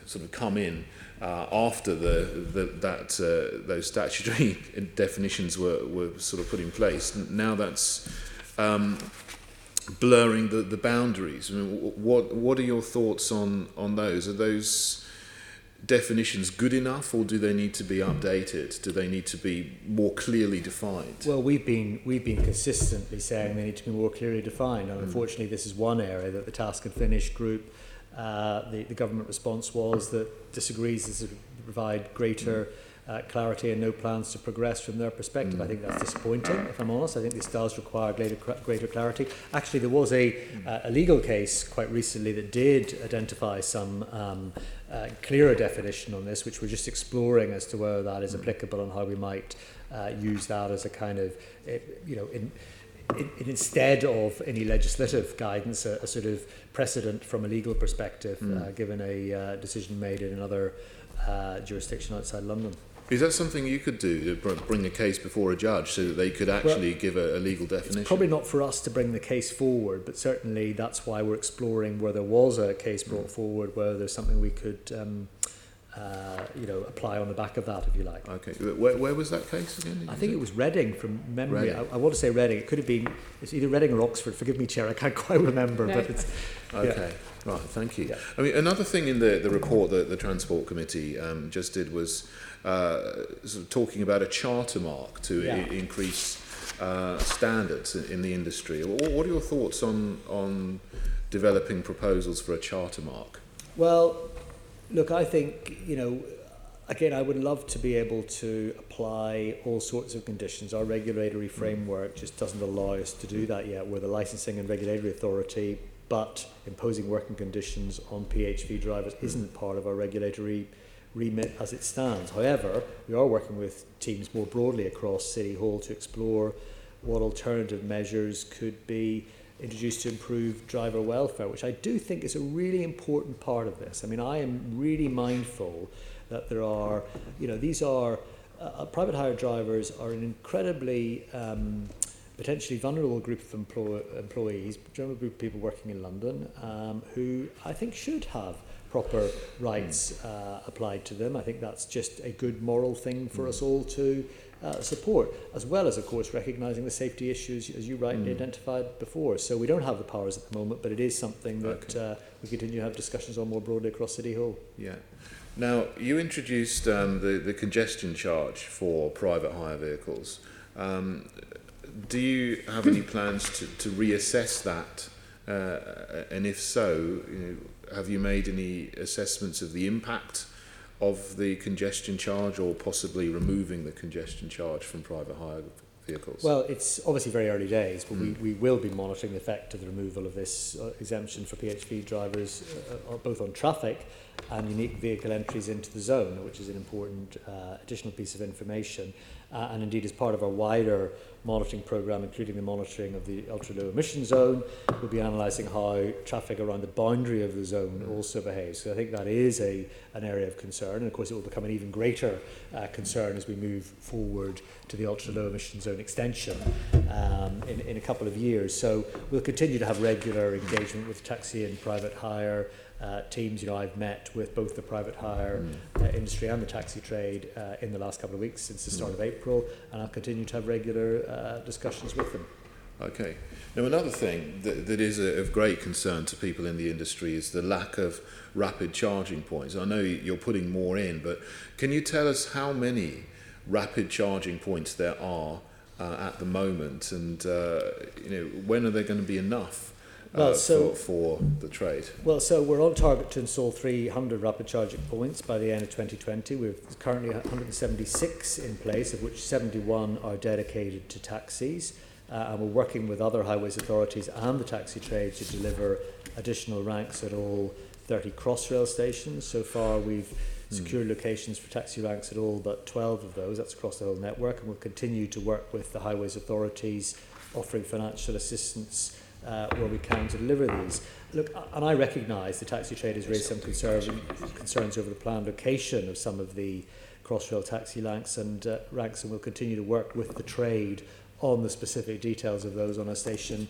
Speaker 9: sort of come in after those statutory definitions were sort of put in place, now that's blurring the boundaries. I mean, what are your thoughts on those? Are those definitions good enough, or do they need to be updated? Do they need to be more clearly defined?
Speaker 2: Well, we've been consistently saying they need to be more clearly defined, and unfortunately this is one area that the Task and Finish group, the government response was that disagrees as to provide greater clarity and no plans to progress from their perspective. I think that's disappointing, if I'm honest. I think this does require greater clarity. Actually, there was a legal case quite recently that did identify some clearer definition on this, which we're just exploring as to whether that is applicable and how we might use that as a kind of, instead of any legislative guidance, a sort of precedent from a legal perspective, given a decision made in another jurisdiction outside London.
Speaker 9: Is that something you could do, to bring a case before a judge so that they could actually give a legal definition?
Speaker 2: It's probably not for us to bring the case forward, but certainly that's why we're exploring where there was a case brought forward, whether there's something we could apply on the back of that, if you like.
Speaker 9: Okay. Where was that case again?
Speaker 2: I think it was Reading from memory.
Speaker 9: Reading.
Speaker 2: I want to say Reading. It could have been, it's either Reading or Oxford. Forgive me, Chair, I can't quite remember.
Speaker 1: No.
Speaker 2: But it's
Speaker 9: Okay. Yeah. Right, thank you.
Speaker 2: Yeah.
Speaker 9: I mean, another thing in the report that the Transport Committee just did was sort of talking about a charter mark to increase standards in the industry. What are your thoughts on developing proposals for a charter mark?
Speaker 2: Well, look, I think, again, I would love to be able to apply all sorts of conditions. Our regulatory framework just doesn't allow us to do that yet. We're the licensing and regulatory authority, but imposing working conditions on PHV drivers isn't part of our regulatory remit as it stands. However, we are working with teams more broadly across City Hall to explore what alternative measures could be introduced to improve driver welfare, which I do think is a really important part of this. I mean, I am really mindful that there are, these are, private hire drivers are an incredibly potentially vulnerable group of employees, general group of people working in London, who I think should have proper rights applied to them. I think that's just a good moral thing for us all to support, as well as, of course, recognising the safety issues, as you rightly identified before. So we don't have the powers at the moment, but it is something that we continue to have discussions on more broadly across City Hall.
Speaker 9: Yeah. Now, you introduced the congestion charge for private hire vehicles. Do you have any plans to reassess that? And if so, have you made any assessments of the impact of the congestion charge, or possibly removing the congestion charge from private hire vehicles?
Speaker 2: Well, it's obviously very early days, but we will be monitoring the effect of the removal of this exemption for PHV drivers, both on traffic and unique vehicle entries into the zone, which is an important additional piece of information. And indeed, as part of our wider monitoring programme, including the monitoring of the ultra-low emission zone, we'll be analysing how traffic around the boundary of the zone also behaves. So I think that is an area of concern, and of course it will become an even greater concern as we move forward to the ultra-low emission zone extension in a couple of years. So we'll continue to have regular engagement with taxi and private hire teams. I've met with both the private hire industry and the taxi trade in the last couple of weeks since the start of April, and I'll continue to have regular discussions with them.
Speaker 9: Okay. Now, another thing that is of great concern to people in the industry is the lack of rapid charging points. I know you're putting more in, but can you tell us how many rapid charging points there are at the moment, and when are there going to be enough for the trade?
Speaker 2: Well, so we're on target to install 300 rapid charging points by the end of 2020. We've currently 176 in place, of which 71 are dedicated to taxis. And we're working with other highways authorities and the taxi trade to deliver additional ranks at all 30 Crossrail stations. So far, we've secured locations for taxi ranks at all but 12 of those. That's across the whole network, and we'll continue to work with the highways authorities, offering financial assistance where we can to deliver these. Look, and I recognise the taxi trade has raised some concerns over the planned location of some of the Crossrail taxi ranks, and we'll continue to work with the trade on the specific details of those on a station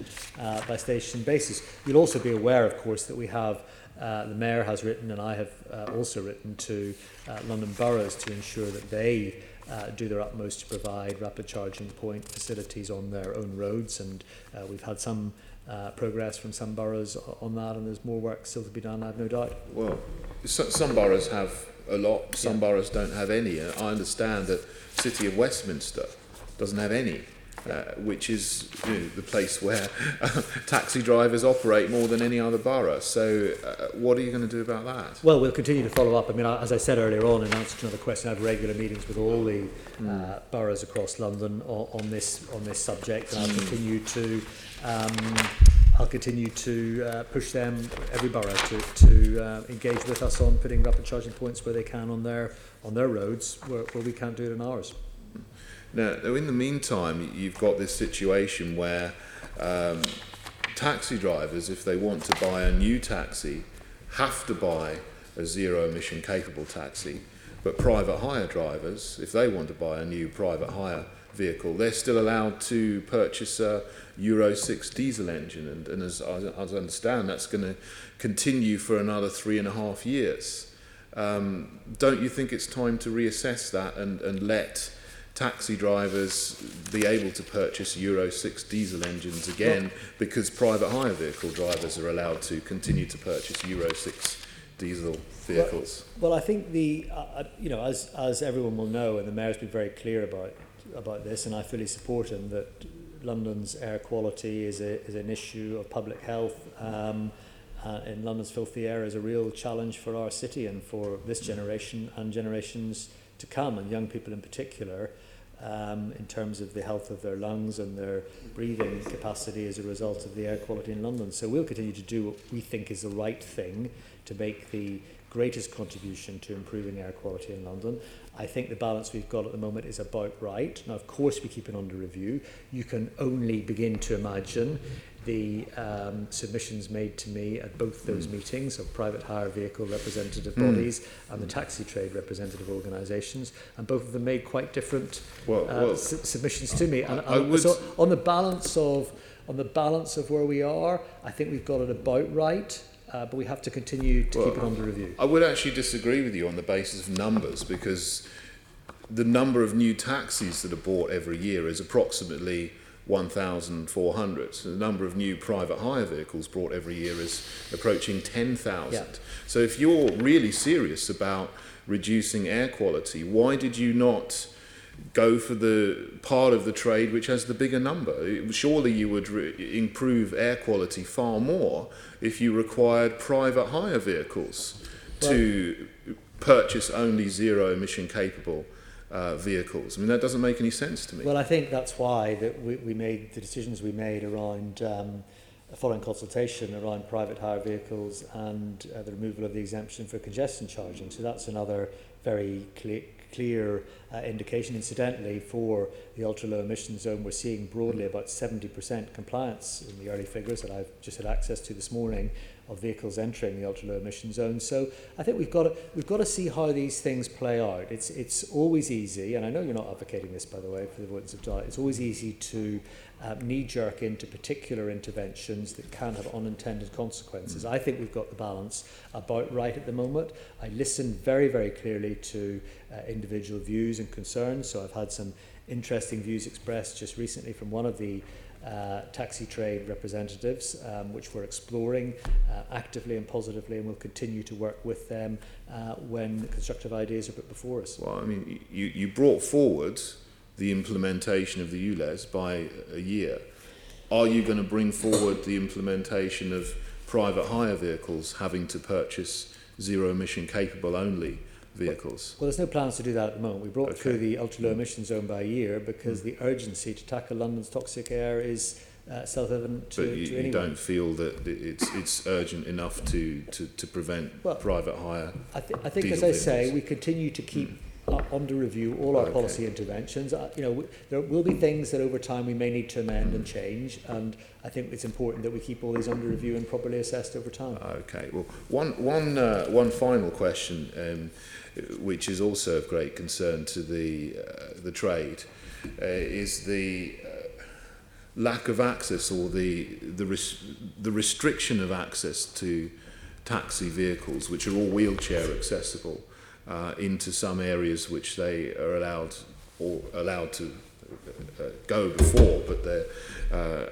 Speaker 2: by station basis. You'll also be aware, of course, that we have the Mayor has written, and I have also written to London boroughs to ensure that they do their utmost to provide rapid charging point facilities on their own roads, and we've had some progress from some boroughs on that, and there's more work still to be done, I have no doubt.
Speaker 9: Well, some boroughs have a lot, some boroughs don't have any. I understand that City of Westminster doesn't have any. Which is the place where taxi drivers operate more than any other borough. So what are you going to do about that?
Speaker 2: Well, we'll continue to follow up. I mean, as I said earlier on, in answer to another question, I have regular meetings with all the boroughs across London on this subject, and I'll continue to push them, every borough, to engage with us on putting rapid charging points where they can on their roads, where we can't do it in ours.
Speaker 9: Now, in the meantime, you've got this situation where taxi drivers, if they want to buy a new taxi, have to buy a zero-emission capable taxi, but private hire drivers, if they want to buy a new private hire vehicle, they're still allowed to purchase a Euro 6 diesel engine, and as I understand, that's going to continue for another 3.5 years. Don't you think it's time to reassess that and let taxi drivers be able to purchase Euro 6 diesel engines again, because private hire vehicle drivers are allowed to continue to purchase Euro 6 diesel vehicles?
Speaker 2: Well, I think as everyone will know, and the Mayor's been very clear about this, and I fully support him, that London's air quality is an issue of public health. And London's filthy air is a real challenge for our city and for this generation and generations to come, and young people in particular, in terms of the health of their lungs and their breathing capacity as a result of the air quality in London. So we'll continue to do what we think is the right thing to make the greatest contribution to improving air quality in London. I think the balance we've got at the moment is about right. Now, of course, we keep it under review. You can only begin to imagine the submissions made to me at both those meetings of private hire vehicle representative bodies and the taxi trade representative organisations, and both of them made quite different submissions to me. So on the balance of where we are, I think we've got it about right. But we have to continue to keep it under review. I
Speaker 9: would actually disagree with you on the basis of numbers, because the number of new taxis that are bought every year is approximately 1,400. So the number of new private hire vehicles brought every year is approaching 10,000. Yeah. So if you're really serious about reducing air quality, why did you not go for the part of the trade which has the bigger number? Surely you would improve air quality far more if you required private hire vehicles to purchase only zero emission capable vehicles. I mean, that doesn't make any sense to me.
Speaker 2: Well, I think that's why that we made the decisions we made around following consultation around private hire vehicles and the removal of the exemption for congestion charging. So that's another very clear indication. Incidentally, for the ultra-low emission zone, we're seeing broadly about 70% compliance in the early figures that I've just had access to this morning of vehicles entering the ultra-low emission zone. So I think we've got to see how these things play out. It's always easy, and I know you're not advocating this, by the way, for the avoidance of doubt. It's always easy to knee-jerk into particular interventions that can have unintended consequences. I think we've got the balance about right at the moment. I listen very, very clearly to individual views and concerns. So I've had some interesting views expressed just recently from one of the taxi trade representatives, which we're exploring actively and positively, and we'll continue to work with them when constructive ideas are put before us.
Speaker 9: Well, I mean, you brought forward the implementation of the ULEZ by a year. Are you going to bring forward the implementation of private hire vehicles having to purchase zero emission capable only vehicles?
Speaker 2: Well, there's no plans to do that at the moment. We brought through the ultra-low emission zone by a year because the urgency to tackle London's toxic air is self-evident to anyone. But you don't
Speaker 9: feel that it's urgent enough to prevent private hire?
Speaker 2: I think, as I say, we continue to keep under review all our policy interventions. There will be things that over time we may need to amend and change, and I think it's important that we keep all these under review and properly assessed over time.
Speaker 9: Okay. Well, one final question, which is also of great concern to the trade, is the lack of access, or the restriction of access to taxi vehicles, which are all wheelchair accessible, into some areas which they are allowed to go before, but their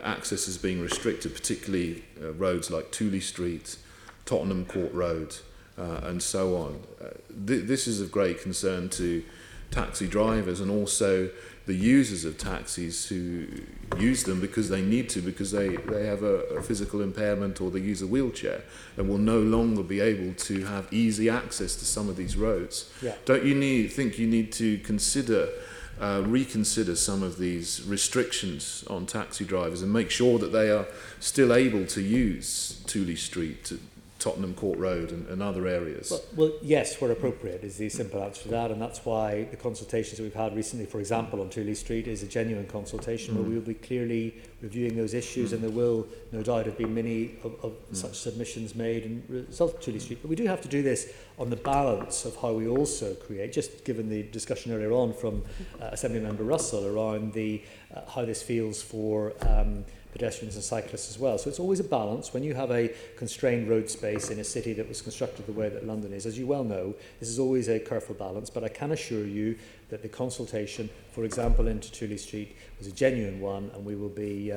Speaker 9: access is being restricted, particularly roads like Tooley Street, Tottenham Court Road, and so on. This is of great concern to taxi drivers and also the users of taxis who use them because they need to, because they have a physical impairment or they use a wheelchair and will no longer be able to have easy access to some of these roads. Yeah. Don't you think you need to reconsider some of these restrictions on taxi drivers and make sure that they are still able to use Tooley Street, Tottenham Court Road and other areas?
Speaker 2: Well, yes, where appropriate is the simple answer to that, and that's why the consultations that we've had recently, for example, on Tooley Street, is a genuine consultation where we will be clearly reviewing those issues, and there will no doubt have been many of such submissions made in result of Tooley Street. But we do have to do this on the balance of how we also create, just given the discussion earlier on from Assemblymember Russell around the how this feels for pedestrians and cyclists as well. So it's always a balance. When you have a constrained road space in a city that was constructed the way that London is, as you well know, this is always a careful balance, but I can assure you that the consultation, for example, into Tooley Street was a genuine one, and we will be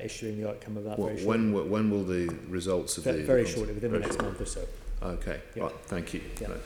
Speaker 2: issuing the outcome of that very shortly.
Speaker 9: When will the results of the...
Speaker 2: Very shortly, within the next month or so.
Speaker 9: Okay,
Speaker 2: Yeah.
Speaker 9: right, thank you.
Speaker 2: Yeah.
Speaker 9: Right.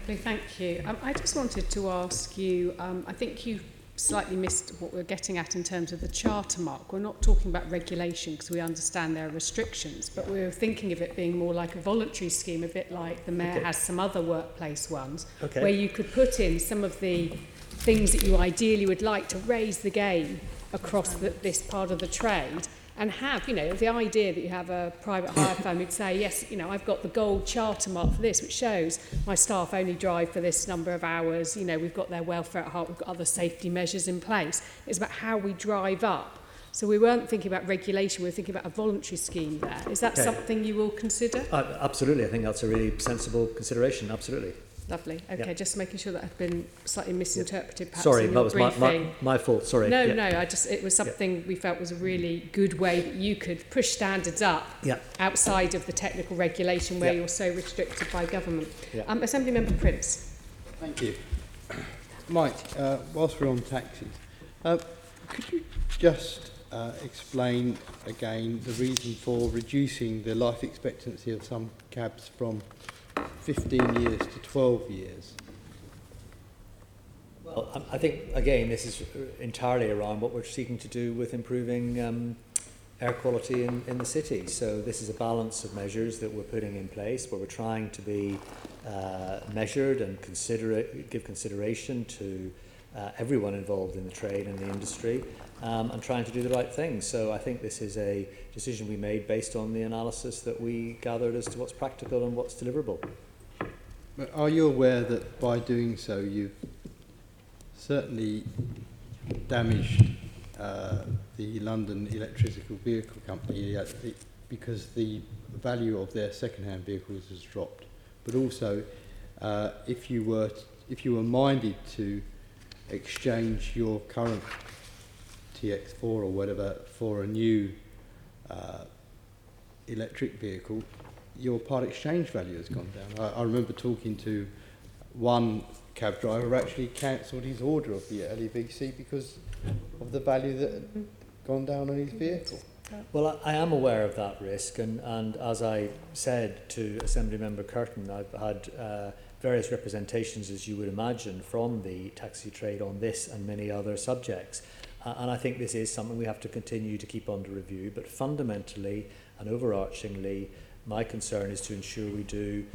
Speaker 1: Okay, thank you. I just wanted to ask you, I think you slightly missed what we're getting at in terms of the charter mark. We're not talking about regulation because we understand there are restrictions, but we're thinking of it being more like a voluntary scheme, a bit like the Mayor has some other workplace ones, where you could put in some of the things that you ideally would like to raise the game across this part of the trade, and have, you know, the idea that you have a private hire firm who'd say, yes, you know, I've got the gold charter mark for this, which shows my staff only drive for this number of hours, you know, we've got their welfare at heart, we've got other safety measures in place. It's about how we drive up. So we weren't thinking about regulation, we were thinking about a voluntary scheme there. Is that something you will consider?
Speaker 2: Absolutely, I think that's a really sensible consideration, absolutely.
Speaker 1: Lovely. Okay, just making sure that I've been slightly misinterpreted perhaps
Speaker 2: Sorry,
Speaker 1: in
Speaker 2: that
Speaker 1: your
Speaker 2: was
Speaker 1: briefing.
Speaker 2: my fault, sorry.
Speaker 1: No, it was something we felt was a really good way that you could push standards up outside of the technical regulation where you're so restricted by government. Assemblymember Prince.
Speaker 3: Thank you. Mike, whilst we're on taxis, could you just explain again the reason for reducing the life expectancy of some cabs from 15 years to 12 years?
Speaker 2: Well, I think, again, this is entirely around what we're seeking to do with improving air quality in the city. So this is a balance of measures that we're putting in place where we're trying to be measured and give consideration to everyone involved in the trade and the industry, and trying to do the right thing. So I think this is a decision we made based on the analysis that we gathered as to what's practical and what's deliverable.
Speaker 3: But are you aware that by doing so you've certainly damaged the London Electrical Vehicle Company because the value of their second-hand vehicles has dropped? But also, if you were minded to exchange your current TX4 or whatever for a new electric vehicle, your part exchange value has gone down. I remember talking to one cab driver who actually cancelled his order of the LEVC because of the value that had gone down on his vehicle.
Speaker 2: Well, I am aware of that risk, and as I said to Assemblymember Curtin, I've had various representations, as you would imagine, from the taxi trade on this and many other subjects. And I think this is something we have to continue to keep under review, but fundamentally and overarchingly, my concern is to ensure we do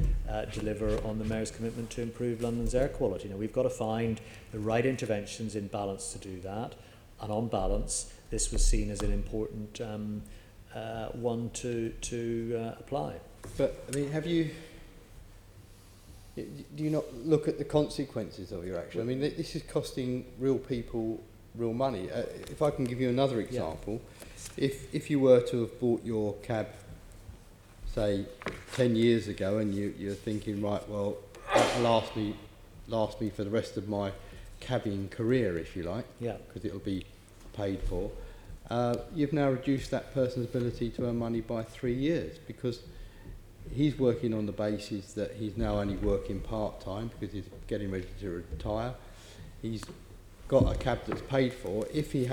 Speaker 2: deliver on the Mayor's commitment to improve London's air quality. Now, we've got to find the right interventions in balance to do that, and on balance, this was seen as an important one to apply.
Speaker 3: But, I mean, do you not look at the consequences of your action? I mean, this is costing real people real money. If I can give you another example, if you were to have bought your cab, say, 10 years ago, and you're thinking, right, well, that'll last me for the rest of my cabbing career, if you like, because it'll be paid for, you've now reduced that person's ability to earn money by 3 years because he's working on the basis that he's now only working part-time because he's getting ready to retire. He's got a cab that's paid for. If he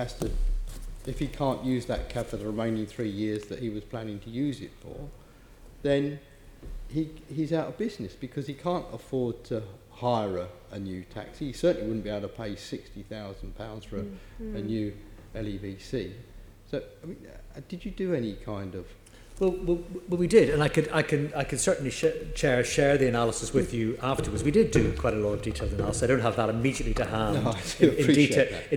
Speaker 3: can't use that cab for the remaining 3 years that he was planning to use it for, then he's out of business because he can't afford to hire a new taxi. He certainly wouldn't be able to pay £60,000 for a new LEVC. So, I mean, did you do any kind of
Speaker 2: Well, we did, and I can certainly share the analysis with you afterwards. We did do quite a lot of detailed analysis. I don't have that immediately to hand in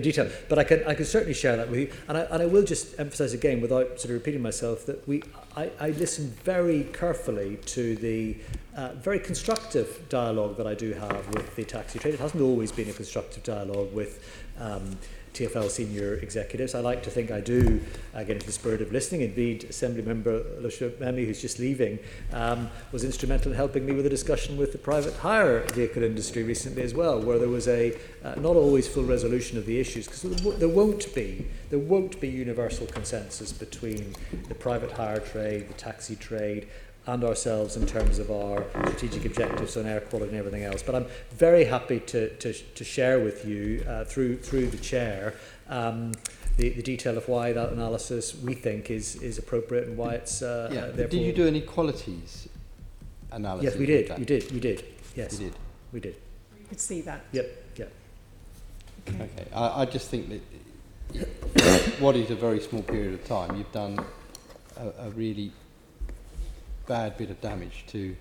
Speaker 2: detail, but I can certainly share that with you. And I will just emphasise again, without sort of repeating myself, that I listened very carefully to the very constructive dialogue that I do have with the taxi trade. It hasn't always been a constructive dialogue with TfL senior executives. I like to think I do get into the spirit of listening. Indeed, Assembly Member Memi, who's just leaving, was instrumental in helping me with a discussion with the private hire vehicle industry recently as well, where there was a not always full resolution of the issues, because there won't be universal consensus between the private hire trade, the taxi trade, and ourselves in terms of our strategic objectives on air quality and everything else. But I'm very happy to share with you through the chair the detail of why that analysis we think is appropriate and why it's
Speaker 3: Did you do any qualities analysis?
Speaker 2: Yes, we did. Yes,
Speaker 3: you did.
Speaker 2: We did.
Speaker 1: You could see that.
Speaker 2: Yep.
Speaker 3: Okay. I just think that what is a very small period of time, you've done a really bad bit of damage to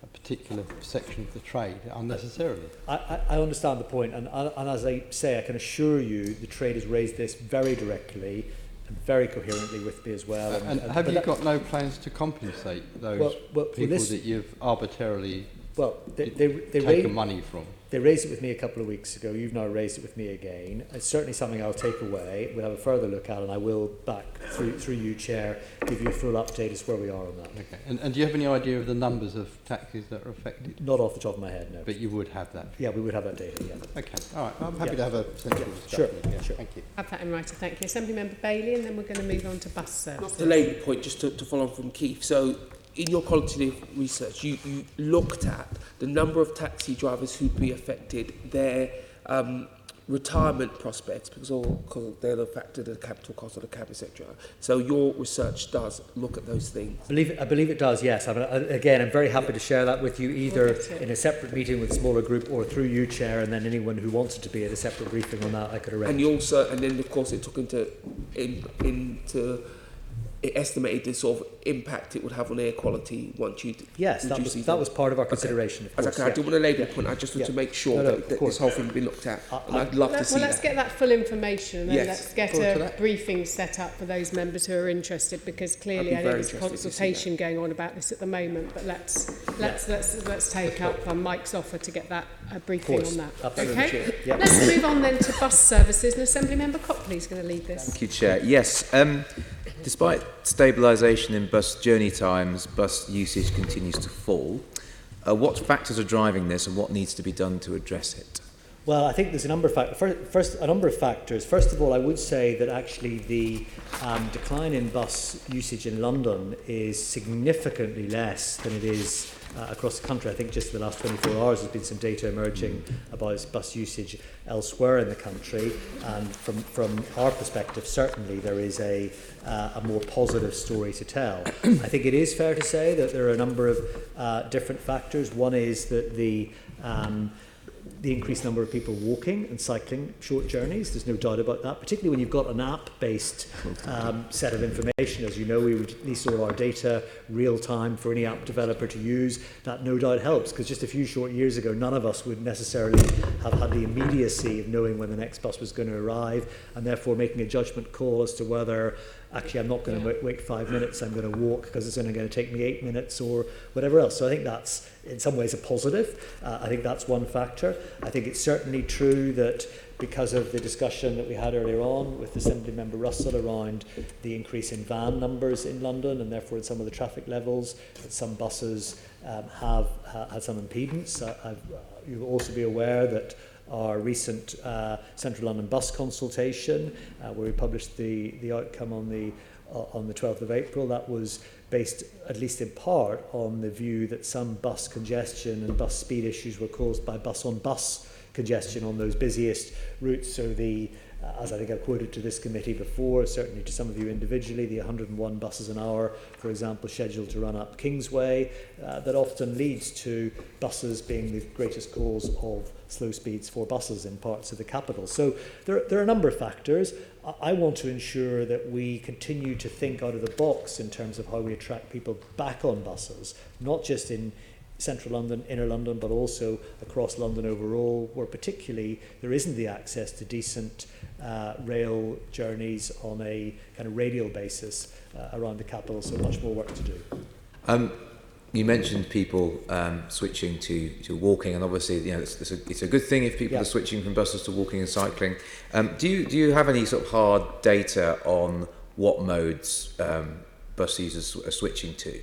Speaker 3: a particular section of the trade unnecessarily.
Speaker 2: I understand the point, and as I say, I can assure you the trade has raised this very directly and very coherently with me as well.
Speaker 3: And have you got no plans to compensate those people that you've arbitrarily taken money from?
Speaker 2: They raised it with me a couple of weeks ago. You've now raised it with me again. It's certainly something I'll take away. We'll have a further look at, and I will back through you, Chair, give you a full update as where we are on that.
Speaker 3: Okay. And do you have any idea of the numbers of taxis that are affected?
Speaker 2: Not off the top of my head, no.
Speaker 3: But you would have that?
Speaker 2: Yeah, we would have that data, yeah.
Speaker 3: Okay. All right. I'm happy to have a central discussion.
Speaker 2: Sure.
Speaker 3: Thank you.
Speaker 1: Have that in writing, thank you. Assembly Member Bailey, and then we're going to move on to bus services.
Speaker 7: Not to labour point, just to follow on from Keith. So, in your qualitative research, you looked at the number of taxi drivers who'd be affected, their retirement prospects, because they'll affect the capital cost of the cab, etc. So your research does look at those things.
Speaker 2: I believe it does, yes. Again, I'm very happy to share that with you, either in a separate meeting with a smaller group or through you, Chair, and then anyone who wanted to be at a separate briefing on that, I could arrange.
Speaker 7: And then of course it took into it estimated the sort of impact it would have on air quality once you
Speaker 2: that was part of our consideration. Of course,
Speaker 7: I didn't want to labour the point. I just want to make sure that this whole thing be looked at. And I'd love to see that.
Speaker 1: Let's get that full information, and then let's get a briefing set up for those members who are interested, because clearly I know there's a consultation going on about this at the moment. But let's take up Mike's offer to get that briefing on that.
Speaker 2: Absolutely.
Speaker 1: Okay.
Speaker 2: Yep.
Speaker 1: Let's move on then to bus services, and Assembly Member Copley is going to lead this.
Speaker 5: Thank you, Chair. Yes. Despite stabilisation in bus journey times, bus usage continues to fall. What factors are driving this, and what needs to be done to address it?
Speaker 2: Well, I think there's a number of factors. A number of factors. First of all, I would say that actually the decline in bus usage in London is significantly less than it is across the country. I think just in the last 24 hours there's been some data emerging about bus usage elsewhere in the country, and from our perspective, certainly there is a more positive story to tell. I think it is fair to say that there are a number of different factors. One is that the increased number of people walking and cycling short journeys. There's no doubt about that, particularly when you've got an app-based set of information. As you know, we release all our data real time for any app developer to use. That no doubt helps, because just a few short years ago, none of us would necessarily have had the immediacy of knowing when the next bus was going to arrive, and therefore making a judgment call as to whether actually I'm not going to wait 5 minutes, I'm going to walk because it's only going to take me 8 minutes or whatever else. So I think that's in some ways a positive. I think that's one factor. I think it's certainly true that because of the discussion that we had earlier on with Assembly Member Russell around the increase in van numbers in London, and therefore in some of the traffic levels, that some buses have had some impedance. You'll also be aware that our recent Central London bus consultation, where we published the outcome on the 12th of April, that was based at least in part on the view that some bus congestion and bus speed issues were caused by bus-on-bus congestion on those busiest routes. So the as I think I've quoted to this committee before, certainly to some of you individually, the 101 buses an hour, for example, scheduled to run up Kingsway, that often leads to buses being the greatest cause of slow speeds for buses in parts of the capital. So there are a number of factors. I want to ensure that we continue to think out of the box in terms of how we attract people back on buses, not just in central London, inner London, but also across London overall, where particularly there isn't the access to decent rail journeys on a kind of radial basis around the capital, so much more work to do.
Speaker 5: You mentioned people switching to walking, and obviously, you know, it's a good thing if people are switching from buses to walking and cycling. Do you have any sort of hard data on what modes bus users are switching to?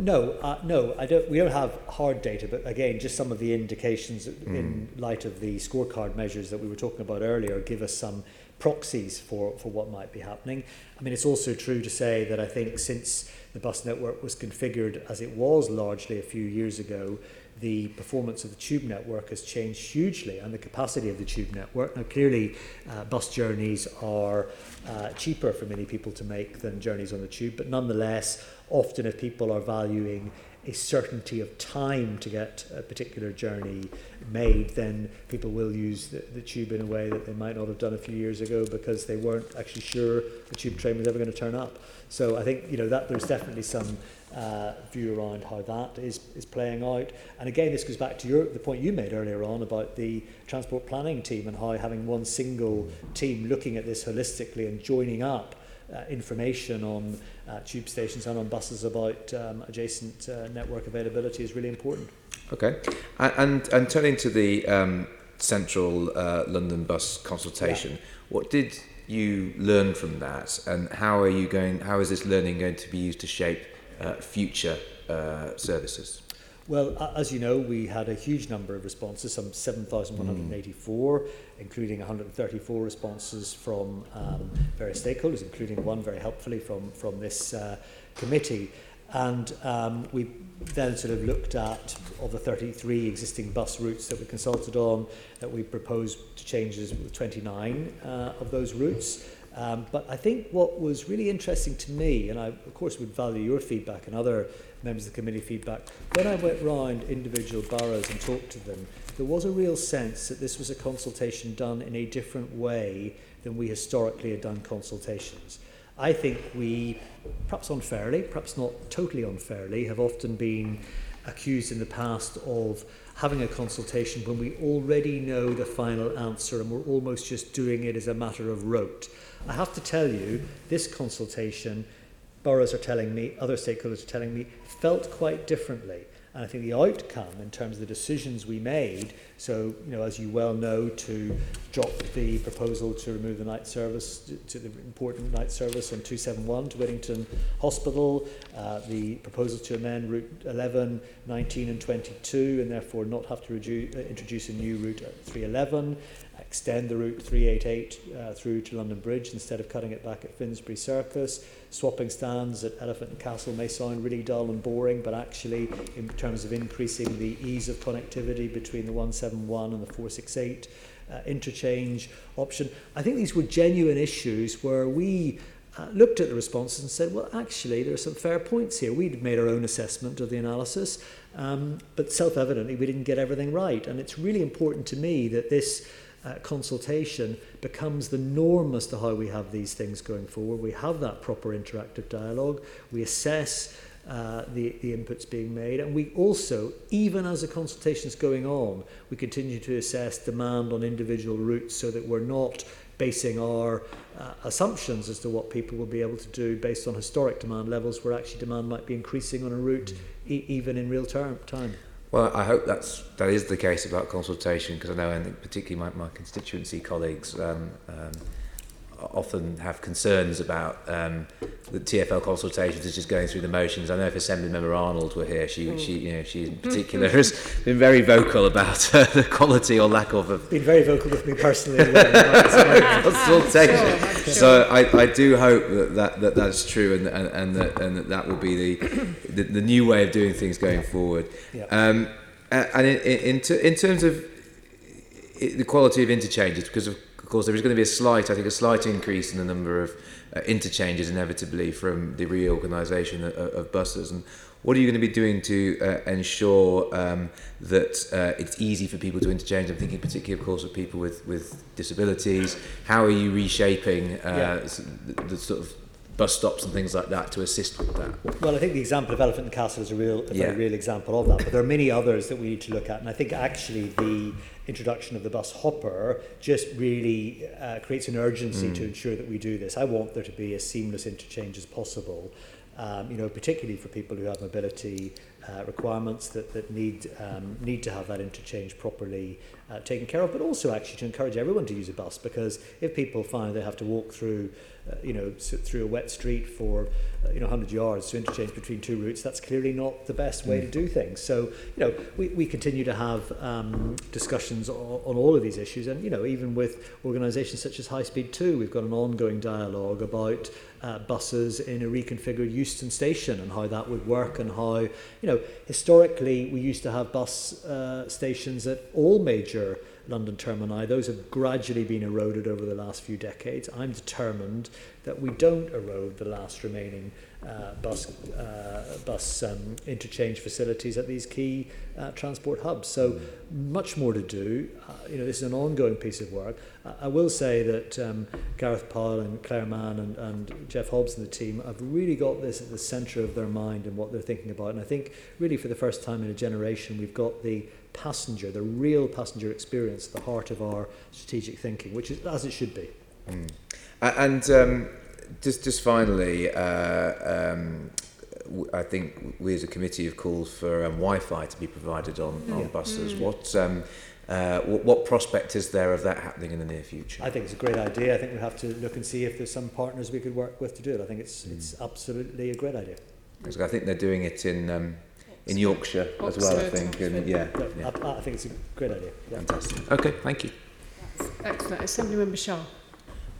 Speaker 2: No, I don't. We don't have hard data, but again, just some of the indications in light of the scorecard measures that we were talking about earlier give us some proxies for what might be happening. I mean, it's also true to say that I think since the bus network was configured as it was largely a few years ago, the performance of the tube network has changed hugely, and the capacity of the tube network. Now, clearly, bus journeys are cheaper for many people to make than journeys on the tube, but nonetheless, often if people are valuing a certainty of time to get a particular journey made, then people will use the tube in a way that they might not have done a few years ago because they weren't actually sure the tube train was ever going to turn up. So I think, you know, that there's definitely some view around how that is playing out. And again, this goes back to the point you made earlier on about the transport planning team and how having one single team looking at this holistically and joining up information on tube stations and on buses about adjacent network availability is really important.
Speaker 5: Okay, and turning to the central London bus consultation, what did you learn from that, and how is this learning going to be used to shape future services? Well,
Speaker 2: as you know, we had a huge number of responses, some 7,184, including 134 responses from various stakeholders, including one very helpfully from this committee. And we then sort of looked at, of the 33 existing bus routes that we consulted on, that we proposed to changes with 29 of those routes. But I think what was really interesting to me, and I of course would value your feedback and other members of the committee feedback, when I went round individual boroughs and talked to them, there was a real sense that this was a consultation done in a different way than we historically had done consultations. I think we, perhaps unfairly, perhaps not totally unfairly, have often been accused in the past of having a consultation when we already know the final answer and we're almost just doing it as a matter of rote. I have to tell you, this consultation, boroughs are telling me, other stakeholders are telling me, felt quite differently. And I think the outcome in terms of the decisions we made, so, you know, as you well know, to drop the proposal to remove the night service, to the important night service on 271 to Whittington Hospital, the proposal to amend Route 11, 19 and 22, and therefore not have to introduce a new route at 311, extend the route 388 through to London Bridge instead of cutting it back at Finsbury Circus. Swapping stands at Elephant and Castle may sound really dull and boring, but actually in terms of increasing the ease of connectivity between the 171 and the 468 interchange option, I think these were genuine issues where we looked at the responses and said, well, actually, there are some fair points here. We'd made our own assessment of the analysis, but self-evidently we didn't get everything right. And it's really important to me that this consultation becomes the norm as to how we have these things going forward. We have that proper interactive dialogue. We assess the inputs being made, and we also, even as the consultation is going on, we continue to assess demand on individual routes so that we're not basing our assumptions as to what people will be able to do based on historic demand levels, where actually demand might be increasing on a route even in real time.
Speaker 5: Well, I hope that is the case about consultation, because I know, and particularly my constituency colleagues often have concerns about the TfL consultations is just going through the motions. I know if Assemblymember Arnold were here, she in particular has been very vocal about the quality or lack of.
Speaker 2: Been very vocal with me personally.
Speaker 5: Consultation. Sure. So I do hope that's true, and that will be the new way of doing things going forward.
Speaker 2: Yeah.
Speaker 5: And in terms of the quality of interchanges, because of course, there is going to be a slight increase in the number of interchanges inevitably from the reorganisation of buses. And what are you going to be doing to ensure that it's easy for people to interchange? I'm thinking particularly, of course, of people with disabilities. How are you reshaping the sort of bus stops and things like that to assist with that?
Speaker 2: Well, I think the example of Elephant and Castle is a very real example of that, but there are many others that we need to look at, and I think actually the introduction of the bus hopper just really creates an urgency to ensure that we do this. I want there to be as seamless interchange as possible, particularly for people who have mobility requirements that need to have that interchange properly taken care of, but also actually to encourage everyone to use a bus, because if people find they have to walk through through a wet street for 100 yards to interchange between two routes, that's clearly not the best way to do things. So we continue to have discussions on all of these issues, and even with organisations such as High Speed 2, we've got an ongoing dialogue about buses in a reconfigured Euston station and how that would work, and how historically we used to have bus stations at all major London termini. Those have gradually been eroded over the last few decades. I'm determined that we don't erode the last remaining bus interchange facilities at these key transport hubs. So much more to do. This is an ongoing piece of work. I will say that Gareth Powell and Claire Mann and Jeff Hobbs and the team have really got this at the centre of their mind and what they're thinking about. And I think really for the first time in a generation, we've got the real passenger experience at the heart of our strategic thinking, which is as it should be.
Speaker 5: And just finally, I think we as a committee have called for Wi-Fi to be provided on buses. What prospect is there of that happening in the near future?
Speaker 2: I think it's a great idea. I think we have to look and see if there's some partners we could work with to do it. I think it's absolutely a great idea.
Speaker 5: Because I think they're doing it in Yorkshire as well, I think. And
Speaker 2: I think it's a great idea. Yeah.
Speaker 5: Fantastic. Okay, thank you.
Speaker 1: Excellent. Assemblymember Shah.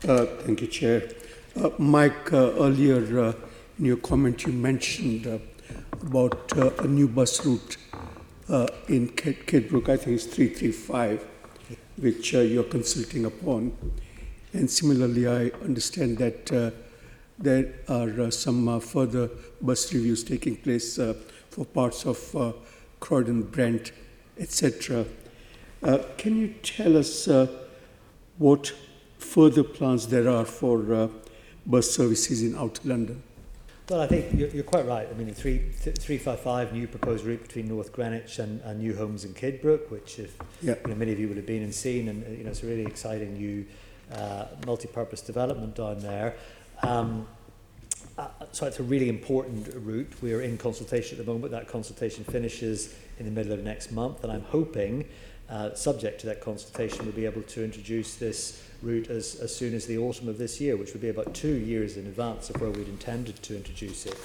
Speaker 10: Thank you, Chair. Mike, earlier in your comment you mentioned about a new bus route in Kidbrooke, I think it's 335, which you're consulting upon. And similarly, I understand that there are some further bus reviews taking place for parts of Croydon, Brent, etc. Can you tell us what further plans there are for bus services in Outer London?
Speaker 2: Well, I think you're quite right. I mean, the 355 new proposed route between North Greenwich and New Homes and Kidbrooke, which many of you will have been and seen, and it's a really exciting new multi-purpose development down there. So it's a really important route. We are in consultation at the moment. That consultation finishes in the middle of next month, and I'm hoping, subject to that consultation, we'll be able to introduce this route as soon as the autumn of this year, which would be about 2 years in advance of where we'd intended to introduce it.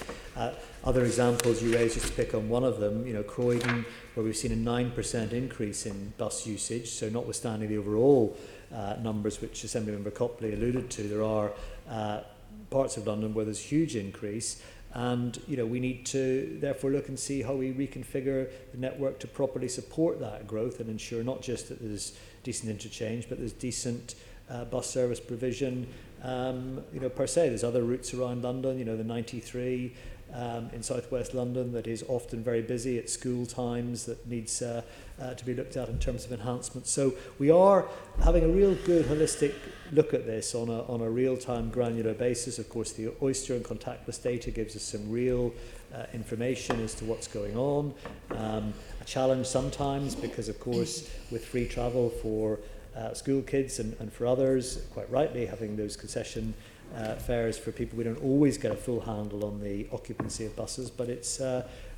Speaker 2: Other examples you raised, just to pick on one of them, Croydon, where we've seen a 9% increase in bus usage. So notwithstanding the overall numbers which Assemblymember Copley alluded to, there are parts of London where there's a huge increase, and we need to therefore look and see how we reconfigure the network to properly support that growth and ensure not just that there's decent interchange, but there's decent bus service provision per se. There's other routes around London, the 93 in southwest London that is often very busy at school times, that needs to be looked at in terms of enhancements. So we are having a real good holistic look at this on a real-time granular basis. Of course, the Oyster and contactless data gives us some real information as to what's going on. A challenge sometimes because, of course, with free travel for school kids and for others, quite rightly, having those concession fares for people, we don't always get a full handle on the occupancy of buses, but it's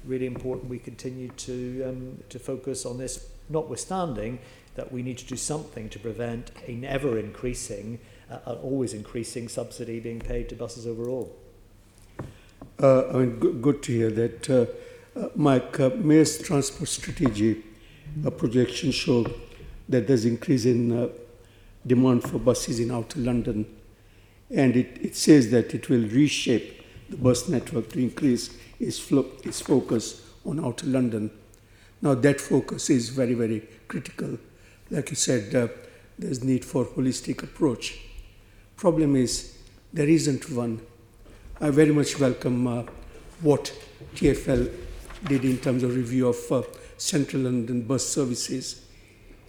Speaker 2: really important we continue to focus on this, notwithstanding that we need to do something to prevent an ever-increasing, always increasing subsidy being paid to buses overall.
Speaker 10: Good to hear that. Mike, Mayor's transport strategy projections show that there's increase in demand for buses in Outer London, and it says that it will reshape the bus network to increase its focus on Outer London. Now that focus is very, very critical. Like you said, there's need for holistic approach. Problem is, there isn't one. I very much welcome what TfL did in terms of review of Central London bus services.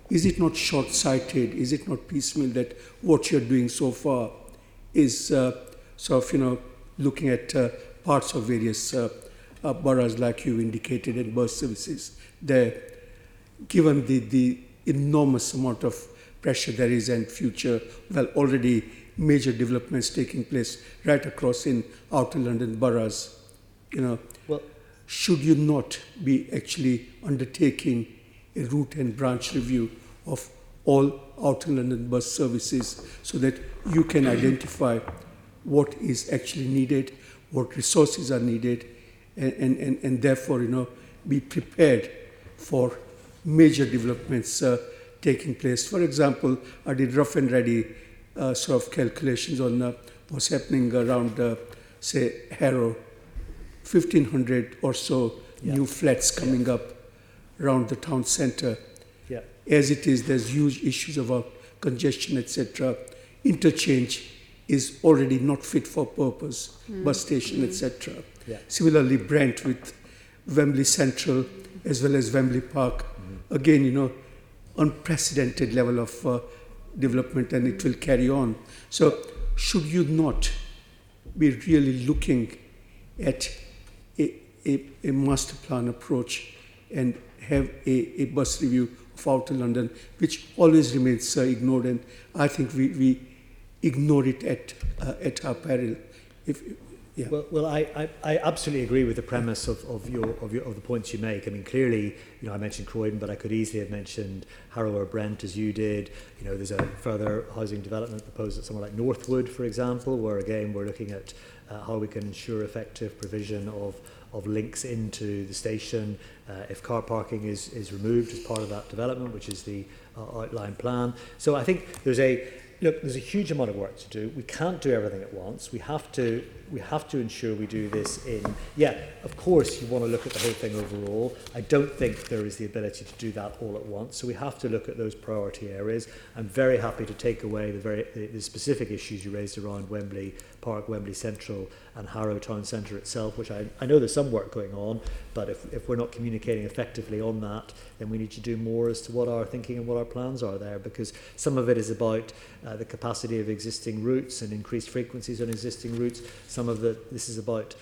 Speaker 10: Is it not short-sighted? Is it not piecemeal that what you're doing so far is sort of, looking at parts of various boroughs like you indicated in bus services there, given the enormous amount of pressure there is and future, well, already major developments taking place right across in outer London boroughs, well, should you not be actually undertaking a route and branch review of all outer London bus services so that you can identify what is actually needed, what resources are needed, and therefore, be prepared for major developments taking place. For example, I did rough and ready sort of calculations on what's happening around, say, Harrow, 1,500 or so new flats coming up around the town centre.
Speaker 2: Yeah.
Speaker 10: As it is, there's huge issues of congestion, etc. Interchange is already not fit for purpose, bus station, etc.
Speaker 2: Yeah.
Speaker 10: Similarly, Brent with Wembley Central as well as Wembley Park. Again, unprecedented level of development, and it will carry on. So should you not be really looking at a master plan approach and have a bus review of outer London, which always remains ignored, and I think we ignore it at our peril. Yeah.
Speaker 2: Well, I absolutely agree with the premise of the points you make. I mean, clearly, I mentioned Croydon, but I could easily have mentioned Harrow or Brent, as you did. There's a further housing development proposed at somewhere like Northwood, for example, where again we're looking at how we can ensure effective provision of links into the station if car parking is removed as part of that development, which is the outline plan. So I think there's a huge amount of work to do. We can't do everything at once. We have to ensure we do this in. Yeah, of course, you want to look at the whole thing overall. I don't think there is the ability to do that all at once. So we have to look at those priority areas. I'm very happy to take away the specific issues you raised around Wembley Park, Wembley Central, and Harrow Town Centre itself, which I know there's some work going on, but if we're not communicating effectively on that, then we need to do more as to what our thinking and what our plans are there, because some of it is about the capacity of existing routes and increased frequencies on existing routes. Some of this is about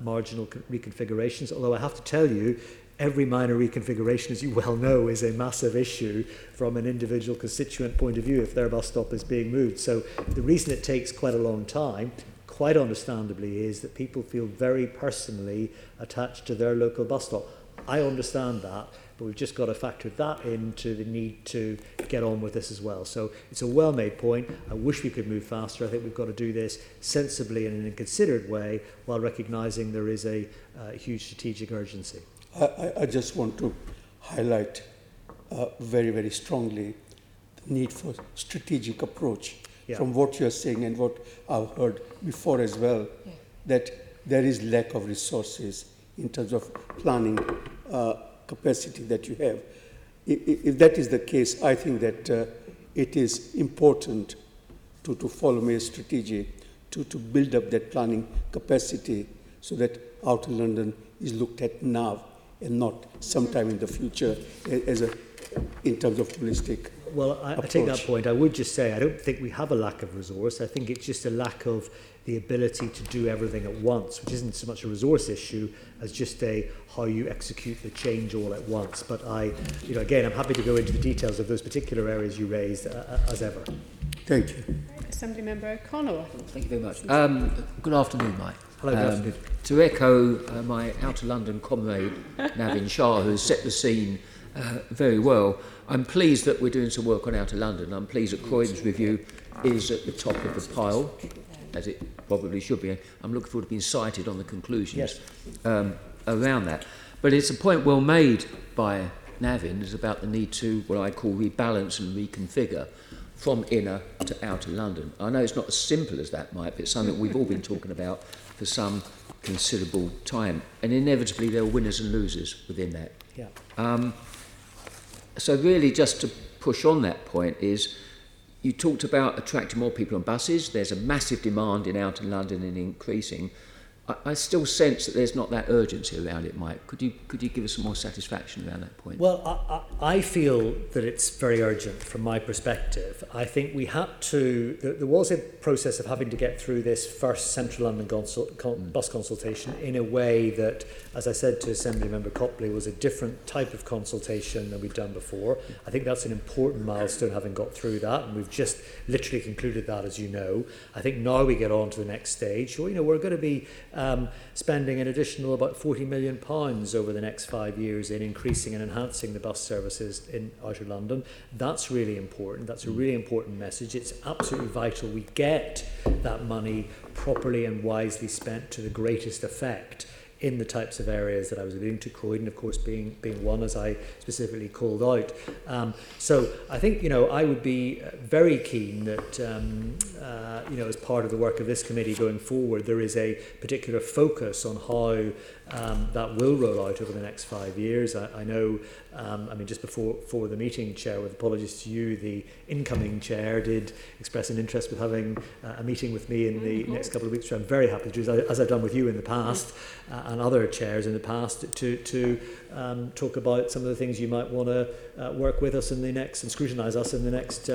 Speaker 2: marginal reconfigurations, although I have to tell you, every minor reconfiguration, as you well know, is a massive issue from an individual constituent point of view if their bus stop is being moved. So the reason it takes quite a long time, quite understandably, is that people feel very personally attached to their local bus stop. I understand that, but we've just got to factor that into the need to get on with this as well. So it's a well-made point. I wish we could move faster. I think we've got to do this sensibly and in a considered way while recognising there is a huge strategic urgency.
Speaker 10: I just want to highlight very, very strongly the need for strategic approach.
Speaker 2: Yeah.
Speaker 10: From what you're saying and what I've heard before as well, that there is lack of resources in terms of planning capacity that you have. If that is the case, I think that it is important to follow a strategy to build up that planning capacity so that outer London is looked at now and not sometime in the future in terms of holistic
Speaker 2: Well, I take that point. I would just say I don't think we have a lack of resource. I think it's just a lack of the ability to do everything at once, which isn't so much a resource issue as just how you execute the change all at once. But again, I'm happy to go into the details of those particular areas you raised as ever.
Speaker 10: Thank you.
Speaker 1: Assembly Member O'Connell.
Speaker 11: Thank you very much. Good afternoon, Mike.
Speaker 2: Hello, good afternoon.
Speaker 11: To echo my Outer London comrade, Navin Shah, who's set the scene very well, I'm pleased that we're doing some work on Outer London. I'm pleased that Croydon's review is at the top of the pile, as it probably should be. I'm looking forward to being cited on the conclusions around that. But it's a point well made by Navin, is about the need to, what I call, rebalance and reconfigure from inner to outer London. I know it's not as simple as that, Mike, but it's something we've all been talking about for some considerable time. And inevitably there are winners and losers within that.
Speaker 2: Yeah.
Speaker 11: So really just to push on that point is you talked about attracting more people on buses. There's a massive demand in outer London and increasing. I still sense that there's not that urgency around it, Mike. Could you give us some more satisfaction around that point?
Speaker 2: Well, I feel that it's very urgent from my perspective. I think we had to, there was a process of having to get through this first Central London bus consultation in a way that, as I said to Assembly Member Copley, was a different type of consultation than we've done before. I think that's an important milestone, having got through that, and we've just literally concluded that, as you know. I think now we get on to the next stage. Well, we're going to be spending an additional about £40 million over the next 5 years in increasing and enhancing the bus services in outer London. That's really important. That's a really important message. It's absolutely vital we get that money properly and wisely spent to the greatest effect in the types of areas that I was alluding to, Croydon, of course, being one, as I specifically called out. So I think, I would be very keen that, as part of the work of this committee going forward, there is a particular focus on how that will roll out over the next 5 years. I know, just before the meeting, Chair, with apologies to you, the incoming Chair did express an interest with having a meeting with me in the next couple of weeks, which I'm very happy to do, as I've done with you in the past, and other chairs in the past, to talk about some of the things you might want to work with us in the next, and scrutinise us in the next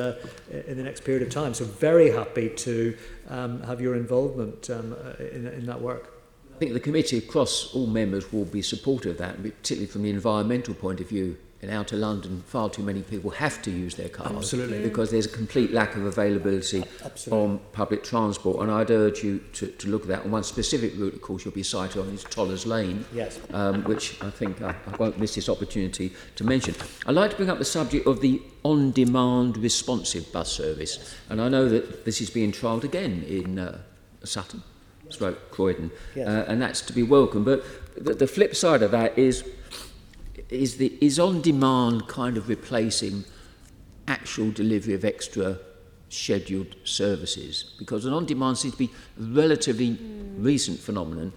Speaker 2: period of time. So very happy to have your involvement in that work.
Speaker 11: I think the committee across all members will be supportive of that, and particularly from the environmental point of view. In outer London, far too many people have to use their cars.
Speaker 2: Absolutely.
Speaker 11: Because there's a complete lack of availability on public transport. And I'd urge you to look at that. And one specific route, of course, you'll be cited on is Tollers Lane,
Speaker 2: yes.
Speaker 11: Which I think I won't miss this opportunity to mention. I'd like to bring up the subject of the on-demand responsive bus service. And I know that this is being trialled again in Sutton, Croydon,
Speaker 2: yes.
Speaker 11: And that's to be welcome. But the flip side of that is on-demand kind of replacing actual delivery of extra scheduled services? Because an on-demand seems to be a relatively recent phenomenon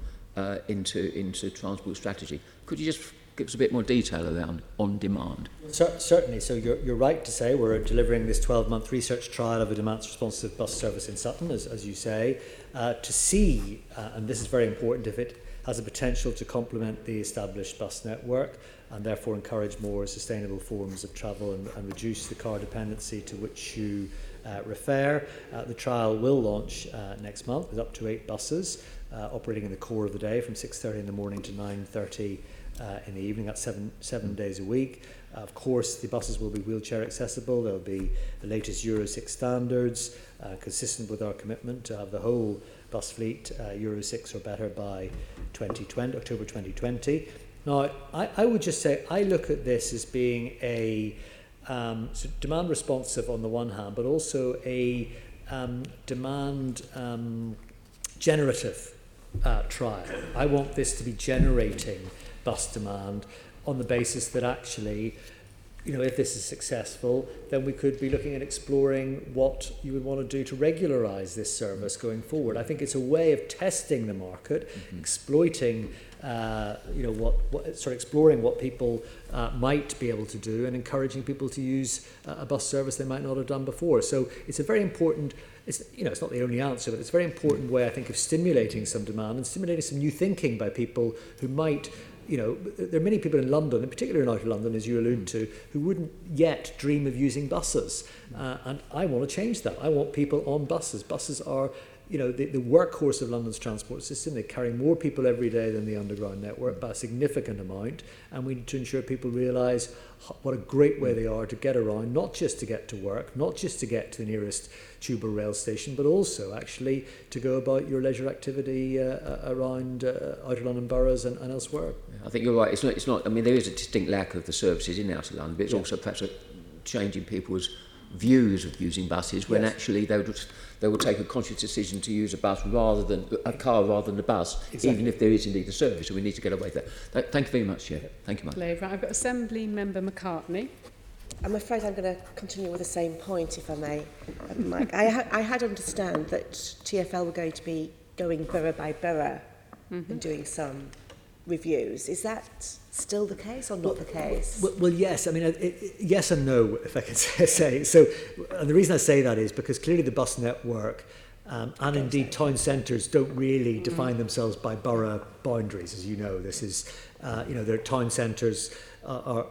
Speaker 11: into transport strategy. Could you just give us a bit more detail around on-demand?
Speaker 2: Certainly. So you're right to say we're delivering this 12-month research trial of a demand-responsive bus service in Sutton, as you say, to see, and this is very important, if it has the potential to complement the established bus network and therefore encourage more sustainable forms of travel and reduce the car dependency to which you refer. The trial will launch next month with up to 8 buses operating in the core of the day from 6:30 in the morning to 9:30 in the evening. That's seven days a week. Of course, the buses will be wheelchair accessible. There'll be the latest Euro 6 standards, consistent with our commitment to have the whole bus fleet Euro 6 or better by October 2020. Now, I would just say I look at this as being a demand responsive on the one hand, but also a demand generative trial. I want this to be generating bus demand on the basis that actually, if this is successful, then we could be looking at exploring what you would want to do to regularise this service going forward. I think it's a way of testing the market, exploiting, exploring what people might be able to do, and encouraging people to use a bus service they might not have done before. So it's a very important. It's not the only answer, but it's a very important way, I think, of stimulating some demand and stimulating some new thinking by people who might. There are many people in London, in particular in outer London, as you allude to, who wouldn't yet dream of using buses. And I want to change that. I want people on buses. Buses are, the workhorse of London's transport system. They carry more people every day than the underground network by a significant amount. And we need to ensure people realise what a great way they are to get around, not just to get to work, not just to get to the nearest tube or rail station, but also actually to go about your leisure activity around outer London boroughs and elsewhere.
Speaker 11: I think you're right. It's not. I mean, there is a distinct lack of the services in outer London, but it's also perhaps a change in people's views of using buses when actually they will take a conscious decision to use a bus rather than a car rather than a bus, even if there is indeed a service. So we need to get away with that. Thank you very much, Chair. Thank you, Mike.
Speaker 1: Right, I've got Assembly Member McCartney.
Speaker 8: I'm afraid I'm going to continue with the same point, if I may, Mike. I had understand that TfL were going to be going borough by borough and doing some reviews. Is that still the case or not the case?
Speaker 2: Well, yes. I mean, yes and no, if I can say. So, and the reason I say that is because clearly the bus network and indeed town centres don't really define themselves by borough boundaries, as you know. This is, their town centres are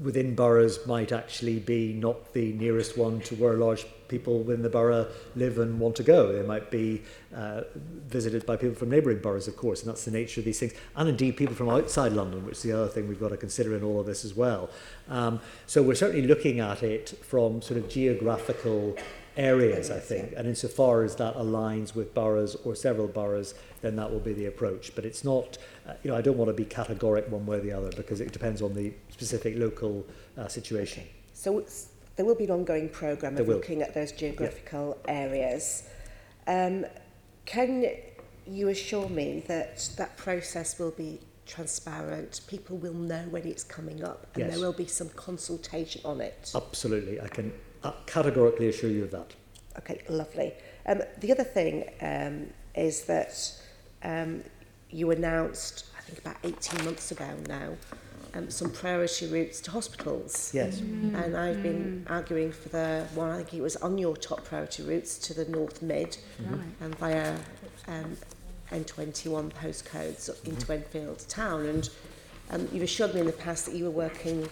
Speaker 2: within boroughs might actually be not the nearest one to where large people within the borough live and want to go. They might be visited by people from neighbouring boroughs, of course, and that's the nature of these things. And indeed people from outside London, which is the other thing we've got to consider in all of this as well. So we're certainly looking at it from sort of geographical areas, I think, and insofar as that aligns with boroughs or several boroughs, then that will be the approach. But it's not, I don't want to be categoric one way or the other, because it depends on the specific local situation.
Speaker 8: Okay. So there will be an ongoing programme of looking at those geographical areas. Can you assure me that that process will be transparent, people will know when it's coming up, and there will be some consultation on it?
Speaker 2: Absolutely, I can categorically assure you of that.
Speaker 8: Okay, lovely. The other thing is that you announced, I think about 18 months ago now, some priority routes to hospitals.
Speaker 2: Yes.
Speaker 8: And I've been arguing for the one, I think it was on your top priority routes to the North Mid, and via N21 postcodes into Enfield town. And you've assured me in the past that you were working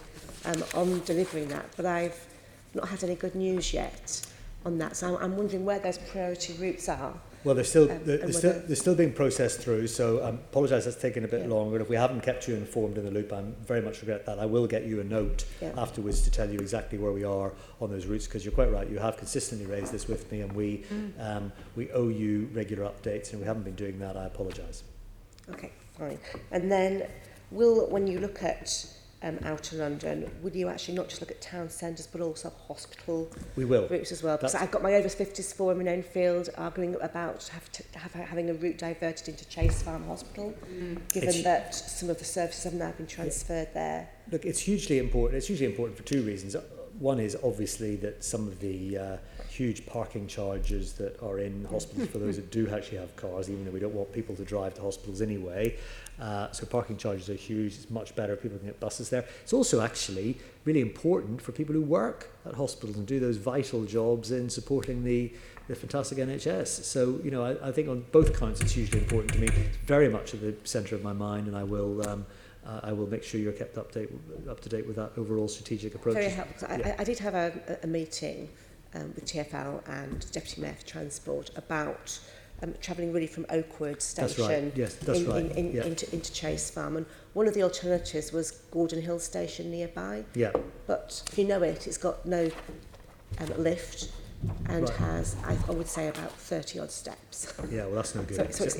Speaker 8: on delivering that, but I've not had any good news yet on that. So I'm wondering where those priority routes are.
Speaker 2: Well, they're still being processed through, so I apologise that's taken a bit longer. And if we haven't kept you informed in the loop, I very much regret that. I will get you a note afterwards to tell you exactly where we are on those routes, because you're quite right, you have consistently raised this with me, and we owe you regular updates, and we haven't been doing that. I apologise.
Speaker 8: Okay, fine. And then when you look at outer London, would you actually not just look at town centres but also hospital routes as well? Because I've got my over 50s forum in Enfield arguing about having a route diverted into Chase Farm Hospital, given that some of the services have now been transferred there.
Speaker 2: Look, it's hugely important. It's hugely important for two reasons. One is obviously that some of the huge parking charges that are in hospitals for those that do actually have cars, even though we don't want people to drive to hospitals anyway. So parking charges are huge. It's much better. People can get buses there. It's also actually really important for people who work at hospitals and do those vital jobs in supporting the fantastic NHS. So, I think on both counts it's hugely important to me. It's very much at the centre of my mind, and I will make sure you're kept up to date with that overall strategic approach.
Speaker 8: Very helpful. I did have a meeting with TfL and Deputy Mayor for Transport about travelling really from Oakwood Station into Chase Farm. And one of the alternatives was Gordon Hill Station nearby. Yeah. But if you know it, it's got no lift and has, I would say, about 30-odd steps.
Speaker 2: Yeah, well, that's no good.
Speaker 8: So it's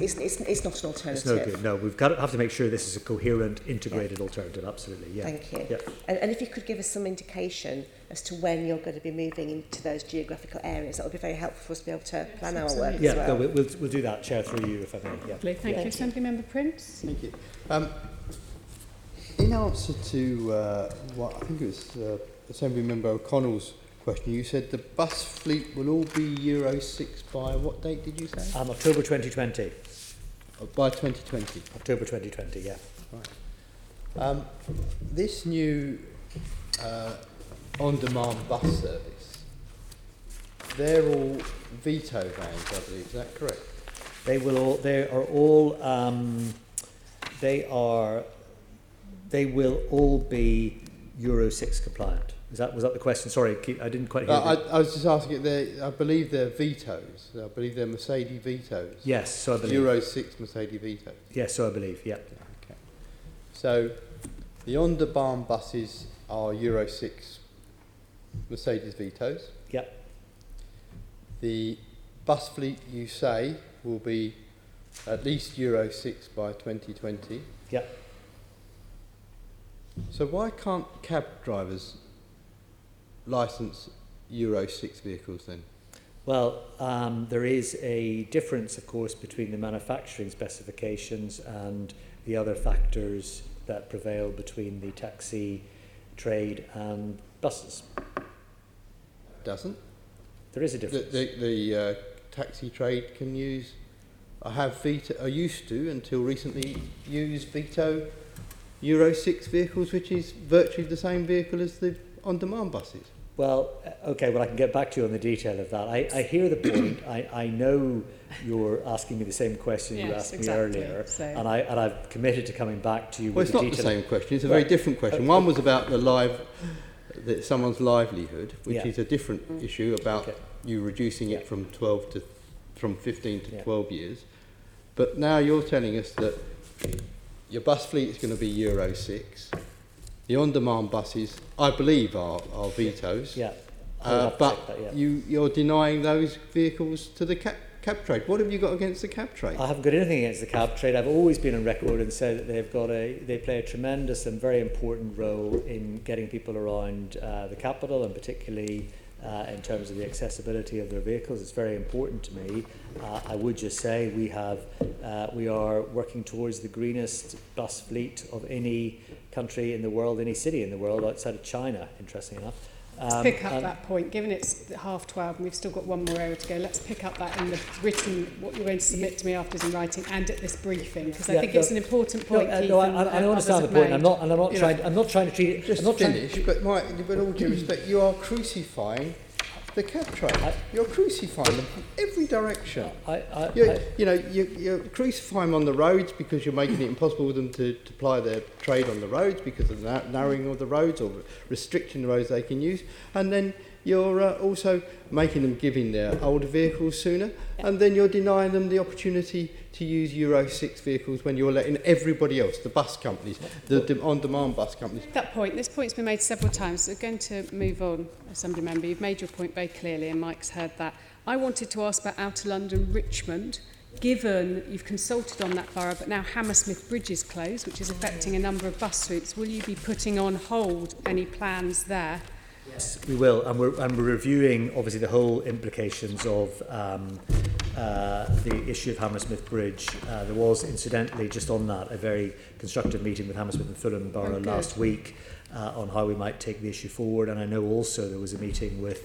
Speaker 8: not an alternative.
Speaker 2: It's no good. No, we've got to have to make sure this is a coherent, integrated alternative. Absolutely, yeah.
Speaker 8: Thank you.
Speaker 2: Yeah.
Speaker 8: And if you could give us some indication as to when you're going to be moving into those geographical areas, that would be very helpful for us to be able to plan our work as well.
Speaker 2: Yeah, no, we'll do that, Chair, through you, if I may. Yeah.
Speaker 1: Thank you. Assembly Member Prince.
Speaker 3: Thank you. In answer to what I think it was Assembly Member O'Connell's question, you said the bus fleet will all be Euro 6 by what date did you say?
Speaker 2: October 2020.
Speaker 3: By 2020?
Speaker 2: October 2020, yeah.
Speaker 3: Right. This new on-demand bus service, they're all Vito vans, I believe, is that correct?
Speaker 2: They will all be Euro 6 compliant. Was that the question? Sorry, I didn't quite hear.
Speaker 3: I was just asking. I believe they're Vitos. I believe they're Mercedes Vitos.
Speaker 2: Yes, so I believe.
Speaker 3: Euro 6 Mercedes Vitos.
Speaker 2: Yes, so I believe. Yeah.
Speaker 3: Okay. So, the on-demand buses are Euro 6 Mercedes Vitos.
Speaker 2: Yeah.
Speaker 3: The bus fleet, you say, will be at least Euro 6 by 2020.
Speaker 2: Yeah.
Speaker 3: So why can't cab drivers license Euro 6 vehicles then?
Speaker 2: Well, there is a difference, of course, between the manufacturing specifications and the other factors that prevail between the taxi trade and buses.
Speaker 3: Doesn't?
Speaker 2: There is a difference.
Speaker 3: The taxi trade can use I used to, until recently, use veto Euro 6 vehicles, which is virtually the same vehicle as the on-demand buses.
Speaker 2: Well, okay, well, I can get back to you on the detail of that. I hear the point. I know you're asking me the same question you asked me earlier, and I've committed to coming back to you with the detail.
Speaker 3: Well, it's not the same question. It's a very different question. One was about someone's livelihood, which is a different issue about you reducing it from 15 to 12 years. But now you're telling us that your bus fleet is going to be Euro 6. The on-demand buses, I believe, are vetoes.
Speaker 2: Yeah.
Speaker 3: But you're denying those vehicles to the cab trade. What have you got against the cab trade?
Speaker 2: I haven't got anything against the cab trade. I've always been on record and said that they play a tremendous and very important role in getting people around the capital, and particularly in terms of the accessibility of their vehicles. It's very important to me. I would just say we are working towards the greenest bus fleet of any country in the world, any city in the world outside of China, interestingly enough.
Speaker 1: Let's pick up that point, given it's 12:30 and we've still got one more area to go. Let's pick up that in the written, what you're going to submit to me afterwards in writing and at this briefing, because I think it's an important point.
Speaker 2: I understand the point. I'm not trying to treat it.
Speaker 3: Just
Speaker 2: I'm not
Speaker 3: finish, but with all due respect, you are crucifying the cab trade. You're crucifying them from every direction. You're crucifying them on the roads because you're making it impossible for them to ply their trade on the roads because of the narrowing of the roads or restricting the roads they can use. And then you're also making them give in their older vehicles sooner, and then you're denying them the opportunity to use Euro 6 vehicles when you're letting everybody else, the bus companies, the on-demand bus companies.
Speaker 1: This point's been made several times. So we're going to move on, Assembly Member. You've made your point very clearly, and Mike's heard that. I wanted to ask about Outer London Richmond. Given you've consulted on that borough, but now Hammersmith Bridge is closed, which is affecting a number of bus routes, will you be putting on hold any plans there?
Speaker 2: Yes, we will, and we're reviewing obviously the whole implications of the issue of Hammersmith Bridge. There was, incidentally, just on that, a very constructive meeting with Hammersmith and Fulham Borough last week on how we might take the issue forward, and I know also there was a meeting with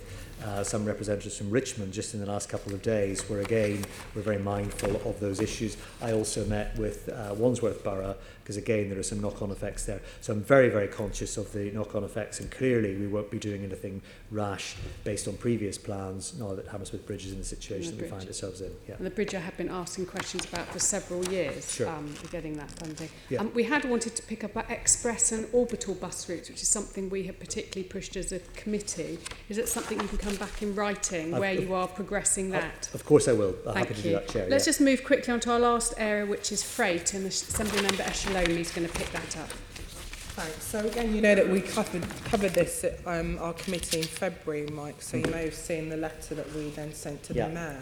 Speaker 2: some representatives from Richmond just in the last couple of days, where again we're very mindful of those issues. I also met with Wandsworth Borough, because again there are some knock-on effects there. So I'm very, very conscious of the knock-on effects, and clearly we won't be doing anything rash based on previous plans now that Hammersmith Bridge is in the situation that we find ourselves in. Yeah.
Speaker 1: And the bridge I have been asking questions about for several years, getting that funding.
Speaker 2: Yeah.
Speaker 1: We had wanted to pick up about express and orbital bus routes, which is something we have particularly pushed as a committee. Is it something you can come back in writing where you are progressing that?
Speaker 2: Of course I will. I'm
Speaker 1: Thank
Speaker 2: happy to
Speaker 1: you.
Speaker 2: do that, Chair.
Speaker 1: Let's just move quickly on to our last area, which is freight, and the Assembly Member Echeloni is going to pick that up.
Speaker 6: Thanks. So again, you know that we covered this at our committee in February, Mike, so you may have seen the letter that we then sent to the Mayor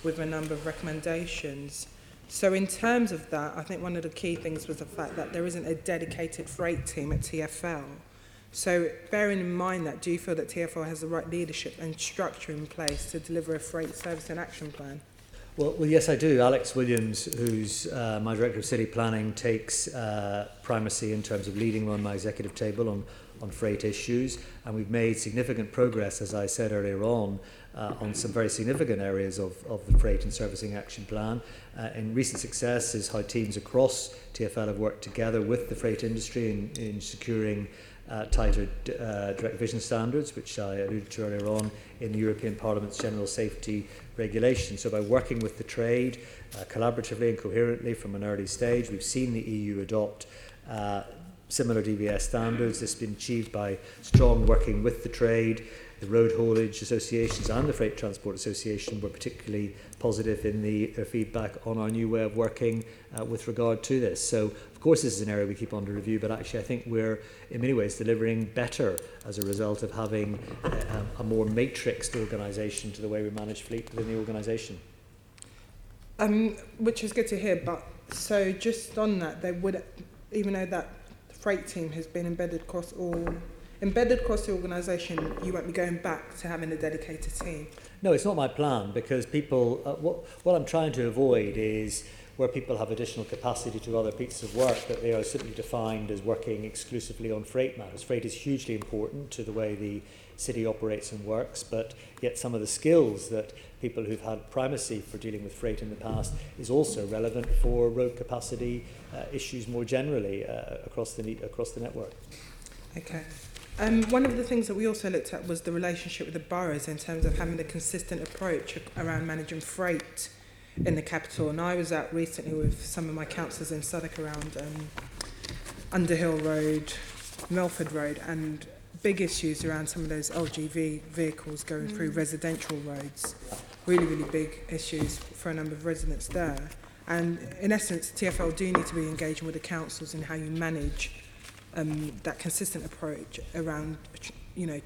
Speaker 6: with a number of recommendations. So in terms of that, I think one of the key things was the fact that there isn't a dedicated freight team at TfL. So bearing in mind that, do you feel that TfL has the right leadership and structure in place to deliver a freight service and action plan?
Speaker 2: Well, yes, I do. Alex Williams, who's my Director of City Planning, takes primacy in terms of leading on my executive table on freight issues, and we've made significant progress, as I said earlier on some very significant areas of the freight and servicing action plan. In recent success is how teams across TfL have worked together with the freight industry in securing tighter direct vision standards, which I alluded to earlier on in the European Parliament's General Safety Regulation. So by working with the trade collaboratively and coherently from an early stage, we've seen the EU adopt similar DVS standards. This has been achieved by strong working with the trade. The road haulage associations and the Freight Transport Association were particularly positive in their feedback on our new way of working with regard to this. So, of course, this is an area we keep under review, but actually I think we're, in many ways, delivering better as a result of having a more matrixed organisation to the way we manage fleet within the organisation.
Speaker 6: Which is good to hear, but so just on that, they would, even though that freight team has been embedded across the organisation, you won't be going back to having a dedicated team?
Speaker 2: No, it's not my plan, because people, what I'm trying to avoid is where people have additional capacity to other pieces of work, that they are simply defined as working exclusively on freight matters. Freight is hugely important to the way the city operates and works, but yet some of the skills that people who've had primacy for dealing with freight in the past is also relevant for road capacity issues more generally across the network.
Speaker 6: Okay. One of the things that we also looked at was the relationship with the boroughs in terms of having a consistent approach around managing freight in the capital. And I was out recently with some of my councillors in Southwark around Underhill Road, Melford Road, and big issues around some of those LGV vehicles going through residential roads. Really, really big issues for a number of residents there. And in essence, TfL do need to be engaging with the councils in how you manage that consistent approach around,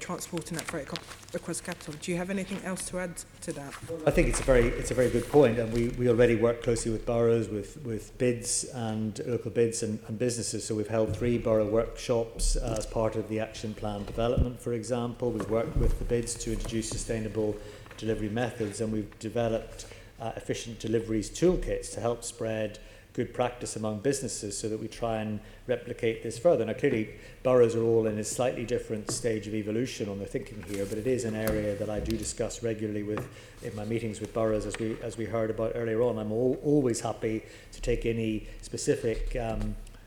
Speaker 6: transporting that freight across the capital. Do you have anything else to add to that?
Speaker 2: I think it's a very good point, and we already work closely with boroughs, with bids and local bids and businesses. So we've held 3 borough workshops as part of the action plan development, for example. We've worked with the bids to introduce sustainable delivery methods, and we've developed efficient deliveries toolkits to help spread good practice among businesses so that we try and replicate this further. Now clearly boroughs are all in a slightly different stage of evolution on their thinking here, but it is an area that I do discuss regularly in my meetings with boroughs, as we heard about earlier on. I'm always happy to take any specific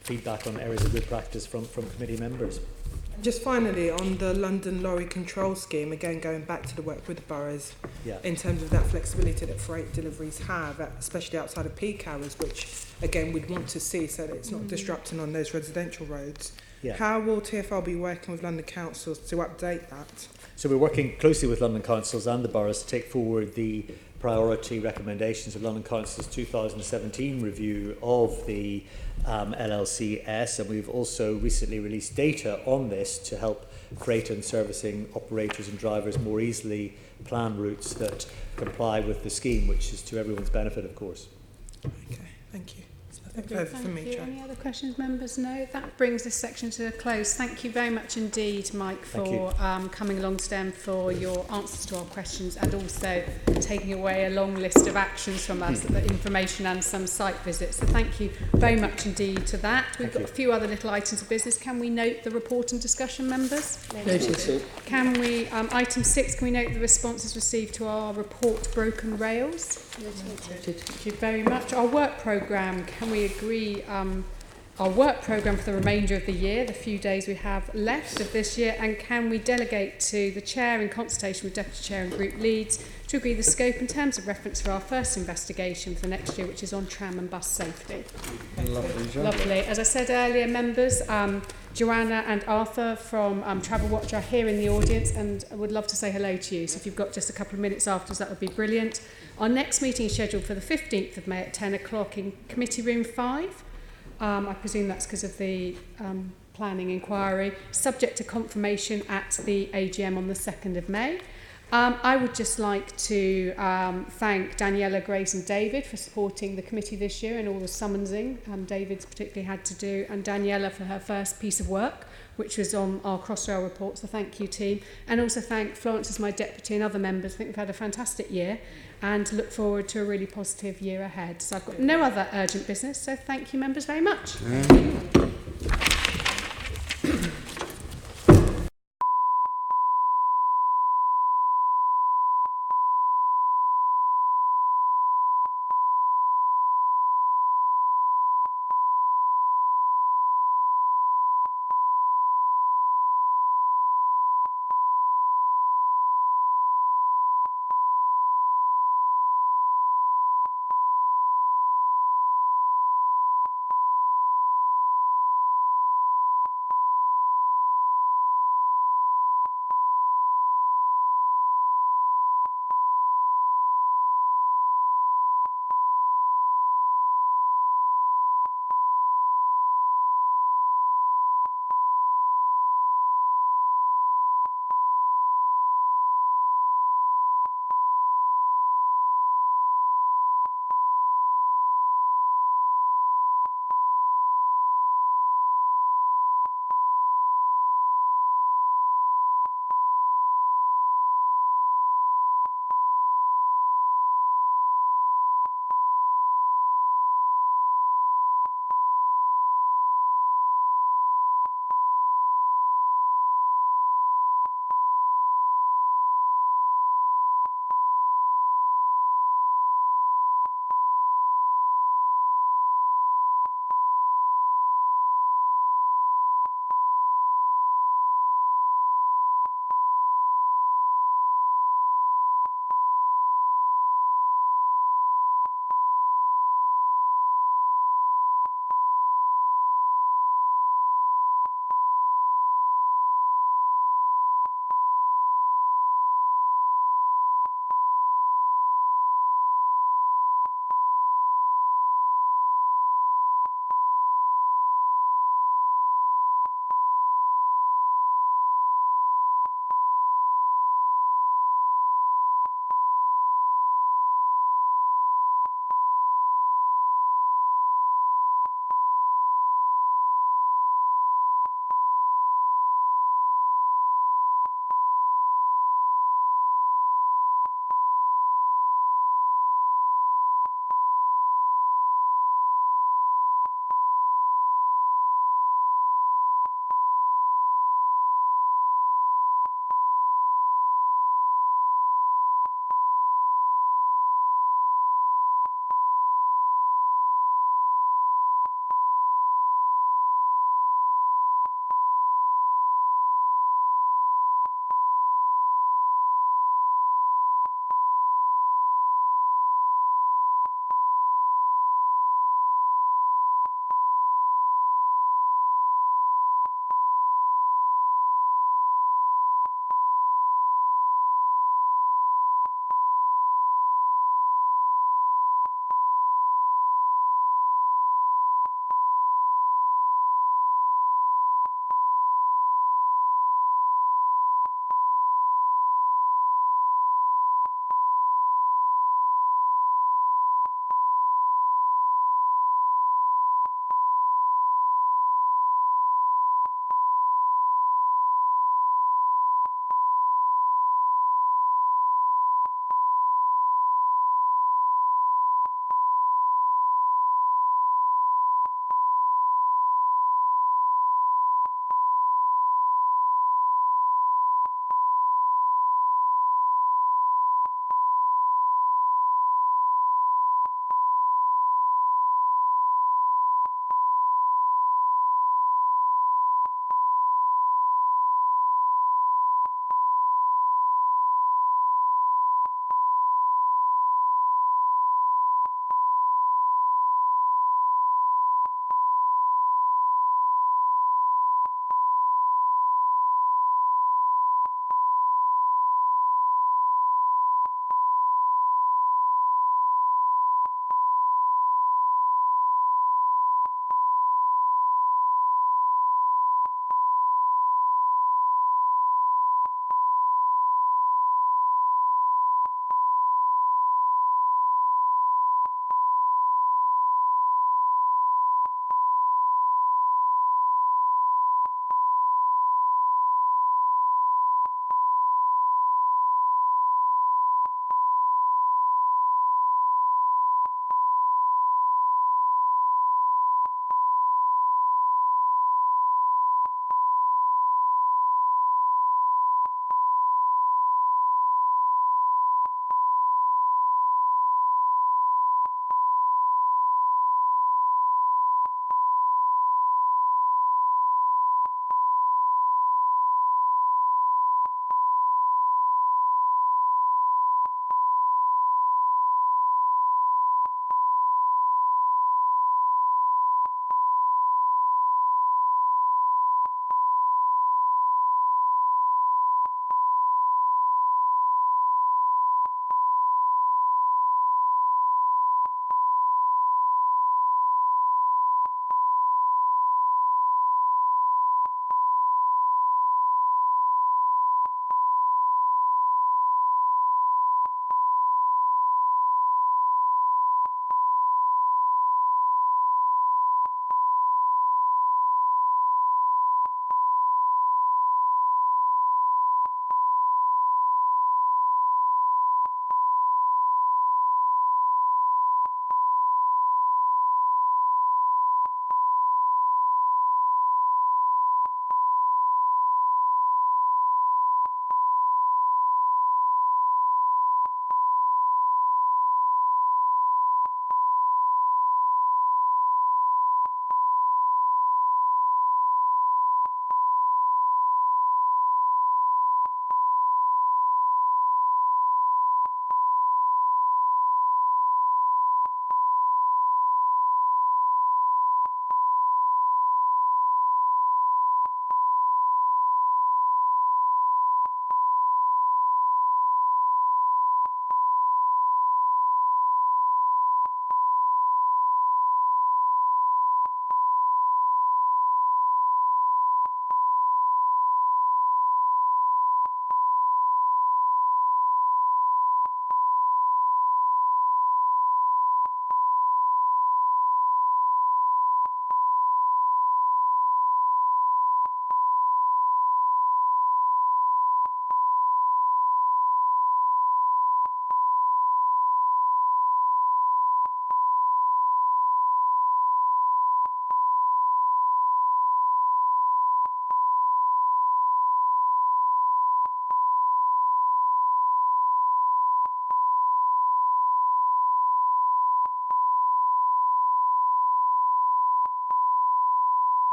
Speaker 2: feedback on areas of good practice from committee members.
Speaker 6: Just finally, on the London Lorry Control Scheme, again going back to the work with the boroughs, in terms of that flexibility that freight deliveries have, especially outside of peak hours, which again we'd want to see so that it's not disrupting on those residential roads. How will TfL be working with London councils to update that?
Speaker 2: So we're working closely with London councils and the boroughs to take forward the priority recommendations of London Council's 2017 review of the LLCS, and we've also recently released data on this to help freight and servicing operators and drivers more easily plan routes that comply with the scheme, which is to everyone's benefit, of course.
Speaker 6: Okay, thank you.
Speaker 1: Thank you. Any other questions, members? No? That brings this section to a close. Thank you very much indeed, Mike, for coming along to them for your answers to our questions, and also taking away a long list of actions from us, the information and some site visits. So thank you very much indeed to that. We've got a few other little items of business. Can we note the report and discussion, members?
Speaker 11: Noted.
Speaker 1: Can we, item 6, can we note the responses received to our report, Broken Rails?
Speaker 11: Noted.
Speaker 1: Thank you very much. Our work programme, can we agree our work programme for the remainder of the year, the few days we have left of this year, and can we delegate to the Chair in consultation with Deputy Chair and Group Leads to agree the scope and terms of reference for our first investigation for the next year, which is on tram and bus safety. Lovely. As I said earlier, members, Joanna and Arthur from Travel Watch are here in the audience, and I would love to say hello to you. So if you've got just a couple of minutes afterwards, that would be brilliant. Our next meeting is scheduled for the 15th of May at 10 o'clock in Committee Room 5. I presume that's because of the planning inquiry, subject to confirmation at the AGM on the 2nd of May. I would just like to thank Daniela, Grace and David for supporting the committee this year and all the summonsing David's particularly had to do, and Daniela for her first piece of work, which was on our Crossrail report, so thank you team. And also thank Florence as my deputy and other members. I think we've had a fantastic year and look forward to a really positive year ahead. So I've got no other urgent business, so thank you members very much.